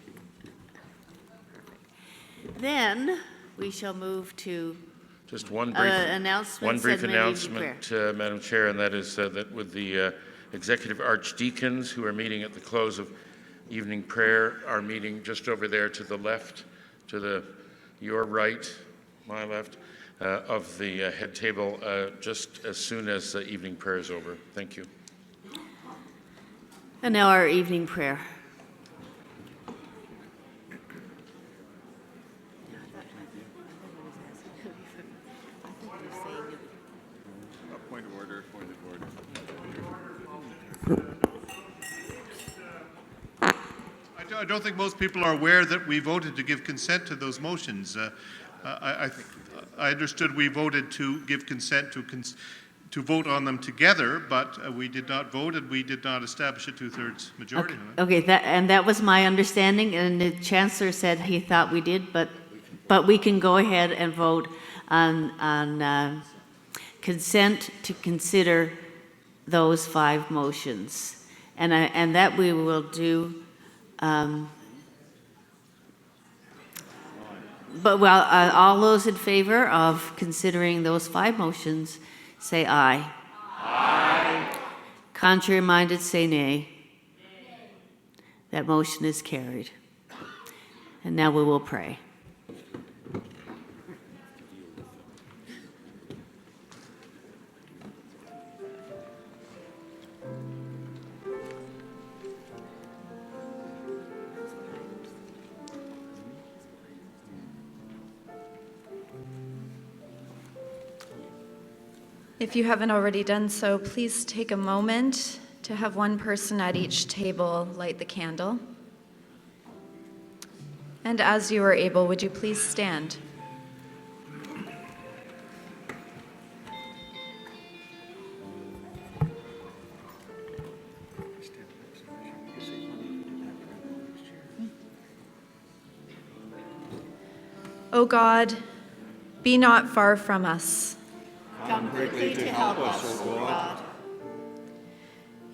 Then we shall move to just one brief announcement, Madam Chair, and that is that with the executive archdeacons who are meeting at the close of evening prayer are meeting just over there to the left, your right, my left, of the head table just as soon as the evening prayer is over. Thank you. And now our evening prayer. Point of order, point of order. I don't think most people are aware that we voted to give consent to those motions. I understood we voted to give consent to vote on them together, but we did not vote and we did not establish a two-thirds majority. Okay, that was my understanding, and the Chancellor said he thought we did, but we can go ahead and vote on consent to consider those 5 motions. And that we will do, all those in favor of considering those 5 motions, say aye. Aye. Contrary minded, say nay. That motion is carried. And now we will pray. If you haven't already done so, please take a moment to have one person at each table light the candle. And as you are able, would you please stand? O God, be not far from us. Come quickly to help us, O God.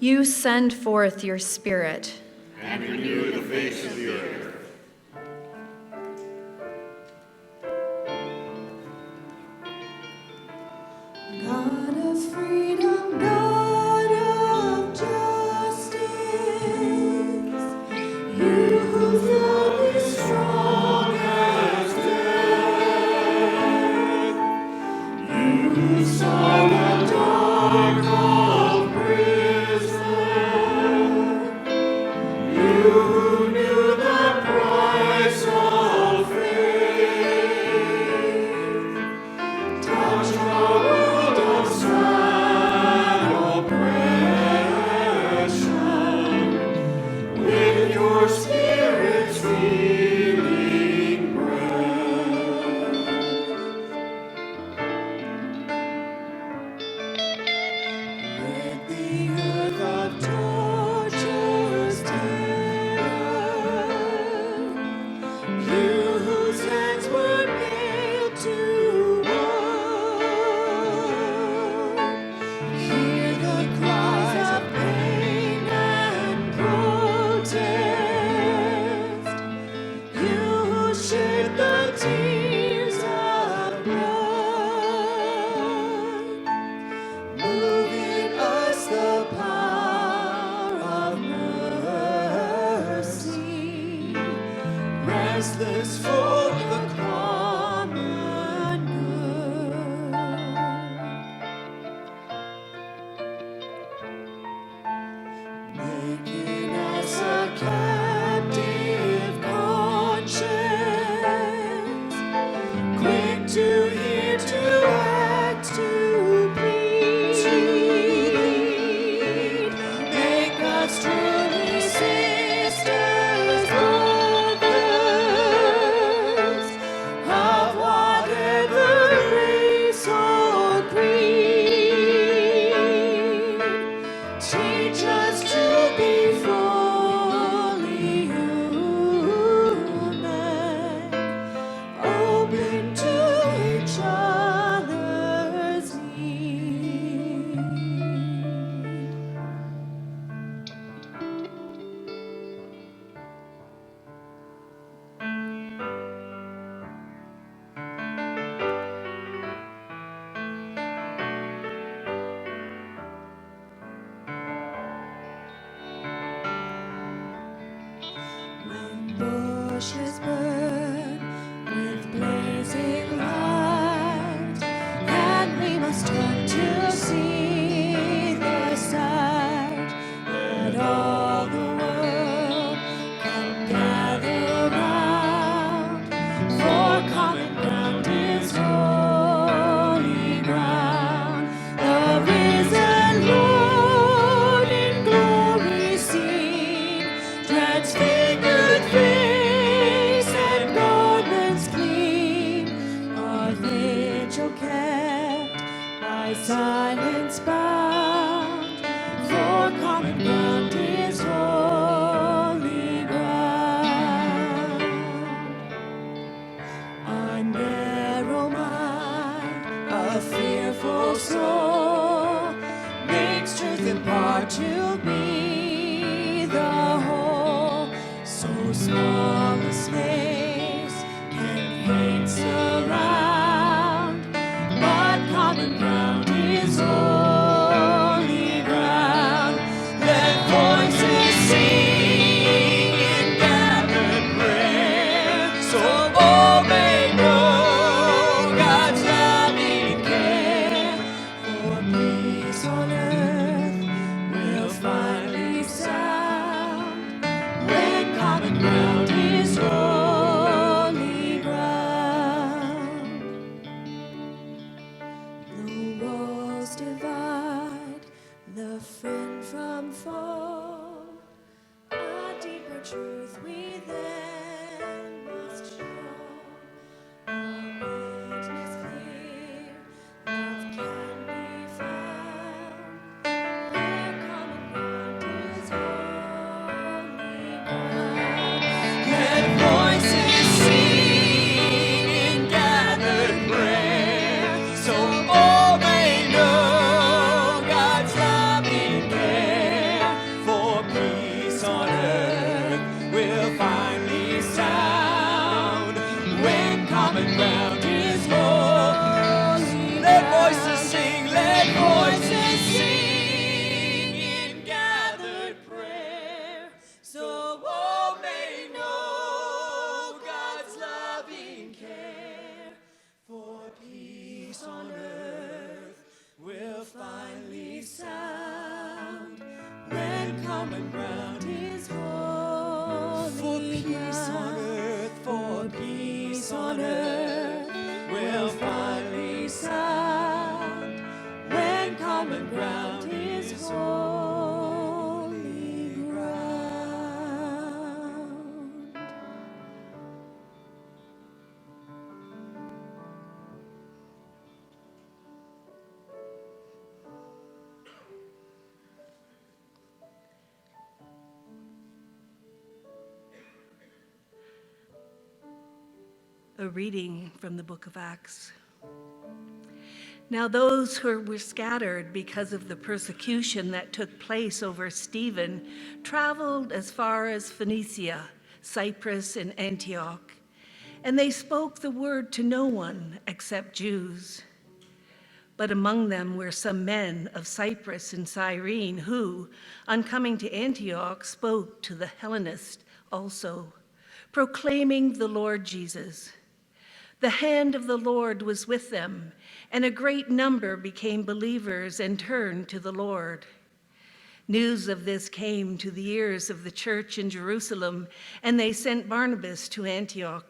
You send forth your Spirit And renew the face of the earth. God of freedom, God of justice, you whose love is strong as death, you who saw the dark of prison, you who knew the price of faith, touch the world of sad oppression with your Spirit's healing breath. Rid the earth of torture's terror, you whose hands were nailed to wood, hear the cries of pain and protest. You who shed the tears of blood, move in us the power of mercy, restless for the common good. Making us a captive conscience, quick to hear, to act, to plead. Make us truly sisters, brothers, by silence bound, for common ground is holy ground. A narrow mind, a fearful soul, makes truth in part to be the whole. So small a space can hate surround, but common ground is holy ground. Let voices sing in gathered prayer, so all may know God's loving care. For peace on earth will finally sound, when common ground is holy ground. The walls divide the friend from foe. A deeper truth we then must show. All witness clear, love can be found, where common ground is holy ground. Let voices sing in gathered prayer, so all may know God's loving care. For peace on earth will finally sound, when common ground is holy. Let voices sing, let voices sing in gathered prayer, so all may know God's loving care. For peace on earth will finally sound, when common ground is holy. For peace on earth, for peace on earth will finally sound, when common ground is holy ground. A reading from the book of Acts. Now those who were scattered because of the persecution that took place over Stephen traveled as far as Phoenicia, Cyprus, and Antioch, and they spoke the word to no one except Jews. But among them were some men of Cyprus and Cyrene who, on coming to Antioch, spoke to the Hellenists also, proclaiming the Lord Jesus. The hand of the Lord was with them, and a great number became believers and turned to the Lord. News of this came to the ears of the church in Jerusalem, and they sent Barnabas to Antioch.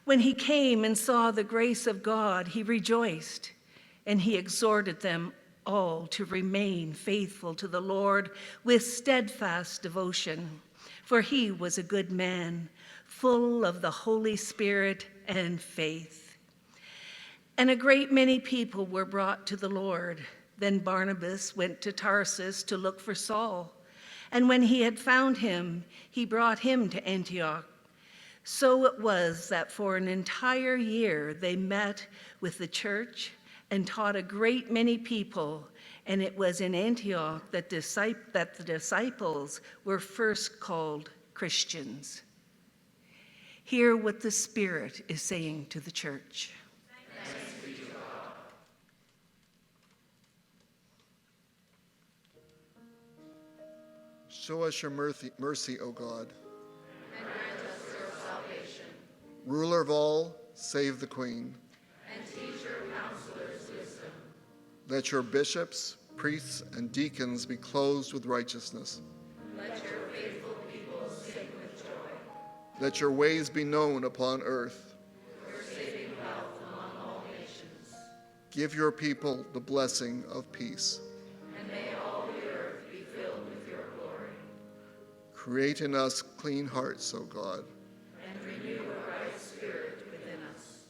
When he came and saw the grace of God, he rejoiced, and he exhorted them all to remain faithful to the Lord with steadfast devotion, for he was a good man, full of the Holy Spirit and faith. And a great many people were brought to the Lord. Then Barnabas went to Tarsus to look for Saul, and when he had found him, he brought him to Antioch. So it was that for an entire year they met with the church and taught a great many people, and it was in Antioch that the disciples were first called Christians. Hear what the Spirit is saying to the church. Thanks be to God. Show us your mercy, O God. And grant us your salvation. Ruler of all, save the Queen. And teach your counselors wisdom. Let your bishops, priests, and deacons be clothed with righteousness. Let your faithful people sing with joy. Let your ways be known upon earth. Your saving wealth among all nations. Give your people the blessing of peace. And may all the earth be filled with your glory. Create in us clean hearts, O God. And renew a right spirit within us.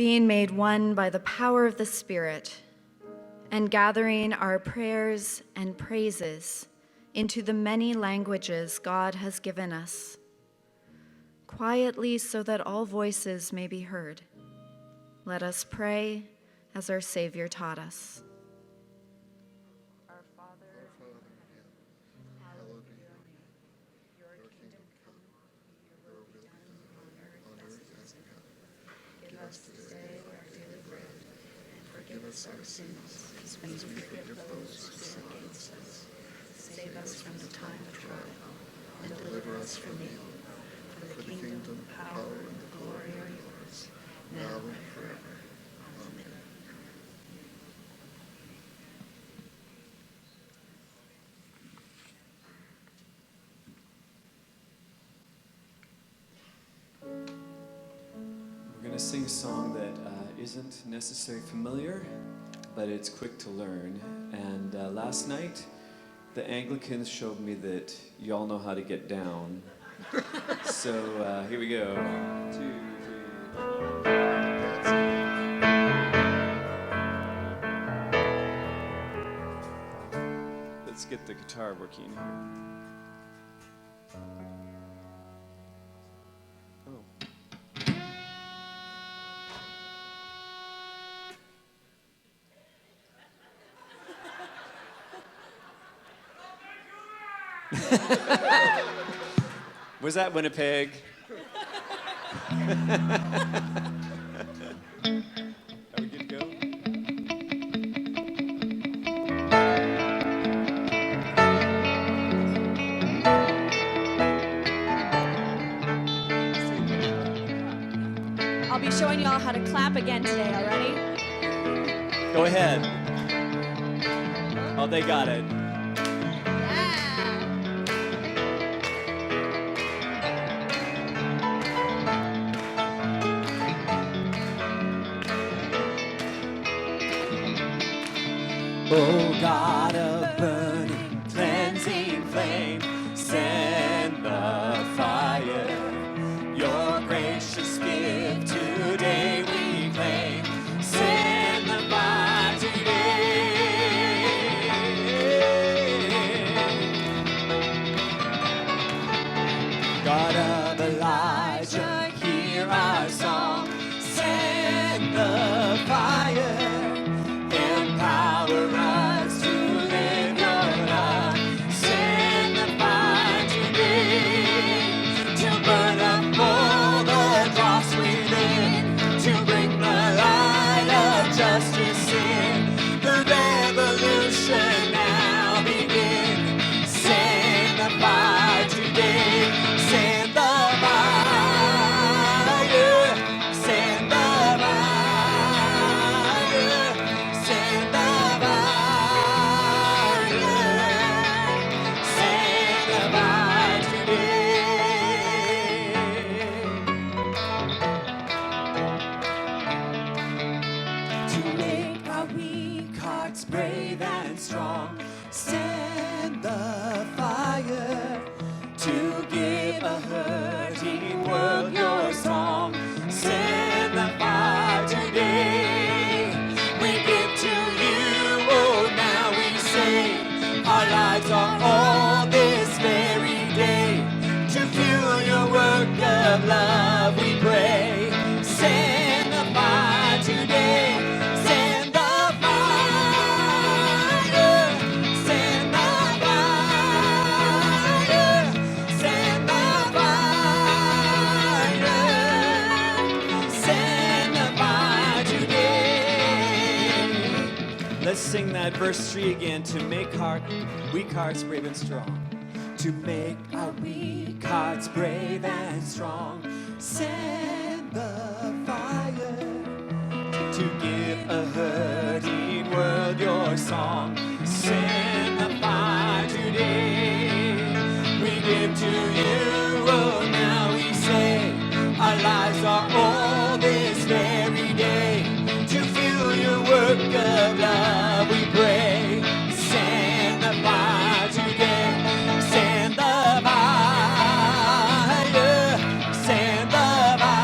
being made one by the power of the Spirit, and gathering our prayers and praises into the many languages God has given us, quietly so that all voices may be heard. Let us pray as our Savior taught us. Our Father, hallowed be your name. Your kingdom come, your will be done on earth as it is in heaven. Give us this day our daily bread, and forgive us our sins as we forgive those who sin against us. Save us from the time of trial, and deliver us from evil. For the kingdom, the power, and the glory are yours, now and forever. Amen. We're going to sing a song that isn't necessarily familiar, but it's quick to learn. And last night, the Anglicans showed me that y'all know how to get down. So here we go. 2, 3. Let's get the guitar working here. Was that Winnipeg? Are we good to go? I'll be showing y'all how to clap again today, already? Go ahead. Oh, they got it. Oh God of burning, cleansing flame, send the fire. Your gracious gift today we claim. Send the fire today. God of Elijah, hear our song. Send the fire. Empower us to live your love. Send the fire today to burn up all the dross within, to bring the light of justice in. The revolution now begin. Send the fire today. Send the fire. Send the fire. Send the fire. Send the fire today. To make our weak hearts brave and strong. Send the fire. To give a hurting world your song. Send the fire today. We give to you, oh now we say. Our lives are all this very day. To fuel your work of love we pray. Send the fire today. Send the fire. Send the fire. Send the fire. Send the fire today. Let's sing that verse 3 again. To make our weak hearts brave and strong. To make our weak hearts brave and strong. Send the fire. To give a hurting world your song. Send the fire today. We give to you, oh now we say. Our lives are all this very day. To fuel your work of love we pray. Send the fire today. Send the fire. Send the fire.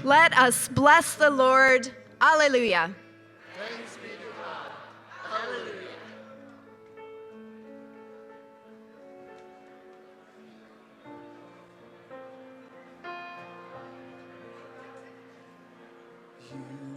Let us bless the Lord. Alleluia. Thanks be to God. Hallelujah. You